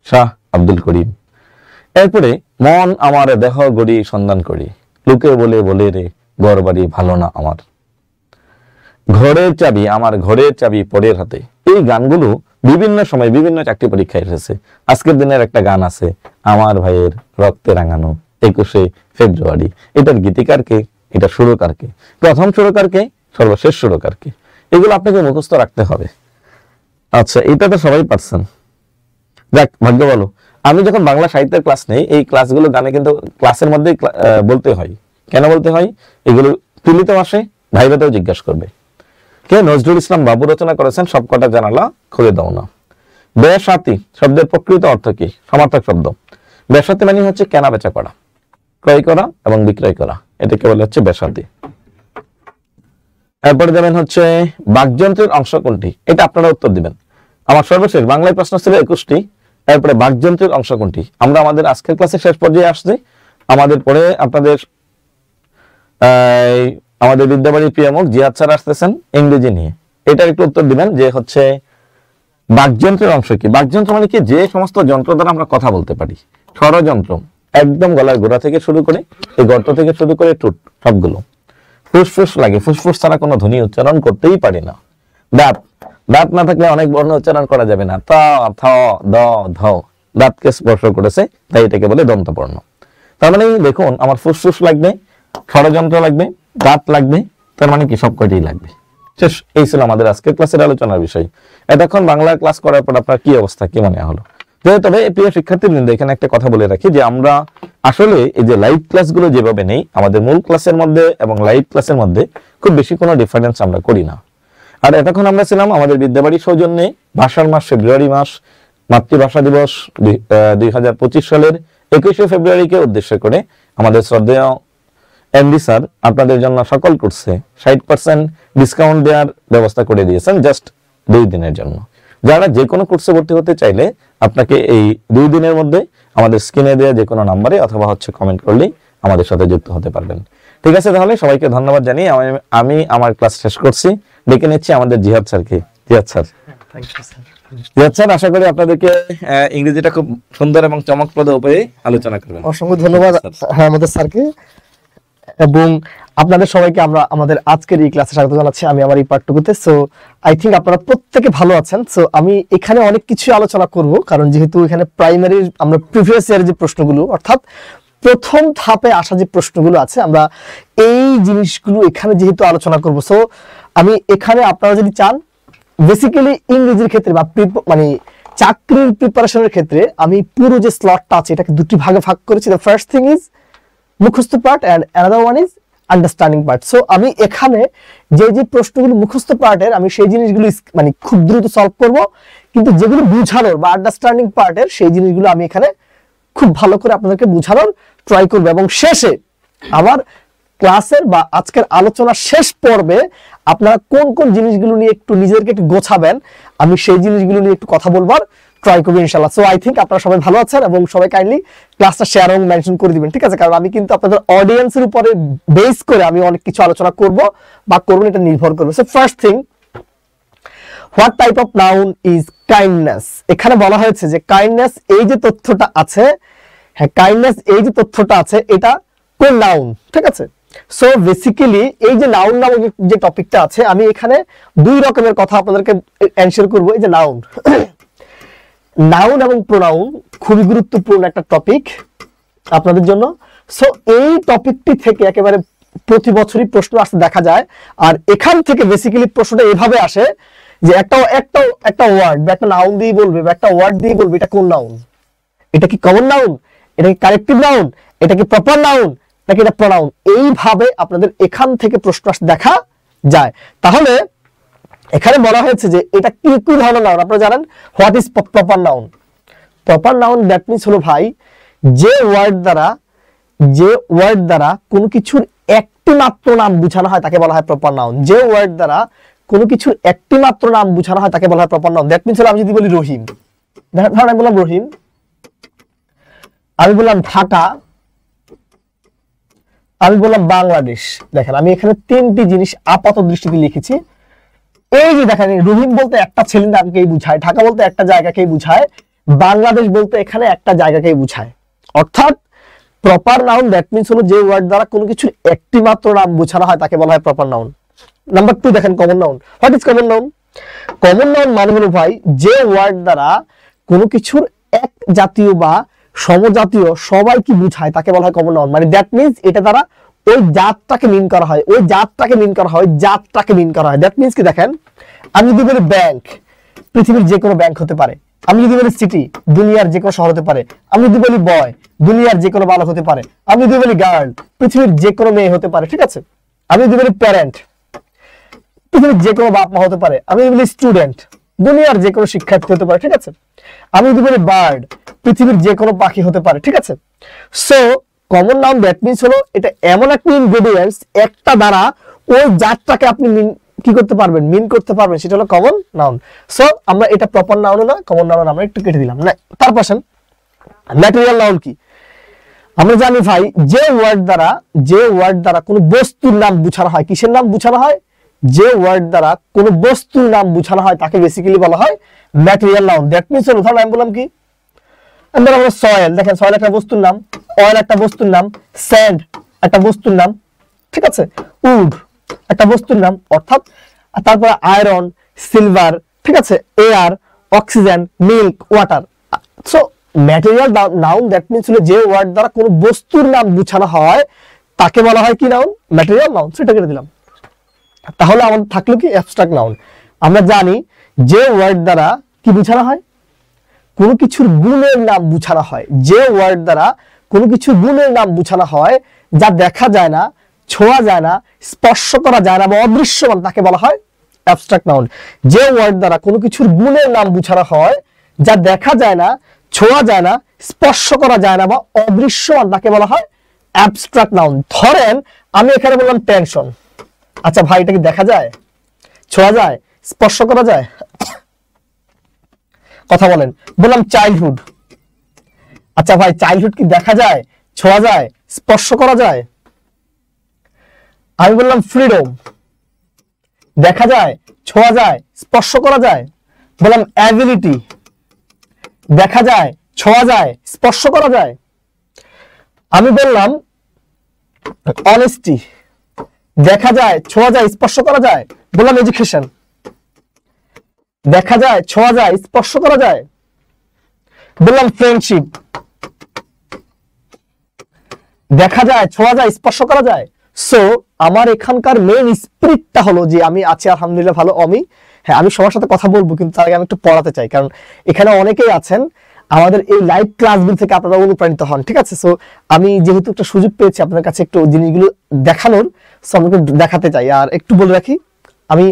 শাহ আব্দুল করিম। এরপরে মন আমার দেহ গড়ি সন্ধান করি, লোকে বলে বলে রে ঘর বাড়ি ভালো না আমার, ঘরের চাবি আমার ঘরের চাবি পরের হাতে। এই গানগুলো বিভিন্ন সময় বিভিন্ন চাকরি পরীক্ষায় এসেছে। আজকের দিনের একটা গান আছে, আমার ভাইয়ের রক্তে রাঙানো 21শে ফেব্রুয়ারি। এটার গীতিকারকে, এটা সুরকারকে, প্রথম সুরকারকে, সর্বশেষ সুরকারকে। এগুলো আপনাকে মুখস্থ রাখতে হবে। আচ্ছা, এটা তো সবাই পারছেন, যাক ভাগ্য বলো। আমি যখন বাংলা সাহিত্যের ক্লাস নেই, এই ক্লাসগুলো গানে কিন্তু ক্লাসের মধ্যেই বলতে হয়। কেন বলতে হয়? এগুলো তুলিতেও আসে, ভাইবাতেও জিজ্ঞাসা করবে। কে? নজরুল ইসলাম বাবু রচনা করেছেন সবকটা জানালা খুলে দাও না। বেসাতি শব্দের প্রকৃত অর্থ কি? সমার্থক শব্দ। বেসাতি মানে হচ্ছে কেনা বেচা করা, ক্রয় করা এবং বিক্রয় করা, এটাকে বলে হচ্ছে বেসাতি। এরপরে যাবেন হচ্ছে বাকযন্ত্রের অংশ কোনটি? এটা আপনারা উত্তর দিবেন। আমার সর্বশেষ বাংলায় প্রশ্ন ছিল 21টি। এরপরে বাকযন্ত্রের অংশ কোনটি? আমরা আমাদের আজকের ক্লাসে শেষ পর্যায়ে আসছি। আমাদের পরে আপনাদের আমাদের বিদ্যাবাড়ির প্রিয়মুখ জিহাদ স্যার আসতেছেন ইংরেজি নিয়ে। এটার একটু উত্তর দিবেন যে হচ্ছে বাকযন্ত্রের অংশ কি? বাকযন্ত্র মানে কি? যে সমস্ত যন্ত্র দ্বারা আমরা কথা বলতে পারি। স্বরযন্ত্র একদম গলার গোড়া থেকে শুরু করে এই গর্ত থেকে শুরু করে টুট সবগুলো। ফুসফুস লাগে, ফুসফুস ছাড়া কোনো ধ্বনি উচ্চারণ করতেই পারি না। দাঁত, দাঁত না থাকলে অনেক বর্ণ উচ্চারণ করা যাবে না। ত, থ, দ, ধ, দাঁতকে স্পর্শ করেছে, তাই এটাকে বলে দন্তবর্ণ। তার মানে দেখুন, আমার ফুসফুস লাগবে, ষড়যন্ত্র লাগবে, দাঁত লাগবে, তার মানে কি সব কয়টাই লাগবে। শেষ। এই ছিল আমাদের আজকের ক্লাসের আলোচনার বিষয়। এতক্ষণ বাংলা ক্লাস করার পর আপনার কি অবস্থা, কি মনে হলো? তবে প্রিয় শিক্ষার্থীবৃন্দ, এখানে একটা কথা বলে রাখি যে আমরা আসলে এই যে লাইভ ক্লাসগুলো যেভাবে নেই, আমাদের মূল ক্লাসের মধ্যে এবং লাইভ ক্লাসের মধ্যে খুব বেশি কোনো ডিফারেন্স আমরা করি না। আর এতক্ষণ আমরা ছিলাম আমাদের বিদ্যাবাড়ির সৌজন্যে ভাষার মাস ফেব্রুয়ারি মাস, মাতৃভাষা দিবস 2025 সালের 21শে ফেব্রুয়ারিকে উদ্দেশ্য করে আমাদের শ্রদ্ধেয় এমডি স্যার আপনাদের জন্য সকল কোর্সে 60% ডিসকাউন্ট দেওয়ার ব্যবস্থা করে দিয়েছেন জাস্ট 2 দিনের জন্য। যারা যে কোনো কোর্সে ভর্তি হতে চাইলে আপনাকে এই 2 দিনের মধ্যে আমাদের স্ক্রিনে দেওয়া যে কোনো নাম্বারে অথবা হচ্ছে কমেন্ট করলেই আমাদের সাথে যুক্ত হতে পারবেন। ঠিক আছে, তাহলে সবাইকে ধন্যবাদ জানিয়ে আমি আমার ক্লাস শেষ করছি। ডেকে নিচ্ছি আমাদের জিহাদ স্যারকে। জিহাদ স্যার, জিহাদ স্যার আশা করি আপনাদেরকে ইংরেজিটা খুব সুন্দর এবং চমকপ্রদ উপায়ে আলোচনা করবেন। অসংখ্য ধন্যবাদ আমাদের স্যারকে এবং আপনাদের সবাইকে আমরা আমাদের আজকের এই ক্লাসে স্বাগত জানাচ্ছি। আমি আমার এই পার্টটুকুতে। সো আই থিঙ্ক আপনারা প্রত্যেকে ভালো আছেন। সো আমি এখানে অনেক কিছু আলোচনা করব, কারণ যেহেতু এখানে প্রাইমারির আমরা প্রিভিয়াস ইয়ারের যে প্রশ্নগুলো অর্থাৎ প্রথম ধাপে আসা যে প্রশ্নগুলো আছে, আমরা এই জিনিসগুলো এখানে যেহেতু আলোচনা করব। সো আমি এখানে আপনারা যদি চান বেসিক্যালি ইংরেজির ক্ষেত্রে বা মানে চাকরির প্রিপারেশনের ক্ষেত্রে আমি পুরো যে স্লটটা আছে এটাকে 2টি ভাগে ভাগ করেছি। দ্য ফার্স্ট থিং ইজ মুখস্থ part and another one is understanding part. So আমি এখানে যে প্রশ্নগুলো মুখস্থ পার্টের আমি সেই জিনিসগুলো মানে খুব দ্রুত সলভ করব, কিন্তু যেগুলো বুঝানোর বা আন্ডারস্ট্যান্ডিং পার্টের সেই জিনিসগুলো আমি এখানে খুব ভালো করে আপনাদেরকে বুঝানোর ট্রাই করব এবং শেষে আবার ক্লাসের বা আজকের আলোচনার শেষ পর্বে আপনারা কোন কোন জিনিসগুলো নিয়ে একটু নিজেদেরকে একটু গোছাবেন, আমি সেই জিনিসগুলো নিয়ে একটু কথা বলবার ট্রাই করবো ইনশাআল্লাহ। সো আই থিঙ্ক আপনারা সবাই ভালো আছেন এবং সবাই কাইন্ডলি ক্লাসটা শেয়ার এবং মেনশন করে দিবেন, ঠিক আছে? কারণ আমি কিন্তু আপনাদের অডিয়েন্সের উপরে বেস করে আমি অনেক কিছু আলোচনা করব বা করবো, এটা নির্ভর করবে। So first thing, what type of noun is kindness? এখানে বলা হয়েছে যে কাইন্ডনেস এই যে তথ্যটা আছে, হ্যাঁ কাইন্ডনেস এই যে তথ্যটা আছে এটা কোন নাউন, ঠিক আছে? সো বেসিক্যালি এই যে নাউন নামক যে টপিকটা আছে, আমি এখানে দুই রকমের কথা আপনাদেরকে অ্যানসার করব। এই যে নাউন, নাউন এবং প্রোনাউন খুবই গুরুত্বপূর্ণ একটা টপিক আপনাদের জন্য। সো এই টপিকটি থেকে একেবারে প্রতি বছরই প্রশ্ন আসতে দেখা যায়, আর এখান থেকে বেসিক্যালি প্রশ্নটা এভাবে আসে যে একটা ওয়ার্ড বা একটা নাউন দিয়ে বলবে বা একটা ওয়ার্ড দিয়ে বলবে এটা কোন নাউন, এটা কি কমন নাউন, এটা কি কারেক্টিভ নাউন, এটা কি প্রপার নাউন, নাকি এটা প্রোনাউন। এইভাবে আপনাদের এখান থেকে প্রশ্ন আসতে দেখা যায়। তাহলে এখানে বলা হয়েছে যে এটা কি কি ধরনের নাউন আপনারা জানেন। What is proper noun? Proper noun that means হলো ভাই যে ওয়ার্ড দ্বারা কোনো কিছুর একটি মাত্র নাম বোঝানো হয় তাকে বলা হয় প্রপার নাউন। যে ওয়ার্ড দ্বারা কোনো কিছুর একটি মাত্র নাম বোঝানো হয় তাকে বলা হয় প্রপার নাউন। দ্যাট মিন্স হলো আমি যদি বলি রহিম, ধরেন আমি বললাম রহিম, আমি বললাম ঢাকা, আমি বললাম বাংলাদেশ। দেখেন আমি এখানে তিনটি জিনিস আপাত দৃষ্টিতে লিখেছি। এই যে দেখেন রহিম বলতে একটা ছেলের নামকেই বুঝায়, ঢাকা বলতে একটা জায়গাকেই বুঝায়, বাংলাদেশ বলতে এখানে একটা জায়গাকেই বুঝায়। অর্থাৎ প্রপার নাউন দ্যাট মিন্স হলো যে ওয়ার্ড দ্বারা কোনো কিছুর একটি মাত্র নাম বোঝানো হয় তাকে বলা হয় প্রপার নাউন। নাম্বার 2 দেখেন common noun. What is common noun? Common noun মানে হলো ভাই যে ওয়ার্ড দ্বারা কোনো কিছুর এক জাতীয় বা সমজাতীয় সবাই কি বুঝায় তাকে বলা হয় কমন নাউন। মানে দ্যাট মিন্স এটা দ্বারা ওই জাতটাকে মিন করা হয়, দ্যাট মিন্স কি দেখেন আমি যদি বলি ব্যাংক, পৃথিবীর যে কোনো ব্যাংক হতে পারে। আমি যদি বলি সিটি, দুনিয়ার যে কোনো শহর হতে পারে। আমি যদি বলি বয়, দুনিয়ার যে কোনো বালক হতে পারে। আমি যদি বলি গার্ল, পৃথিবীর যে কোনো মেয়ে হতে পারে, ঠিক আছে? আমি যদি বলি প্যারেন্ট, পৃথিবীর যে কোনো বাপ মা হতে পারে। আমি যদি বলি স্টুডেন্ট, দুনিয়ার যে কোনো শিক্ষার্থী হতে পারে, ঠিক আছে? আমি যদি বলি বার্ড, পৃথিবীর যে কোনো পাখি হতে পারে, ঠিক আছে? So common noun that means হলো এটা এমন একটা ইনগ্রেডিয়েন্টস একটা দ্বারা ওই জাতটাকে আপনি কি করতে পারবেন, মিন করতে পারবেন, সেটা হলো কমন নাউন। সো আমরা এটা প্রপার নাউন না কমন নাউন আমরা একটু কেটে দিলাম না। তারপর আসেন ম্যাটেরিয়াল নাউন কি? আমরা জানি ভাই যে ওয়ার্ড দ্বারা কোনো বস্তুর নাম বোঝানো হয়, কিসের নাম বোঝানো হয়? যে ওয়ার্ড দ্বারা কোনো বস্তুর নাম বোঝানো হয় তাকে বেসিক্যালি বলা হয় ম্যাটেরিয়াল নাউন। দ্যাট মিন্স হলো ধরুন আমি বললাম কি, আমরা সয়েল, দেখেন সয়েল একটা বস্তুর নাম, অয়েল একটা বস্তুর নাম, স্যান্ড একটা বস্তুর নাম, ঠিক আছে? উড একটা বস্তুর নাম। অর্থাৎ তারপরে আয়রন, সিলভার, ঠিক আছে? Air, oxygen, milk, water. So material noun that means হলো যে ওয়ার্ড দ্বারা কোনো বস্তুর নাম বোঝানো হয় তাকে বলা হয় কি নাউন? Material noun. সেটা কেটে দিলাম। তাহলে আমাদের থাকলো কি অ্যাবস্ট্রাক্ট নাউন। আমরা জানি যে ওয়ার্ড দ্বারা কি বোঝানো হয়, কোনো কিছুর গুণের নাম বোঝানো হয়। যে ওয়ার্ড দ্বারা কোনো কিছুর গুণের নাম বোঝানো হয় যা দেখা যায় না, ছোঁয়া যায় না, স্পর্শ করা যায় না বা অদৃশ্যমান তাকে বলা হয় অ্যাবস্ট্রাক্ট নাউন। যে ওয়ার্ড দ্বারা কোনো কিছুর গুণের নাম বোঝানো হয় যা দেখা যায় না, ছোঁয়া যায় না, স্পর্শ করা যায় না বা অদৃশ্যমান তাকে বলা হয় অ্যাবস্ট্রাক্ট নাউন। ধরেন আমি এখানে বললাম টেনশন। আচ্ছা ভাই এটা কি দেখা যায়, ছোঁয়া যায়, স্পর্শ করা যায়? কথা বলেন। বললাম চাইল্ডহুড। আচ্ছা ভাই চাইল্ডহুড কি দেখা যায়, ছোঁয়া যায়, স্পর্শ করা যায়? আমি বললাম ফ্রিডম, দেখা যায়, ছোঁয়া যায়, স্পর্শ করা যায়? বললাম অ্যাবিলিটি, দেখা যায়, ছোঁয়া যায়, স্পর্শ করা যায়? আমি বললাম অনেস্টি, দেখা যায়, ছোঁয়া যায়, স্পর্শ করা যায়? বললাম এডুকেশন, দেখা যায়, ছোঁয়া যায়, স্পর্শ করা যায়? বললাম ফ্রেন্ডশিপ, দেখা যায়, ছোঁয়া যায়, স্পর্শ করা যায়? সো আমার এখানকার মেইন স্পিরিটটা হলো যে আমি আছি আলহামদুলিল্লাহ ভালো। হ্যাঁ আমি সবার সাথে কথা বলবো, কিন্তু তার আগে আমি একটু পড়াতে চাই, কারণ এখানে অনেকেই আছেন আমাদের এই লাইভ ক্লাসগুলো থেকে আপনারা অনুপ্রাণিত হন, ঠিক আছে? সো আমি যেহেতু একটা সুযোগ পেয়েছি আপনাদের কাছে একটু জিনিসগুলো দেখানোর, সো আমি দেখাতে চাই। আর একটু বলে রাখি, আমি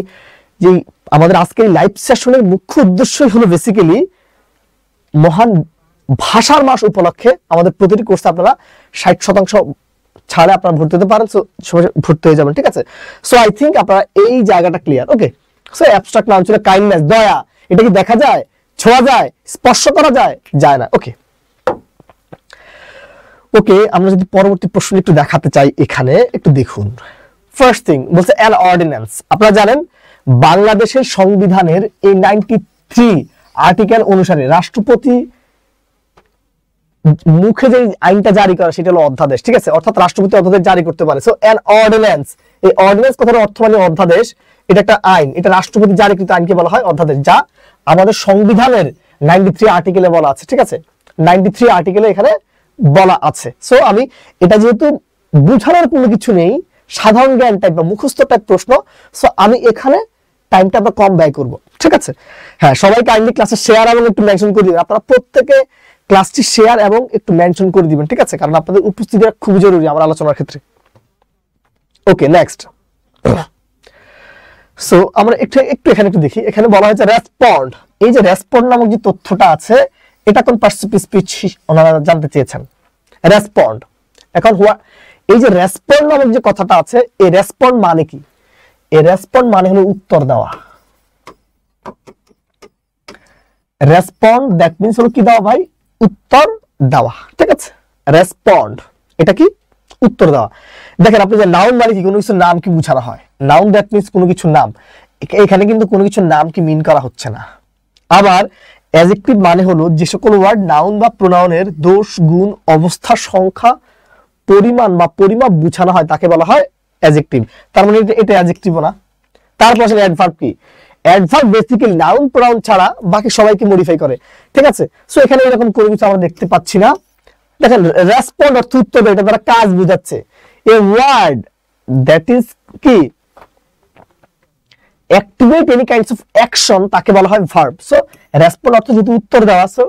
যে আমাদের আজকের লাইভ সেশনের মুখ্য উদ্দেশ্যই হলো বেসিক্যালি মহান ভাষার মাস উপলক্ষে আমাদের প্রতিটি কোর্সে আপনারা 60% ছাড়ে আপনারা ভর্তি হতে পারেন, সো ভর্তি হয়ে যাবেন, ঠিক আছে। সো আই থিঙ্ক আপনারা এই জায়গাটা ক্লিয়ার। ওকে, সো অ্যাবস্ট্রাক্ট নাউন ছিল কাইন্ডনেস, দয়া। এটা কি দেখা যায়, ছোঁয়া যায়, স্পর্শ করা যায়? যায় না। ওকে ওকে, আমরা যদি পরবর্তী প্রশ্ন একটু দেখাতে চাই, এখানে একটু দেখুন। ফার্স্ট থিং বলছে অ্যান অর্ডিন্যান্স। আপনারা জানেন বাংলাদেশের সংবিধানের এই 93 আর্টিকেল অনুসারে রাষ্ট্রপতি মুখে যে আইনটা জারি করে সেটা হলো অধ্যাদেশ, ঠিক আছে। অর্থাৎ রাষ্ট্রপতি অধ্যাদেশ জারি করতে পারে। সো অ্যান অর্ডিন্যান্স, এই অর্ডিন্যান্স কথার অর্থ মানে অধ্যাদেশ। এটা একটা আইন, এটা রাষ্ট্রপতি জারিকৃত আইনকে বলা হয় অধ্যাদেশ, যা আমাদের সংবিধানের 93 আর্টিকেলে বলা আছে, ঠিক আছে। 93 আর্টিকেলে এখানে বলা আছে। সো আমি এটা যেহেতু বুঝানোর কোনো কিছু নেই, সাধারণ জ্ঞান টাইপ বা মুখস্থ টাইপ প্রশ্ন, সো আমি এখানে টাইমটা আমরা কম ব্যয় করব, ঠিক আছে। হ্যাঁ, সবাই কাইন্ডলি ক্লাসে শেয়ার এবং একটু মেনশন করে দিবেন। আপনারা প্রত্যেকে ক্লাসটি শেয়ার এবং একটু মেনশন করে দিবেন, ঠিক আছে, কারণ আপনাদের উপস্থিতিটা খুব জরুরি আমার আলোচনার ক্ষেত্রে। ওকে, নেক্সট। সো আমরা একটু এখানে একটু দেখি। এখানে বলা হয়েছে রেসপন্ড। এই যে রেসপন্ড নামক যে তথ্যটা আছে, এটা কোন পার্টিসিপিয়েন্ট স্পিচ ওনারা জানতে চেয়েছেন। রেসপন্ড। এখন এই যে রেসপন্ড নামক যে কথাটা আছে, এই রেসপন্ড মানে কি? এই রেসপন্ড মানে হলো উত্তর দেওয়া। রেসপন্ড দ্যাট মিন্স হলো কি দেওয়া ভাই? উত্তর দেওয়া, ঠিক আছে। রেসপন্ড এটা কি? উত্তর দেওয়া। দেখেন আপনি যে নাউন মানে কি, কোনো কিছু নাম কি বোঝানো হয়? নাউন দ্যাট মিন্স কোনো কিছু নাম। এখানে কিন্তু কোনো কিছু নাম কি মিন করা হচ্ছে না। আবার অ্যাডজেক্টিভ মানে হলো যে সকল ওয়ার্ড নাউন বা প্রোনাউনের দোষ, গুণ, অবস্থা, সংখ্যা, পরিমাণ বা পরিমাপ বোঝানো হয় তাকে বলা হয় অ্যাডজেক্টিভ। তার মানে এটা অ্যাডজেক্টিভ না। তারপর আসলে অ্যাডভার্ব কি? অ্যাডভার্ব বেসিক্যালি নাউন প্রোনাউন ছাড়া বাকি সবাইকে মডিফাই করে, ঠিক আছে। সো এখানে এরকম কোনো কিছু আমরা দেখতে পাচ্ছি না। দেখেন রেসপন্ড অর্থ উত্তর দেয়, এটা দ্বারা কাজ বোঝাচ্ছে। এ ওয়ার্ড দ্যাট ইজ কি activate any kinds of action তাকে বলা হয় ভার্ব। সো রেসপন্ড অর্থ যেহেতু উত্তর দেওয়া, so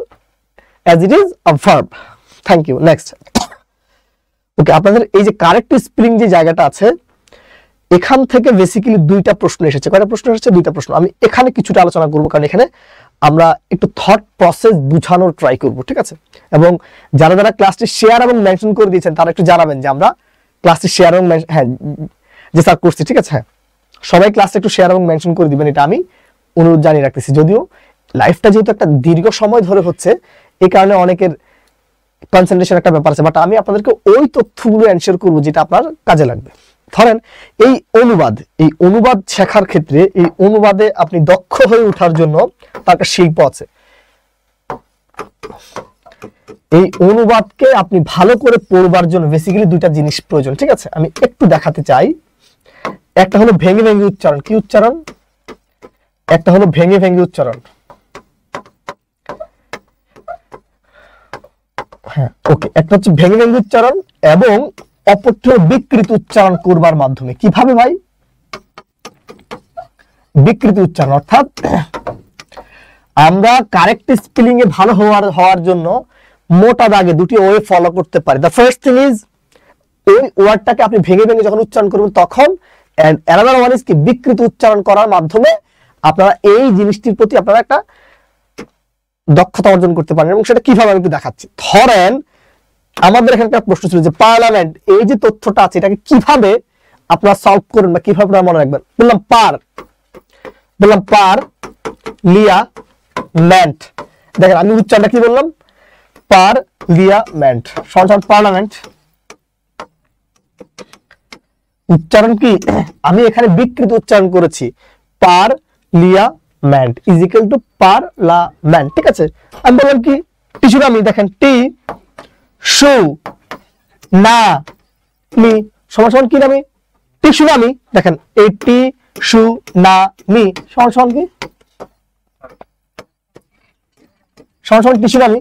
as it is a verb. Thank you. Next. Okay, আপনাদের এই যে কারেক্ট স্পেলিং যে জায়গাটা আছে, এখান থেকে বেসিক্যালি দুইটা প্রশ্ন এসেছে। কয়টা প্রশ্ন এসেছে? দুইটা প্রশ্ন। আমি এখানে কিছুটা আলোচনা করব, কারণ এখানে আমরা একটু থট প্রসেস বুঝানোর ট্রাই করব, ঠিক আছে। এবং যারা যারা ক্লাসটি শেয়ার এবং মেনশন করে দিয়েছেন তারা একটু জানাবেন যে আমরা ক্লাসটি শেয়ার এবং হ্যাঁ যে স্যার করছি, ঠিক আছে। হ্যাঁ, সবাই ক্লাসটা একটু শেয়ার এবং মেনশন করে দিবেন, এটা আমি অনুরোধ জানিয়ে রাখতেছি। যদিও লাইফটা যেহেতু একটা দীর্ঘ সময় ধরে হচ্ছে, এই কারণে অনেকের কনসেন্ট্রেশন একটা ব্যাপার আছে, বাট আমি আপনাদেরকে ওই তথ্যগুলো এনশিওর করবো যেটা আপনার কাজে লাগবে। ধরেন এই অনুবাদ শেখার ক্ষেত্রে, এই অনুবাদে আপনি দক্ষ হয়ে ওঠার জন্য তার একটা শিল্প আছে। এই অনুবাদকে আপনি ভালো করে পড়বার জন্য বেসিক্যালি দুইটা জিনিস প্রয়োজন, ঠিক আছে। আমি একটু দেখাতে চাই। একটা হলো ভেঙে ভেঙে উচ্চারণ। কি উচ্চারণ? একটা হলো ভেঙে ভেঙে উচ্চারণ। হ্যাঁ, ওকে, একটা হচ্ছে ভেঙে ভেঙে উচ্চারণ এবং অপরটি বিকৃত উচ্চারণ করবার মাধ্যমে। কিভাবে ভাই? বিকৃত উচ্চারণ, অর্থাৎ আমরা কারেক্ট স্পেলিং এ ভালো হওয়ার জন্য মোটা দাগে দুটি ওয়ে ফলো করতে পারি। দ্য ফার্স্ট থিং ইজ ওই ওয়ার্ডটাকে আপনি ভেঙে ভেঙে যখন উচ্চারণ করবেন তখন, এন্ড অ্যানাদার ওয়ান ইজ কি বিকৃত উচ্চারণ করার মাধ্যমে আপনারা এই জিনিসটির প্রতি আপনারা একটা দক্ষতা অর্জন করতে পারেন। এবং সেটা কিভাবে আমি একটু দেখাচ্ছি। ধরেন আমাদের এখানে একটা প্রশ্ন ছিল যে পার্লামেন্ট, এই যে তথ্যটা আছে এটাকে কিভাবে আপনারা সলভ করবেন বা কিভাবে আপনারা মনে রাখবেন। বললাম পার লিয়া ম্যান্ট। দেখেন আমি উচ্চারণটা কি বললাম? পার লিয়া ম্যান্ট সমান পার্লামেন্ট। উচ্চারণ কি? আমি এখানে বিকৃত উচ্চারণ করেছি। পার লিয়া meant is equal to parliament, ঠিক আছে। আমি বললাম কি টিসুনামি, দেখেন টি সু না মি সমান কি নামি? টিসুনামি। দেখেন এই টি সু না মি সমান কি? সমান টিসুনামি।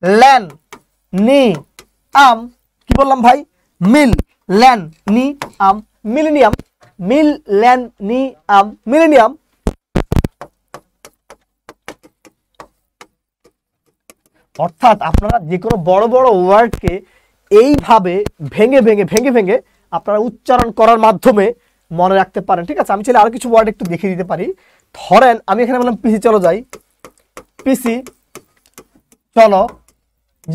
ল্যান নি আম, কি বললাম ভাই? মিল ল্যান নি আম মিলেনিয়াম। মিল ল্যান নি আম মিলেনিয়াম। অর্থাৎ আপনারা যে কোনো বড় বড় ওয়ার্ডকে এইভাবে ভেঙে ভেঙে ভেঙে ভেঙে আপনারা উচ্চারণ করার মাধ্যমে মনে রাখতে পারেন। ঠিক আছে, আমি চাইলে আরো কিছু ওয়ার্ড একটু দেখিয়ে দিতে পারি। ধরেন আমি এখানে বললাম পিসি চলো যাই, পিসি চলো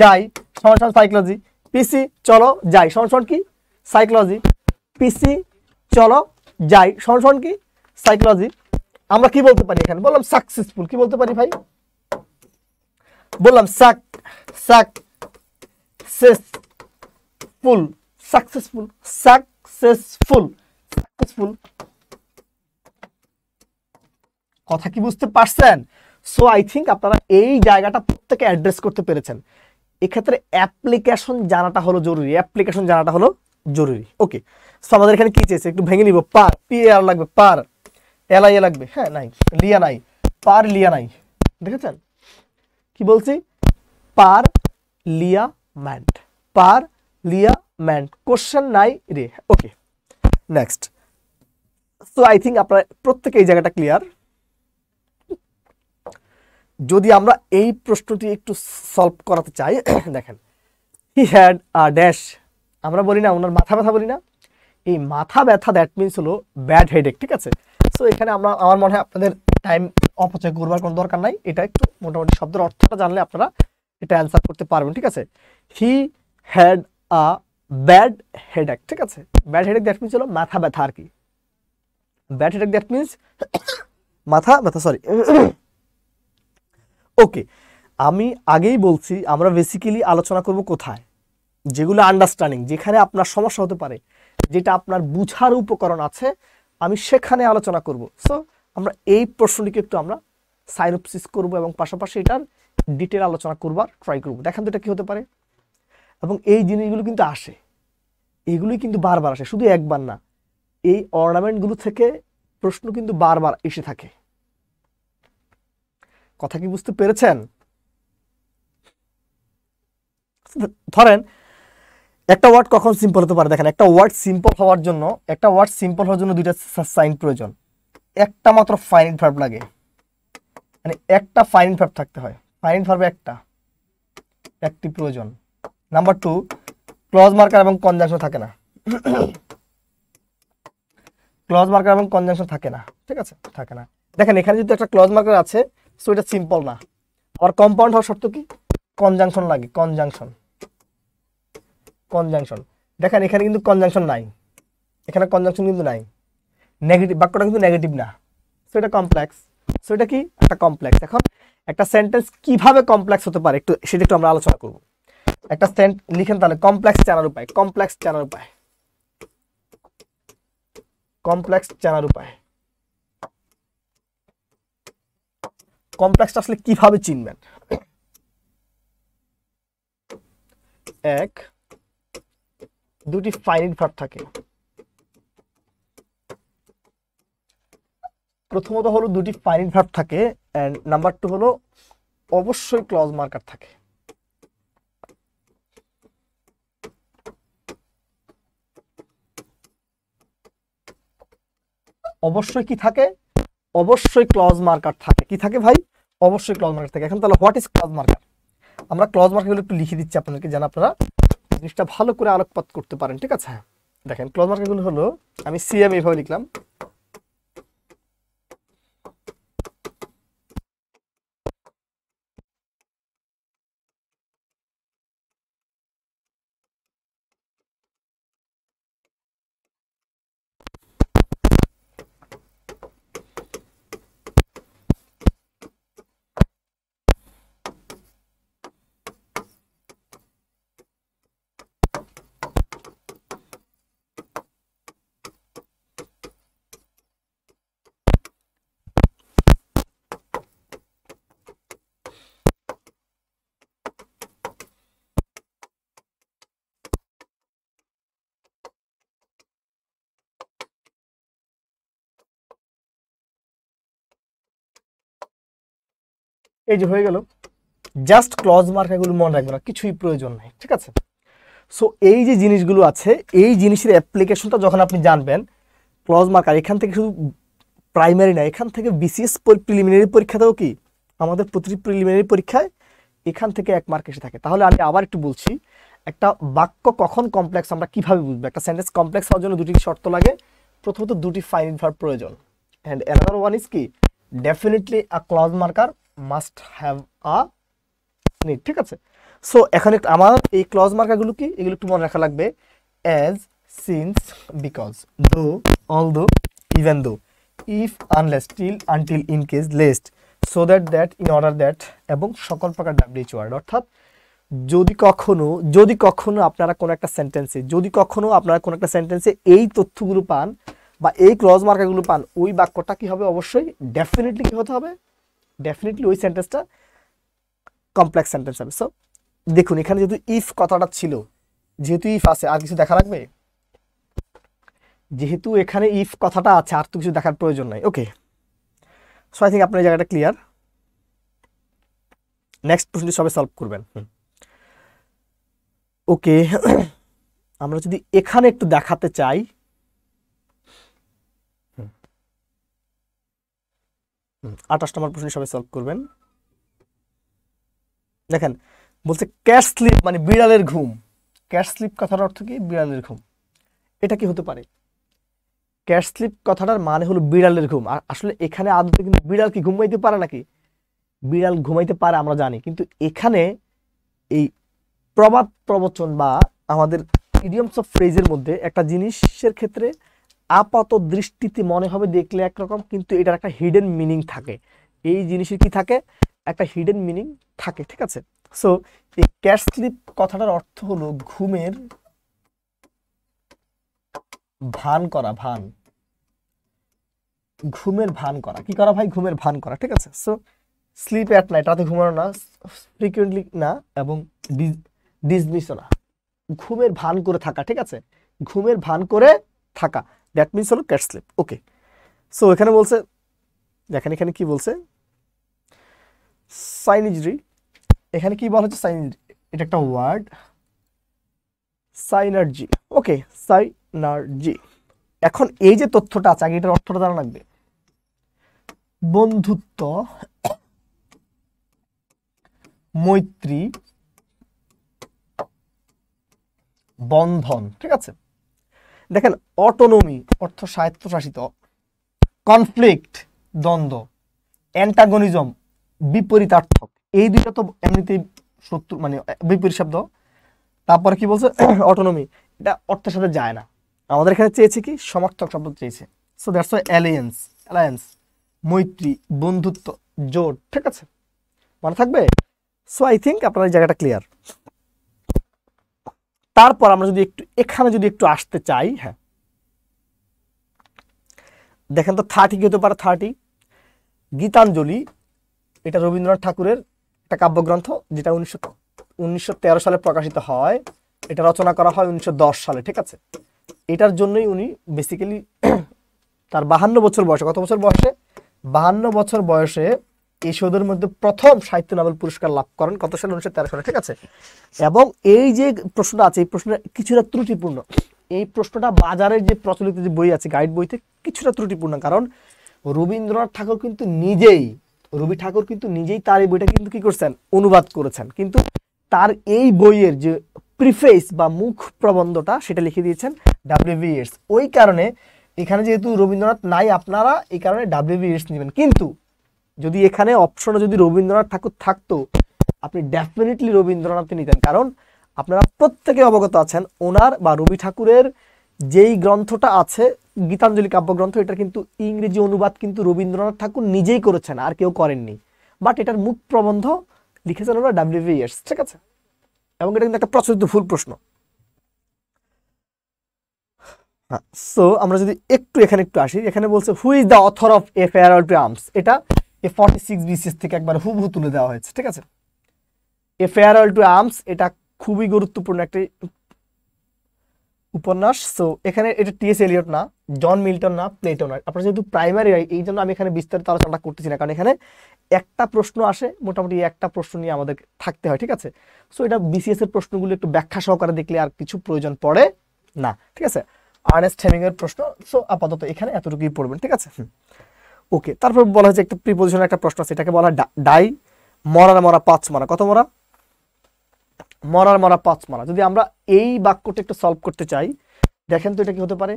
যাই সমান সমান সাইকোলজি, পিসি চলো যাই সমান সমান কি সাইকোলজি, পিসি চলো যাই সমান সমান কি সাইকোলজি। আমরা কি বলতে পারি এখানে, বললাম সাকসেসফুল, কি বলতে পারি ভাই, বললাম সাকসেসফুল, সাকসেসফুল, সাকসেসফুল, সাকসেসফুল। কথা কি বুঝতে পারছেন? সো আই থিঙ্ক আপনারা এই জায়গাটা প্রত্যেকে অ্যাড্রেস করতে পেরেছেন। এক্ষেত্রে অ্যাপ্লিকেশন জানাটা হলো জরুরি, অ্যাপ্লিকেশন জানাটা হলো জরুরি। ওকে, সো আমাদের এখানে কি চেয়েছে একটু ভেঙে নিব। পার, পি আর লাগবে, পার এল আই এ লাগবে, হ্যাঁ নাই, লিয়া নাই, পার লিয়া নাই, দেখেছেন কি বলছি, পার লিয়ামেন্ট, পার লিয়ামেন্ট, কোশ্চেন নাই রে। Okay next. So I think আপনারা প্রত্যেকে এই জায়গাটা ক্লিয়ার। যদি আমরা এই প্রশ্নটি একটু সলভ করাতে চাই, দেখেন হি হ্যাড আ ড্যাশ, আমরা বলি না ওনার মাথা ব্যথা বলি না, এই মাথা ব্যথা দ্যাট মিনস হলো ব্যাড হেডেক। ঠিক আছে, সো এখানে আমরা আমার মনে হয় আপনাদের টাইম অপচয় করবার কোনো দরকার নাই, এটা একটু মোটামুটি শব্দের অর্থটা জানলে আপনারা এটা অ্যান্সার করতে পারবেন। ঠিক আছে, he had a bad headache. ঠিক আছে, ব্যাড হেডেক দ্যাট মিনস হলো মাথা ব্যথা আর কি, ব্যাড হেডেক দ্যাট মিনস মাথা ব্যথা, সরি। ওকে, আমি আগেই বলছি আমরা বেসিক্যালি আলোচনা করব কোথায়, যেগুলো আন্ডারস্ট্যান্ডিং, যেখানে আপনার সমস্যা হতে পারে, যেটা আপনার বুঝার উপকরণ আছে, আমি সেখানে আলোচনা করব। সো আমরা এই প্রশ্নটিকে একটু আমরা সাইনোপসিস করব এবং পাশাপাশি এটার ডিটেল আলোচনা করবার ট্রাই করব। দেখেন তো এটা কি হতে পারে, এবং এই জিনিসগুলো কিন্তু আসে, এগুলোই কিন্তু বারবার আসে, শুধু একবার না, এই অর্নামেন্টগুলো থেকে প্রশ্ন কিন্তু বারবার এসে থাকে। কথা কি বুঝতে পেরেছেন? ধরেন একটা ওয়ার্ড কখন সিম্পল হতে পারে, দেখেন একটা ওয়ার্ড সিম্পল হওয়ার জন্য, একটা ওয়ার্ড সিম্পল হওয়ার জন্য দুইটা সাইন প্রয়োজন, একটা মাত্র ফাইনাইট ভার্ব লাগে, মানে একটা ফাইনাইট ভার্ব থাকতে হয়, ফাইনাইট ভার্বে একটি প্রয়োজন। নাম্বার 2, ক্লজ মার্কার এবং কনজাংশন থাকে না, ক্লজ মার্কার এবং কনজাংশন থাকে না। ঠিক আছে, থাকে না। দেখেন এখানে যদি একটা ক্লজ মার্কার আছে, সো এটা সিম্পল না, আবার কম্পাউন্ড হওয়ার শর্ত কি, কনজাংশন লাগে, কনজাংশন, কনজাংশন। দেখেন এখানে কিন্তু কনজাংশন নাই, এখানে কনজাংশন কিন্তু নাই, নেগেটিভ, বাক্যটা কিন্তু নেগেটিভ না, সো এটা কমপ্লেক্স, সো এটা কি একটা কমপ্লেক্স। এখন একটা সেন্টেন্স কিভাবে কমপ্লেক্স হতে পারে একটু সেটা একটু আমরা আলোচনা করব। একটা লিখেন তাহলে, কমপ্লেক্স জানার উপায়, কমপ্লেক্স জানার উপায়, কমপ্লেক্স জানার উপায়। কমপ্লেক্সটা আসলে কিভাবে চিনবেন? এক, দুটি ফাইনাইট ভার্ব থাকে, প্রথমত হলো দুটি ফাইনাইট ভার্ব থাকে, এন্ড নাম্বার 2 হলো অবশ্যই ক্লজ মার্কার থাকে। অবশ্যই কি থাকে, অবশ্যই ক্লজ মার্কার থাকে। কি থাকে ভাই? অবশ্যই ক্লজ মার্কার থাকে। এখন তাহলে হোয়াট ইজ ক্লজ মার্কার? আমরা ক্লজ মার্কারগুলো একটু লিখে দিচ্ছি আপনাদেরকে, যেন আপনারা জিনিসটা ভালো করে আলোকপাত করতে পারেন। ঠিক আছে, দেখেন ক্লজ মার্কারগুলো হলো, আমি সিএম এইভাবে লিখলাম, এই যে হয়ে গেল। জাস্ট ক্লজ মার্কারগুলো মনে রাখবে না, কিছুই প্রয়োজন নাই। ঠিক আছে, সো এই যে জিনিসগুলো আছে, এই জিনিসের অ্যাপ্লিকেশনটা যখন আপনি জানবেন, ক্লজ মার্কার এখান থেকে শুধু প্রাইমারি না, এখান থেকে বিসিএস প্রিলিমিনারি পরীক্ষাতেও কি, আমাদের প্রতিটি প্রিলিমিনারি পরীক্ষায় এখান থেকে 1 মার্ক এসে থাকে। তাহলে আমি আবার একটু বলছি, একটা বাক্য কখন কমপ্লেক্স আমরা কিভাবে বুঝবো? একটা সেন্টেন্স কমপ্লেক্স হওয়ার জন্য দুটি শর্ত লাগে। প্রথমত দুটি ফাইনাইট ভার্ব প্রয়োজন, এন্ড অ্যানাদার ওয়ান ইজ কি, definitely a clause marker must have a need. ঠিক আছে, সো এখানে আমার এই ক্লজ মার্কারগুলো কি, এগুলো একটু মনে রাখা লাগবে। As, since, because, though, although, even though, if, unless, till, until, in case, lest, so that, that, in order that এবং সকল প্রকার ডাব্লিউএইচ ওয়ার্ড। অর্থাৎ যদি কখনো আপনারা কোনো একটা সেন্টেন্সে এই তথ্যগুলো পান বা এই ক্লজ মার্কারগুলো পান, ওই বাক্যটা কি হবে, অবশ্যই ডেফিনেটলি কি হতে হবে, ডেফিনেটলি ওই সেন্টেন্সটা কমপ্লেক্স সেন্টেন্স হবে। সো দেখুন এখানে যেহেতু ইফ কথাটা ছিল, যেহেতু ইফ আছে, আর কিছু দেখা লাগবে? যেহেতু এখানে ইফ কথাটা আছে, আর তো কিছু দেখার প্রয়োজন নাই। ওকে, সো আই থিঙ্ক আপনার এই জায়গাটা ক্লিয়ার। নেক্সট প্রশ্নটি সবাই সলভ করবেন। ওকে, আমরা যদি এখানে একটু দেখাতে চাই, 28 নম্বর প্রশ্ন সবাই সলভ করবেন। দেখেন বলছে ক্যাট স্লিপ মানে বিড়ালের ঘুম। ক্যাট স্লিপ কথার অর্থ কি? বিড়ালের ঘুম। এটা কি হতে পারে? ক্যাট স্লিপ কথাটার মানে হলো বিড়ালের ঘুম। আর আসলে এখানে আদতে কিন্তু বিড়াল কি ঘুমাইতে পারে নাকি? বিড়াল ঘুমাইতে পারে আমরা জানি, কিন্তু এখানে এই প্রবাদ প্রবচন বা আমাদের ইডিয়মস অফ ফ্রেজের মধ্যে একটা জিনিসের ক্ষেত্রে আপাত দৃষ্টিতে মনে হবে দেখলে একরকম, কিন্তু এটার একটা হিডেন মিনিং থাকে। এই জিনিসের কি থাকে? একটা হিডেন মিনিং থাকে। ঠিক আছে, সো এই ক্যাট স্লিপ কথাটার অর্থ হলো ঘুমের ভান করা। ঘুমের ভান করা কি করা ভাই? ঘুমের ভান করা। ঠিক আছে, সো স্লিপ অ্যাট নাইট, রাতে ঘুমানো না, ফ্রিকুয়েন্টলি না, এবং ডিসমিসও না, ঘুমের ভান করে থাকা। ঠিক আছে, ঘুমের ভান করে থাকা, দ্যাট মিনস হলো ক্যাট স্লিপ। ওকে, সো এখানে বলছে, দেখেন এখানে কি বলছে, সাইনিজরি। এখানে কি বলা হচ্ছে? সাইনিজরি, এটা একটা ওয়ার্ড, সাইনার্জি। ওকে, সাইনার্জি। এখন এই যে তথ্যটা আছে, আগে এটার অর্থটা জানা লাগবে। বন্ধুত্ব, মৈত্রী, বন্ধন। ঠিক আছে, দেখেন অটোনমি অর্থ স্বায়ত্তশাসিত, কনফ্লিক্ট দ্বন্দ্ব, অ্যান্টাগনিজম বিপরীতার্থক। এই দুইটা তো এমনিতেই শত্রু মানে বিপরীত শব্দ। তারপরে কি বলছে? অটোনমি, এটা অর্থের সাথে যায় না। আমাদের এখানে চেয়েছে কি? সমার্থক শব্দ চেয়েছে। সো দ্যাটস ওয়াই অ্যালায়েন্স, মৈত্রী, বন্ধুত্ব, জোট। ঠিক আছে, মনে থাকবে। সো আই থিঙ্ক আপনার এই জায়গাটা ক্লিয়ার। তারপর আমরা যদি একটু এখানে যদি একটু আসতে চাই, হ্যাঁ দেখেন তো 30 কি হতে পারে? 30 গীতাঞ্জলি, এটা রবীন্দ্রনাথ ঠাকুরের একটা কাব্যগ্রন্থ, যেটা 1913 সালে প্রকাশিত হয়। এটা রচনা করা হয় 1910 সালে। ঠিক আছে, এটার জন্যই উনি বেসিক্যালি তার 52 বছর বয়সে, কত বছর বয়সে? 52 বছর বয়সে এই সৌদের মধ্যে প্রথম সাহিত্য নোবেল পুরস্কার লাভ করেন। কত সালে? 1913 সালে। ঠিক আছে, এবং এই যে প্রশ্নটা আছে, এই প্রশ্নটা কিছুটা ত্রুটিপূর্ণ। এই প্রশ্নটা বাজারের যে প্রচলিত যে বই আছে, গাইড বইতে কিছুটা ত্রুটিপূর্ণ, কারণ রবীন্দ্রনাথ ঠাকুর কিন্তু নিজেই তার এই বইটা কিন্তু কি করছেন? অনুবাদ করেছেন, কিন্তু তার এই বইয়ের যে প্রিফেস বা মুখ প্রবন্ধটা সেটা লিখে দিয়েছেন ডব্লিউ.বি. ইয়েটস। ওই কারণে এখানে যেহেতু রবীন্দ্রনাথ নাই, আপনারা এই কারণে ডব্লিউ.বি. ইয়েটস নেবেন। কিন্তু যদি এখানে অপশনে যদি রবীন্দ্রনাথ ঠাকুর থাকতো, আপনি ডেফিনেটলি রবীন্দ্রনাথকে নিতেন, কারণ আপনারা প্রত্যেকে অবগত আছেন ওনার বা রবি ঠাকুরের যেই গ্রন্থটা আছে গীতাঞ্জলি কাব্যগ্রন্থ, এটা কিন্তু ইংরেজি অনুবাদ কিন্তু রবীন্দ্রনাথ ঠাকুর নিজেই করেছেন, আর কেউ করেননি। বাট এটার মুখ প্রবন্ধ লিখেছেন ওরা ডব্লিউ.বি. ইয়েটস। ঠিক আছে, এবং এটা কিন্তু একটা প্রচলিত ভুল প্রশ্ন। সো আমরা যদি একটু এখানে একটু আসি, এখানে বলছে who is the author of a farewell to arms. এটা A46 BCS থেকে একবার হুবহু তুলে দেওয়া হয়েছে। ঠিক আছে, এ ফেয়ারওয়েল টু আর্মস এটা খুবই গুরুত্বপূর্ণ একটি উপন্যাস। সো এখানে এটা টি.এস. এলিয়ট না, জন মিল্টন না, প্লেটো না। আপনারা যেহেতু প্রাইমারি, এই জন্য আমি এখানে বিস্তারিত আলোচনা করতেছি না, কারণ এখানে একটা প্রশ্ন আসে, মোটামুটি একটা প্রশ্ন নিয়ে আমাদের থাকতে হয়। ঠিক আছে, সো এটা বিসিএস এর প্রশ্নগুলো একটু ব্যাখ্যা সহকারে দেখলে আর কিছু প্রয়োজন পড়ে না। ঠিক আছে, আর্নেস্ট হেমিংওয়ের প্রশ্ন। সো আপাতত এখানে এতটুকুই পড়বেন। ঠিক আছে, ওকে। তারপর বলা হয়েছে একটা প্রিপোজিশনের একটা প্রশ্ন আছে, এটাকে বলা হয় মরার মরা 5 মারা, কত মরা? মরার মরা 5 মারা। যদি আমরা এই বাক্যটা একটু সলভ করতে চাই, দেখেন তো এটা কি হতে পারে,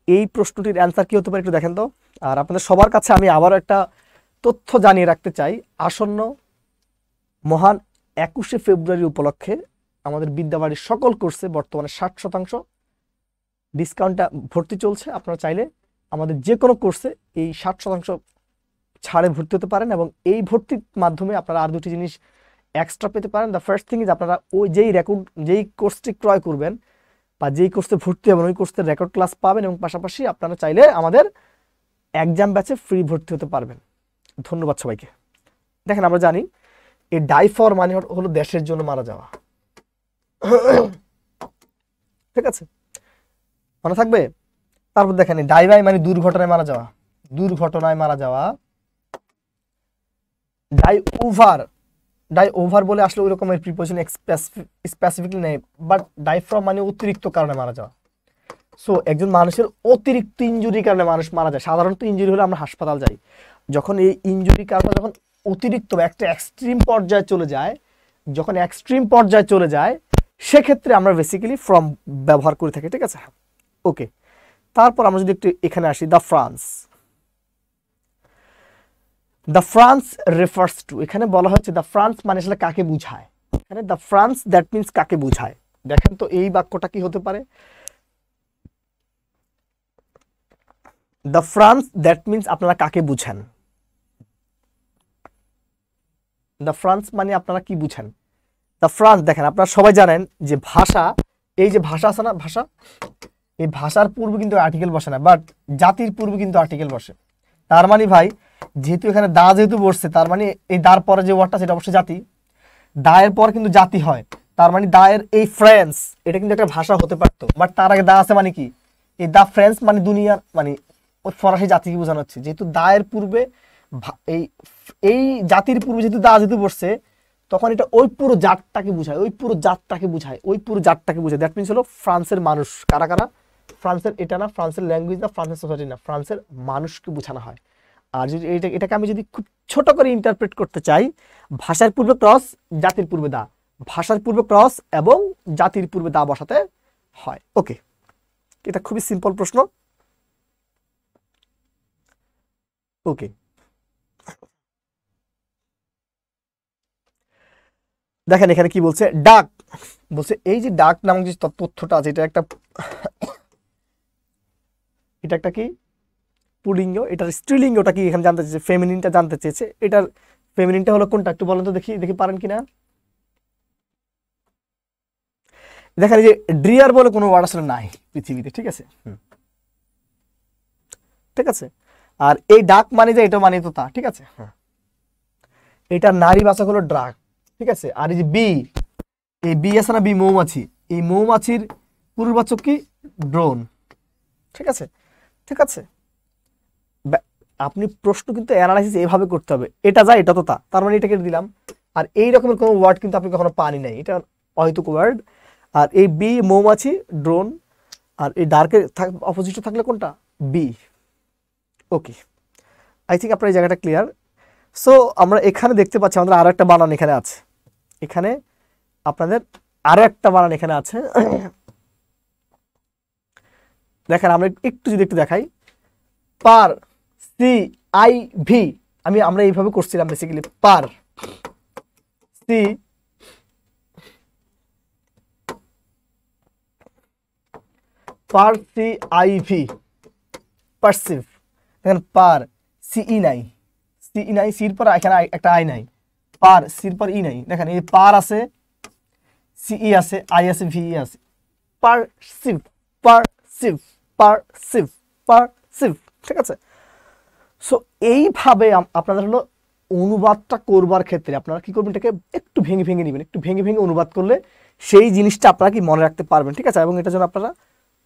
এই প্রশ্নটির অ্যান্সার কি হতে পারে একটু দেখেন তো। আর আপনাদের সবার কাছে আমি আবারও একটা তথ্য জানিয়ে রাখতে চাই, আসন্ন মহান 21শে ফেব্রুয়ারি উপলক্ষে আমাদের বিদ্যাবাড়ির সকল কোর্সে বর্তমানে 60% ডিসকাউন্টটা ভর্তি চলছে। আপনারা চাইলে আমাদের যে কোনো কোর্সে এই 60% ছাড়ে ভর্তি হতে পারেন, এবং এই ভর্তির মাধ্যমে আপনারা আর দুটি জিনিস এক্সট্রা পেতে পারেন। দ্য ফার্স্ট থিং ইজ, আপনারা ওই যেই কোর্সটি ক্রয় করবেন বা যেই কোর্সে ভর্তি হবেন ওই কোর্সের রেকর্ড ক্লাস পাবেন, এবং পাশাপাশি আপনারা চাইলে আমাদের এক্সাম ব্যাচে ফ্রি ভর্তি হতে পারবেন। ধন্যবাদ সবাইকে। দেখেন আমরা জানি এই ডাই ফর মানে হলো দেশের জন্য মারা যাওয়া, ঠিক আছে, মনে থাকবে। তারপর দেখেন ডাই বাই মানে দুর্ঘটনায় মারা যাওয়া, দুর্ঘটনায় মারা যাওয়া। ডাই ওভার বলে আসলে ওই রকমের প্রিপোজিশন স্পেসিফিকলি নেই, বাট ডাই ফ্রম মানে অতিরিক্ত কারণে মারা যাওয়া। সো একজন মানুষের অতিরিক্ত ইনজুরির কারণে মানুষ মারা যায়। সাধারণত ইনজুরি হলে আমরা হাসপাতাল যাই, যখন এই ইনজুরির কারণে যখন অতিরিক্ত একটা এক্সট্রিম পর্যায়ে চলে যায়, যখন এক্সট্রিম পর্যায়ে চলে যায় সেক্ষেত্রে আমরা বেসিক্যালি ফ্রম ব্যবহার করে থাকি, ঠিক আছে। ওকে, তারপর আমরা যদি একটু এখানে আসি, the France. The France refers to, এখানে বলা হচ্ছে দ্য ফ্রান্স মানে আসলে কাকে বুঝায়। এখানে দ্য ফ্রান্স দ্যাট মিনস কাকে বুঝায়। দেখেন তো এই বাক্যটা কি হতে পারে। দ্য ফ্রান্স দ্যাট মিনস আপনারা কাকে বুঝেন। দ্য ফ্রান্স মানে আপনারা কি বুঝেন। দ্য ফ্রান্স, দেখেন আপনারা সবাই জানেন যে ভাষা, এই যে ভাষা আছে না, ভাষা, এই ভাষার পূর্বে কিন্তু আর্টিকেল বসে না, বাট জাতির পূর্বে কিন্তু আর্টিকেল বসে। তার মানে ভাই যেহেতু এখানে দা যেহেতু বসছে, তার মানে এই দার পরে যে ওয়ার্ডটা সেটা অবশ্যই জাতি, দায়ের পর কিন্তু জাতি হয়। তার মানে দায়ের এই ফ্রান্স এটা কিন্তু একটা ভাষা হতে পারতো, বাট তার আগে দা আছে মানে কি, এই দা ফ্রান্স মানে দুনিয়ার, মানে ওই ফরাসি জাতিকে বোঝানো হচ্ছে। যেহেতু দায়ের পূর্বে এই জাতির পূর্বে যেহেতু দা যেহেতু বসছে, তখন এটা ওই পুরো জাতটাকে বোঝায়, ওই পুরো জাতটাকে বোঝায়, ওই পুরো জাতটাকে বোঝায়। দ্যাট মিনস হলো ফ্রান্সের মানুষ। কারা কারা? ফ্রান্সের, এটা না ফ্রান্সের ল্যাঙ্গুয়েজ না, ফ্রান্সের সোসাইটি না, ফ্রান্সের মানুষকে বোঝানো হয়। আর যদি এটাকে আমি যদি খুব ছোট করে ইন্টারপ্রেট করতে চাই, ভাষার পূর্বে ক্রস, জাতির পূর্বে দা, ভাষার পূর্বে ক্রস এবং জাতির পূর্বে দা বসাতে হয়। ওকে, এটা খুবই সিম্পল প্রশ্ন। ওকে, দেখেন এখানে কি বলছে, ডাক বলছে, এই যে ডাক নামক যে তথ্যটা আছে, এটা একটা কি পুলিঙ্গ, এটার স্ত্রীলিঙ্গটা কি এখানে জানতে চেয়েছে, ফেমিনিনটা জানতে চেয়েছে। এটার ফেমিনিনটা হলো কোনটা একটু বলেন তো, দেখি পারেন কিনা। দেখেন এই যে ড্রিয়ার বলে কোনো ওয়ার্ড আসলে নাই পৃথিবীতে, ঠিক আছে, ঠিক আছে। আর এই ডাক মানে যে এটা মানে তো তা, ঠিক আছে। এটা নারী বাচক হলো ড্রাগ, ঠিক আছে। আর এই যে বি, এই বি আছে না, বি মৌমাছি, এই মৌমাছির পূর্ববাচক কি, ড্রোন, ঠিক আছে, ঠিক আছে। আপনি প্রশ্ন কিন্তু অ্যানালাইসিস এভাবে করতে হবে, এটা যায় এটা তো তা, তার মানে এটাকে দিলাম। আর এই রকমের কোনো ওয়ার্ড কিন্তু আপনি কখনো পানি নাই, এটা অহেতুক ওয়ার্ড। আর এই বি মৌমাছি, ড্রোন, আর এই ডার্কের অপোজিটে থাকলে কোনটা, বি। ওকে, আই থিঙ্ক আপনার এই জায়গাটা ক্লিয়ার। সো আমরা এখানে দেখতে পাচ্ছি আমাদের আরো একটা বানান এখানে আছে, এখানে আপনাদের আরো একটা বানান এখানে আছে। দেখেন আমরা একটু যদি একটু দেখাই, পার, CIV, আমরা এইভাবে করছিলাম বেসিক্যালি, পার, CIV, পারসিভ। দেখেন পার, CE নাই, সির পর এখানে একটা আই নাই, পার, সির পর ই নাই। দেখেন এই পার আছে, CE আছে, আই আছে, VE আছে, পারসিভ, পারসিভ, পারসিভ, পারসিভ, ঠিক আছে। সো এইভাবে আপনাদের হলো অনুবাদটা করবার ক্ষেত্রে আপনারা কি করবেন, এটাকে একটু ভেঙে ভেঙে নেবেন, একটু ভেঙে ভেঙে অনুবাদ করলে সেই জিনিসটা আপনারা কি মনে রাখতে পারবেন, ঠিক আছে। এবং এটার জন্য আপনারা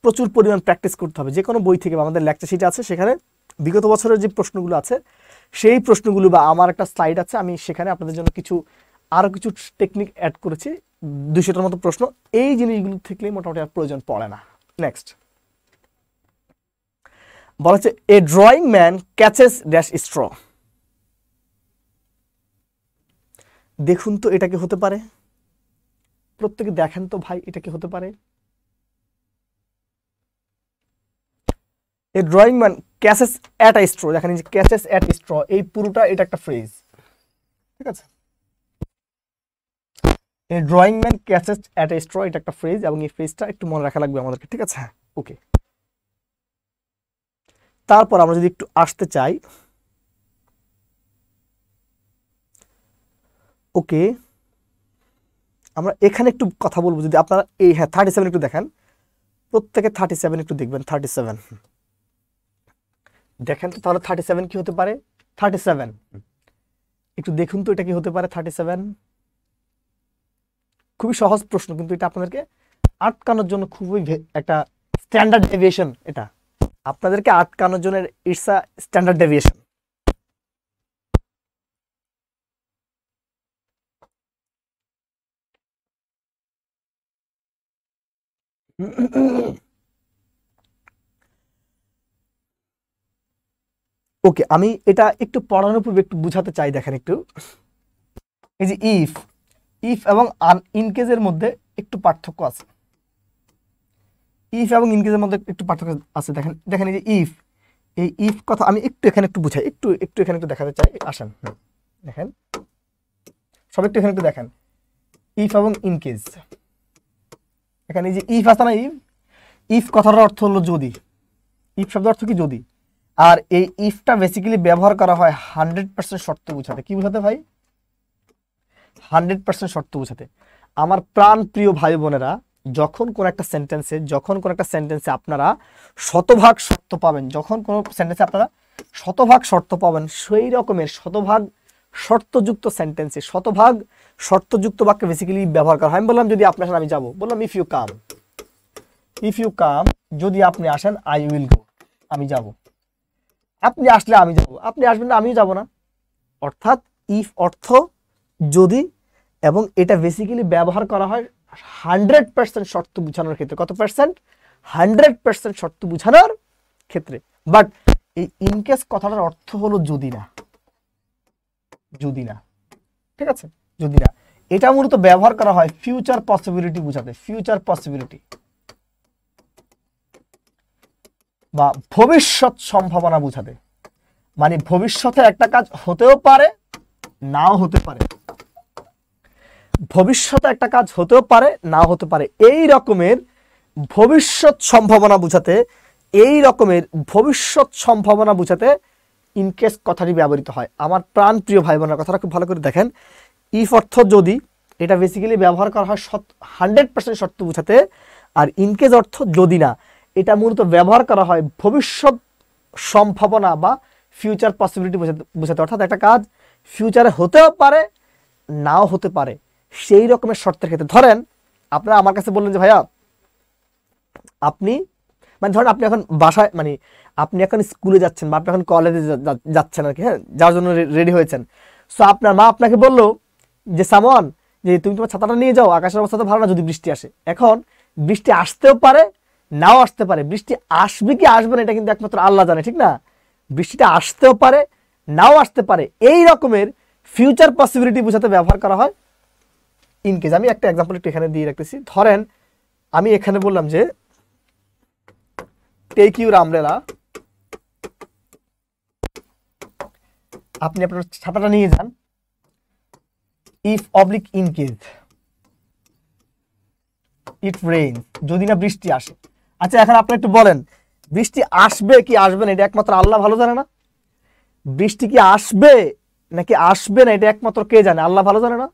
প্রচুর পরিমাণ প্র্যাকটিস করতে হবে। যে কোনো বই থেকে বা আমাদের লেকচার শিট আছে, সেখানে বিগত বছরের যে প্রশ্নগুলো আছে সেই প্রশ্নগুলো, বা আমার একটা স্লাইড আছে, আমি সেখানে আপনাদের জন্য আরও কিছু টেকনিক অ্যাড করেছি, 200টার মতো প্রশ্ন। এই জিনিসগুলো থেকেই মোটামুটি আর প্রয়োজন পড়ে না। নেক্সট বলা হচ্ছে, a drowning man catches dash straw. দেখুন তো এটা কি হতে পারে, প্রত্যেকে দেখেন তো ভাই এটা কি হতে পারে। A drowning man catches at a straw, দেখেন এই যে ক্যাচেস অ্যাট স্ট্র, এই পুরোটা এটা একটা ফ্রেজ, ঠিক আছে। এই drawing man catches at a straw, এটা একটা ফ্রেজ, এবং এই ফ্রেজটা একটু মনে রাখা লাগবে আমাদেরকে, ঠিক আছে। ওকে, তারপর আমরা যদি একটু আসতে চাই, ওকে আমরা এখানে একটু কথা বলবো। যদি আপনারা এই 37 একটু দেখেন, প্রত্যেকে 37 একটু দেখবেন। 37 দেখেন তো, তাহলে 37 কি হতে পারে? 37 একটু দেখুন তো এটা কি হতে পারে? 37 খুবই সহজ প্রশ্ন, কিন্তু এটা আপনাদেরকে আটকানোর জন্য খুবই একটা স্ট্যান্ডার্ড ডেভিয়েশন, এটা আপনাদেরকে আটকানোর জন্য ইটস আ স্ট্যান্ডার্ড ডেভিয়েশন। ওকে, আমি এটা একটু পড়ানোর পূর্বে একটু বুঝাতে চাই। দেখেন একটু, এই যে ইফ, ইফ এবং ইনকেজের মধ্যে একটু পার্থক্য আছে। ইফ এবং ইনকেজের মধ্যে একটু পার্থক্য আছে। দেখেন দেখেন এই যে ইফ, এই ইফ কথা আমি একটু এখানে একটু বুঝাই, একটু একটু এখানে একটু দেখাতে চাই। আসেন, দেখেন সব একটু এখানে একটু দেখেন, ইফ এবং ইনকেজ। এখানে এই যে ইফ আছে না, ইফ, ইফ কথাটার অর্থ হলো যদি। ইফ শব্দের অর্থ কি? যদি। আর এই ইফটা বেসিক্যালি ব্যবহার করা হয় 100% শর্ত বোঝাতে। কি বোঝাতে ভাই? 100% শর্ত বোঝাতে। আমার প্রাণ প্রিয় ভাই বোনেরা, যখন কোন একটা সেন্টেন্সে আপনারা শতভাগ শর্ত পাবেন, যখন কোন সেন্টেন্সে আপনারা শতভাগ শর্ত পাবেন, সেই রকমের শতভাগ শর্তযুক্ত সেন্টেন্সে শতভাগ শর্তযুক্ত বাক্য বেসিক্যালি ব্যবহার করা হয়। আমি বললাম যদি আপনি আসেন আমি যাব, বললাম if you come, if you come, যদি আপনি আসেন আই উইল গো, আমি যাব। আপনি আসলে আমি যাব, আপনি আসবেন না আমিও যাব না। অর্থাৎ ইফ অর্থ যদি, এবং এটা বেসিক্যালি ব্যবহার করা হয় 100% শর্ত বোঝানোর ক্ষেত্রে। কত পার্সেন্ট? 100% শর্ত বোঝানোর ক্ষেত্রে। বাট এই ইনকেস কথাটার অর্থ হলো যদি না, যদি না, ঠিক আছে, যদি না। এটা মূলত ব্যবহার করা হয় ফিউচার পসিবিলিটি বোঝাতে, ফিউচার পসিবিলিটি বা ভবিষ্যৎ সম্ভাবনা বোঝাতে। মানে ভবিষ্যতে একটা কাজ হতেও পারে, নাও হতে পারে, ভবিষ্যতে একটা কাজ হতেও পারে, নাও হতে পারে, এই রকমের ভবিষ্যৎ সম্ভাবনা বোঝাতে, এই রকমের ভবিষ্যৎ সম্ভাবনা বোঝাতে ইনকেস কথাটি ব্যবহৃত হয়। আমার প্রাণ প্রিয় ভাই বোনের কথাটা খুব ভালো করে দেখেন। ইফ অর্থ যদি, এটা বেসিক্যালি ব্যবহার করা হয় 100% শর্ত বোঝাতে। আর ইনকেস অর্থ যদি না, এটা মূলত ব্যবহার করা হয় ভবিষ্যৎ সম্ভাবনা বা ফিউচার পসিবিলিটি বোঝাতে। অর্থাৎ একটা কাজ ফিউচারে হতেও পারে, নাও হতে পারে, সেই রকমের শর্তের ক্ষেত্রে। ধরেন আপনারা আমার কাছে বললেন যে ভাইয়া আপনি, মানে ধরেন আপনি এখন বাসায়, মানে আপনি এখন স্কুলে যাচ্ছেন বা আপনি এখন কলেজে যাচ্ছেন আর কি, হ্যাঁ, যাওয়ার জন্য রেডি হয়েছেন। সো আপনার মা আপনাকে বললো যে সামন, যে তুমি তোমার ছাতাটা নিয়ে যাও, আকাশের অবস্থা তো ভালো না, যদি বৃষ্টি আসে। এখন বৃষ্টি আসতেও পারে, নাও আসতে পারে। বৃষ্টি আসবে কি আসবে না এটা কিন্তু একমাত্র আল্লাহ জানে, ঠিক না? বৃষ্টিটা আসতেও পারে, নাও আসতে পারে, এই রকমের ফিউচার পসিবিলিটি বোঝাতে ব্যবহার করা হয় ইনকেস। আমি একটা এক্সাম্পল একটু এখানে দিয়ে রাখতেছি। ধরেন আমি এখানে বললাম যে টেক ইউর আমব্রেলা, আপনি আপনার ছাতাটা নিয়ে যান। ইফ অবলিক ইনকেস ইট রেইন, যদি না বৃষ্টি আসে। আচ্ছা এখন আপনি একটু বলেন, বৃষ্টি আসবে কি আসবে না এটা একমাত্র আল্লাহ ভালো জানে না? বৃষ্টি কি আসবে নাকি আসবে না এটা একমাত্র কে জানে? আল্লাহ ভালো জানে না?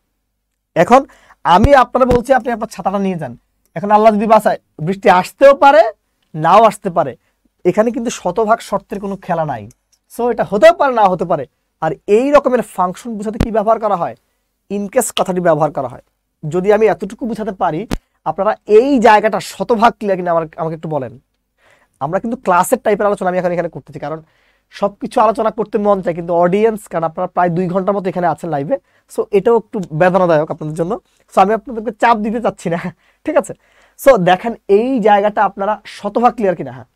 এখন আমি আপনারা বলছি আপনি আপনার ছাতাটা নিয়ে যান। এখন আল্লাহ যদি বাঁচায়, বৃষ্টি আসতেও পারে, নাও আসতে পারে। এখানে কিন্তু শতভাগ শর্তের কোনো খেলা নাই। সো এটা হতেও পারে, না হতে পারে। আর এই রকমের ফাংশন বোঝাতে কি ব্যবহার করা হয়? ইনকেস কথাটি ব্যবহার করা হয়। যদি আমি এতটুকু বোঝাতে পারি, আপনারা এই জায়গাটা শতভাগ ক্লিয়ার কিনা আমাকে একটু বলেন। আমরা কিন্তু ক্লাসের টাইপের আলোচনা আমি এখানে করতেছি, কারণ সবকিছু আলোচনা করতে মন চায়, কিন্তু অডিয়েন্স, কারণ আপনারা প্রায় 2 ঘন্টার মতো এখানে আছেন লাইভে, সো এটাও একটু বেদনাদায়ক আপনাদের জন্য। সো আমি আপনাদেরকে চাপ দিতে চাচ্ছি না, ঠিক আছে? সো দেখেন এই জায়গাটা আপনারা শতভাগ ক্লিয়ার কিনা। হ্যাঁ,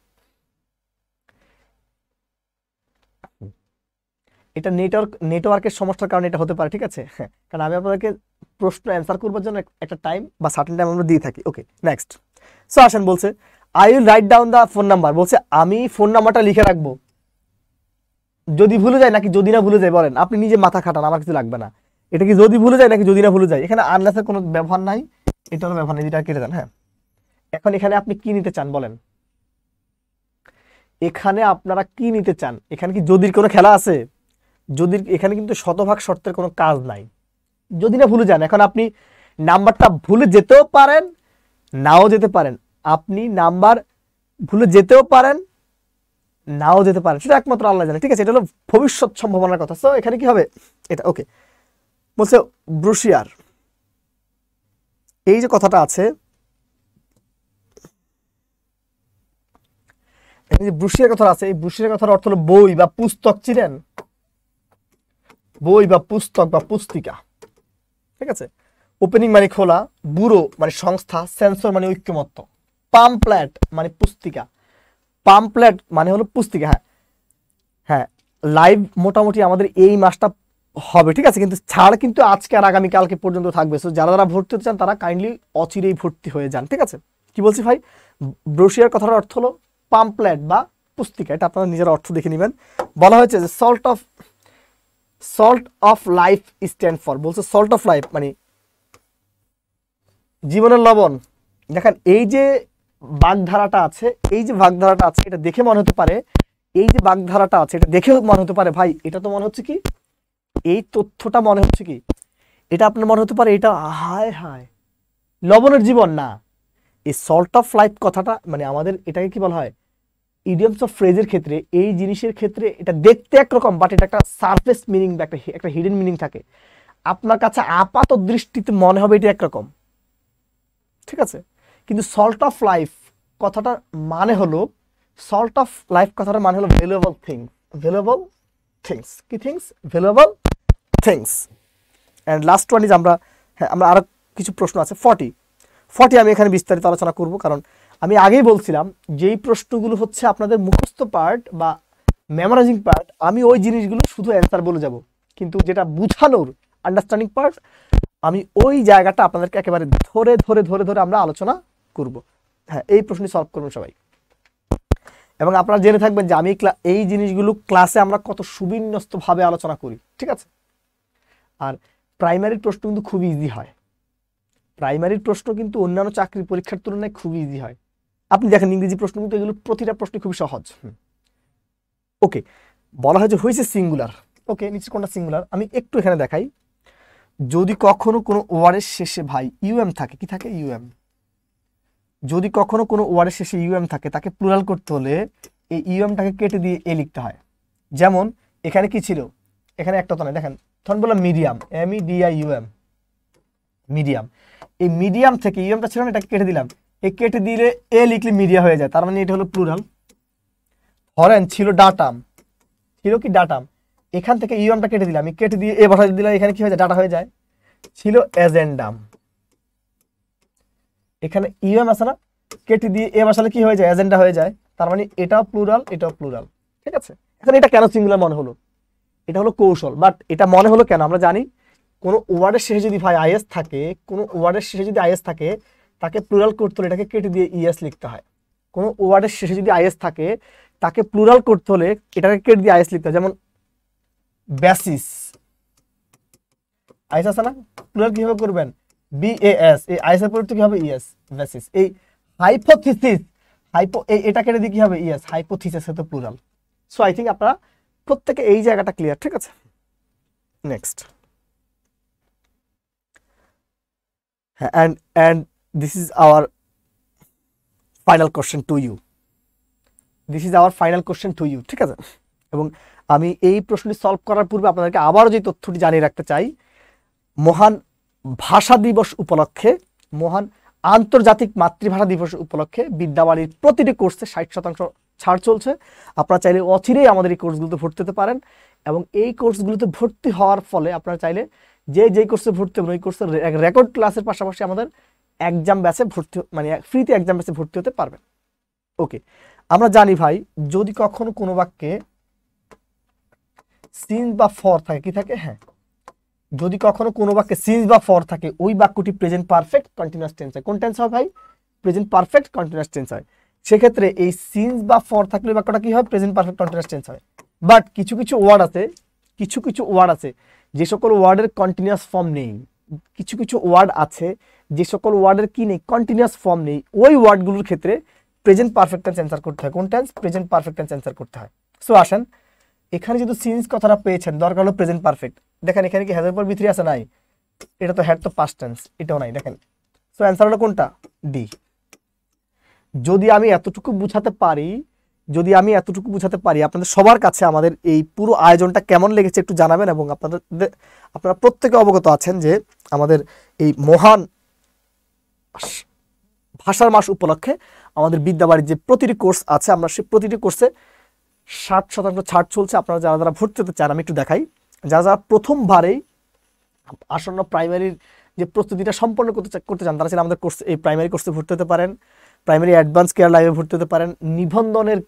এটা নেটওয়ার্কের সমস্যার কারণে এটা হতে পারে, ঠিক আছে? হ্যাঁ, কারণ আমি আপনাদেরকে প্রশ্ন অ্যান্সার করবার জন্য একটা টাইম বা সার্টেন টাইম আমরা দিয়ে থাকি। ওকে, নেক্সট। সো আসেন, বলছে I will write down the phone number. বলছে আমি ফোন নাম্বারটা লিখে রাখবো যদি ভুলে যায় নাকি যদি না ভুলে যায়। বলেন, আপনি নিজে মাথা খাটান, আমার কিছু লাগবে না। এটা কি যদি ভুলে যায় নাকি যদি না ভুলে যায়? এখানে আনলেসের কোনো ব্যবহার নাই, এটারও ব্যবহার নেই, যেটা কেটে দেন। হ্যাঁ, এখন এখানে আপনি কি নিতে চান বলেন? এখানে আপনারা কি নিতে চান? এখানে কি যদির কোনো খেলা আছে? যদির এখানে কিন্তু শতভাগ শর্তের কোনো কাজ নাই। যদি না ভুলে যান, এখন আপনি নাম্বারটা ভুলে যেতেও পারেন, নাও যেতে পারেন। আপনি নাম্বার ভুলে যেতেও পারেন, নাও যেতে পারেন, সেটা একমাত্র আল্লাহ জানে, ঠিক আছে? এটা হলো ভবিষ্যৎ সম্ভাবনার কথা। সো এখানে কি হবে? এটা ওকে। বলছে ব্রুশিয়ার, এই যে কথাটা আছে, এই যে ব্রুশিয়ার কথা আছে, এই ব্রুশিয়ার কথার অর্থ হলো বই বা পুস্তক। চিনেন? বই বা পুস্তক বা পুস্তিকা, ঠিক আছে? ওপেনিং মানে খোলা, ব্যুরো মানে সংস্থা, সেন্সর মানে ঐক্যমত্য, পাম্পলেট মানে পুস্তিকা, পাম্পলেট মানে হলো পুস্তিকা। হ্যাঁ হ্যাঁ, লাইভ মোটামুটি আমাদের এই মাসটা হবে, ঠিক আছে? কিন্তু ছাড় কিন্তু আজকে আর আগামীকালকে পর্যন্ত থাকবে। সো যারা যারা ভর্তি হতে চান তারা কাইন্ডলি অচিরেই ভর্তি হয়ে যান, ঠিক আছে? কি বলছি ভাই? ব্রোশিয়ার কথার অর্থ হলো পাম্পলেট বা পুস্তিকা। এটা আপনারা নিজের অর্থ দেখে নেবেন। বলা হয়েছে যে salt of life stand for. বলছে সল্ট অফ লাইফ মানে জীবনের লবণ। দেখেন, এই যে বাগধারাটা আছে, এই যে বাগধারাটা আছে, এটা দেখে মনে হতে পারে, এই যে বাগধারাটা আছে এটা দেখে মনে হতে পারে ভাই এটা তো মনে হচ্ছে কি, এই তথ্যটা মনে হচ্ছে কি, এটা আপনার মনে হতে পারে এটা হায় হায় লবণের জীবন। না, এই সল্ট অফ লাইফ কথাটা মানে আমাদের এটাকে কি বলা হয়, ইডিয়মস অফ ফ্রেজের ক্ষেত্রে, এই জিনিসের ক্ষেত্রে এটা দেখতে একরকম, বাট এটা একটা সারফেস মিনিং বা একটা হিডেন মিনিং থাকে। আপনার কাছে আপাত দৃষ্টিতে মনে হবে এটা একরকম, ঠিক আছে? কিন্তু সল্ট অফ লাইফ কথাটার মানে হলো, সল্ট অফ লাইফ কথাটার মানে হলো ভ্যালুয়েবল থিংস। ভ্যালুয়েবল থিংস কি things? Valuable things. And last one is আমরা আরো কিছু প্রশ্ন আছে 40 আমি এখানে বিস্তারিত আলোচনা করব, কারণ আমি আগেই বলছিলাম যেই প্রশ্নগুলো হচ্ছে আপনাদের মুখস্থ পার্ট বা মেমোরাইজিং পার্ট, আমি ওই জিনিসগুলো শুধু অ্যান্সার বলে যাব, কিন্তু যেটা বুঝানোর আন্ডারস্ট্যান্ডিং পার্ট আমি ওই জায়গাটা আপনাদেরকে একেবারে ধরে ধরে ধরে ধরে আমরা আলোচনা করব। হ্যাঁ, এই প্রশ্নটি সলভ করবেন সবাই। এবং আপনারা জেনে থাকবেন যে আমি এই জিনিসগুলো ক্লাসে আমরা কত সুবিন্যস্তভাবে আলোচনা করি, ঠিক আছে? আর প্রাইমারির প্রশ্ন কিন্তু খুব ইজি হয়। প্রাইমারির প্রশ্ন কিন্তু অন্যান্য চাকরির পরীক্ষার তুলনায় খুব ইজি হয়। আপনি দেখেন ইংরেজি প্রশ্ন কিন্তু এগুলো প্রতিটা প্রশ্ন খুবই সহজ। ওকে, বলা হয় যে হয়েছে সিঙ্গুলার। ওকে, নিচে কোনটা সিঙ্গুলার আমি একটু এখানে দেখাই। যদি কখনো কোনো ওয়ার্ডের শেষে ভাই ইউএম থাকে, কি থাকে? ইউএম। যদি কখনো কোনো ওয়ার্ডের শেষে ইউএম থাকে, তাকে প্লুরাল করতে হলে এই ইউএমটাকে কেটে দিয়ে এ লিখতে হয়। যেমন এখানে কি ছিল? এখানে একটা তো না, দেখেন তখন বললাম মিডিয়াম, MEDIUM, মিডিয়াম। এই মিডিয়াম থেকে ইউএমটা ছিল না, এটাকে কেটে দিলাম, এই কেটে দিলে এ লিখলে মিডিয়া হয়ে যায়, তার মানে এটা হলো প্লুরাল। ধরেন ছিল ডাটাম, ছিল কি ডাটাম, এখান থেকে ইউএমটা কেটে দিলাম, আমি কেটে দিয়ে এ বসাই দিলাম, এখানে কি হয়ে যায়? ডাটা হয়ে যায়। ছিল এজেন্ডাম, এখানে ইউএম আছে না, কেটে দিয়ে এ বসালে কি হয়ে যায়? এজেন্ডা হয়ে যায়, তার মানে এটাও প্লুরাল এটাও প্লুরাল, ঠিক আছে? এখন এটা কেন সিঙ্গুলার মনে হলো? এটা হলো কৌশল, বাট এটা মনে হলো কেন? আমরা জানি কোনো ওয়ার্ডের শেষে যদি ভাই আইএস থাকে, কোনো ওয়ার্ডের শেষে যদি আইএস থাকে, তাকে প্লুরাল করতে হলে এটাকে কেটে দিয়ে ইএস লিখতে হয়। কোনো ওয়ার্ডের শেষে যদি আইএস থাকে, তাকে প্লুরাল করতে হলে এটাকে কেটে দিয়ে আইএস লিখতে হয়। যেমন বেসিস, আইএস আছে না, প্লুরাল কিভাবে করবেন? BAS, এই আইএস এর পরিবর্তে কি হবে? ES, basis. এই হাইপোথিসিস, এটা কেটে দিয়ে কি হবে? ইএস, হাইপোথিসিস তো প্লুরাল। সো আই থিঙ্ক আপনারা প্রত্যেকে এই জায়গাটা ক্লিয়ার, ঠিক আছে? Next, and this is our final question to you. This is our final question to you, ঠিক আছে? এবং আমি এই প্রশ্নটি সলভ করার পূর্বে আপনাদেরকে আবারও যে তথ্যটি জানিয়ে রাখতে চাই, মহান ভাষা দিবস উপলক্ষে, মহান আন্তর্জাতিক মাতৃভাষা দিবস উপলক্ষে বিদ্যাবাড়ির প্রতিটি কোর্সে 60% ছাড় চলছে। আপনারা চাইলে অচিরেই আমাদের এই কোর্সগুলোতে ভর্তি হতে পারেন, এবং এই কোর্সগুলোতে ভর্তি হওয়ার ফলে আপনারা চাইলে যেই কোর্সে ভর্তি হবেন ওই কোর্সের রেকর্ড ক্লাসের পাশাপাশি আমাদের এক্সাম ব্যাচে ভর্তি, মানে ফ্রিতে এক্সাম ব্যাচে ভর্তি হতে পারবেন। ওকে, আমরা জানি ভাই যদি কখনো কোনো বাক্যে সিন্স বা ফর থাকে, কি থাকে, হ্যাঁ, যদি কখনো কোনো বাক্যে সিন্স বা ফর থাকে ওই বাক্যটি প্রেজেন্ট পারফেক্ট কন্টিনিউয়াস টেন্স হয়। কোন টেন্স হয় ভাই? প্রেজেন্ট পারফেক্ট কন্টিনিউয়াস টেন্স হয়। সেক্ষেত্রে এই সিন্স বা ফর থাকলে বাক্যটা কি হয়? প্রেজেন্ট পারফেক্ট কন্টিনিউয়াস টেন্স হয়। বাট কিছু কিছু ওয়ার্ড আছে যে সকল ওয়ার্ডের কন্টিনিউয়াস ফর্ম নেই, কিছু কিছু ওয়ার্ড আছে যে সকল ওয়ার্ডের কি নেই? কন্টিনিউয়াস ফর্ম নেই। ওই ওয়ার্ডগুলোর ক্ষেত্রে প্রেজেন্ট পারফেক্ট টেন্স অ্যান্সার করতে হয়। কোন tense? Present perfect tense answer করতে হয়। সো আসেন, এখানে যেহেতু সিন্স কথাটা পেয়েছেন, দরকার হলো প্রেজেন্ট পারফেক্ট। দেখেন এখানে কি হ্যাজের পর বি3 আছে? নাই। এটা তো হ্যাড তো পাস্ট টেন্স, এটাও নাই। দেখেন, সো অ্যান্সার হলো কোনটা? ডি। যদি আমি এতটুকু বুঝাতে পারি আপনাদের সবার কাছে আমাদের এই পুরো আয়োজনটা কেমন লেগেছে একটু জানাবেন, এবং আপনারা প্রত্যেকে অবগত আছেন যে আমাদের এই মহান ভাষার মাস উপলক্ষে আমাদের বিদ্যাবাড়ির যে প্রতিটি কোর্স আছে, আমরা সেই প্রতিটি কোর্সে 60% ছাড় চলছে। আপনারা যারা যারা ভর্তি হতে চান আমি একটু দেখাই। যারা প্রথমবারেই আসন্ন প্রাইমারির যে প্রস্তুতিটা সম্পন্ন করতে চান তারা আমাদের কোর্স, এই প্রাইমারি কোর্সে ভর্তি হতে পারেন, প্রাইমারি অ্যাডভান্স কেয়ার লাইভে ভর্তি হতে পারেন, নিবন্ধনের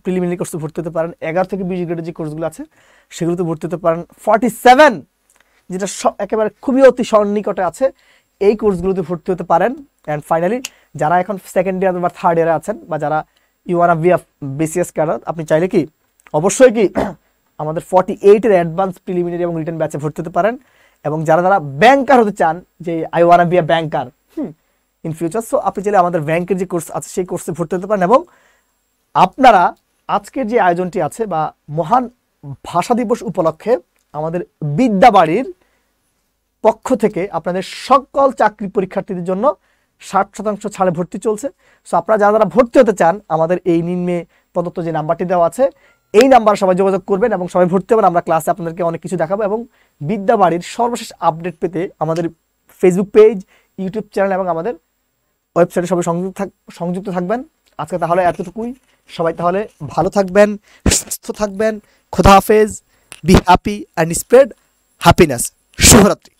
প্রিলিমিনারি কোর্সে ভর্তি হতে পারেন, 11 থেকে 20 গ্রেডের যে কোর্সগুলো আছে সেগুলোতে ভর্তি হতে পারেন, 47 যেটা একেবারে খুবই অতি সন্নিকটে আছে এই কোর্সগুলোতে ভর্তি হতে পারেন। অ্যান্ড ফাইনালি যারা এখন সেকেন্ড ইয়ার বা থার্ড ইয়ারে আছেন, বা যারা you are B BCS cadre, আপনি চাইলে কি অবশ্যই কি আমাদের 48-এর অ্যাডভান্স প্রিলিমিনারি এবং রিটেন ব্যাচে ভর্তি হতে পারেন। এবং যারা যারা ব্যাংকার হতে চান, যে I one be a banker in future, so আপনি চাইলে আমাদের ব্যাংকের যে কোর্স আছে সেই কোর্সে ভর্তি হতে পারেন। এবং আপনারা আজকের যে আয়োজনটি আছে বা মহান ভাষা দিবস উপলক্ষে আমাদের বিদ্যাবাড়ির পক্ষ থেকে আপনাদের সকল চাকরি পরীক্ষার্থীদের জন্য 60% ছাড়ে ভর্তি চলছে। সো আপনারা যারা যারা ভর্তি হতে চান আমাদের এই নিম্নে প্রদত্ত যে নাম্বারটি দেওয়া আছে এই নাম্বারে সবাই যোগাযোগ করবেন এবং সবাই ভর্তি হবেন। আমরা ক্লাসে আপনাদেরকে অনেক কিছু দেখাবো, এবং বিদ্যাবাড়ির সর্বশেষ আপডেট পেতে আমাদের ফেসবুক পেজ, ইউটিউব চ্যানেল এবং আমাদের ওয়েবসাইটে সবাই সংযুক্ত থাকবেন। আজকে তাহলে এতটুকুই। সবাই তাহলে ভালো থাকবেন, সুস্থ থাকবেন। খোদা হাফেজ। Be happy and spread happiness. শুভরাত্রি।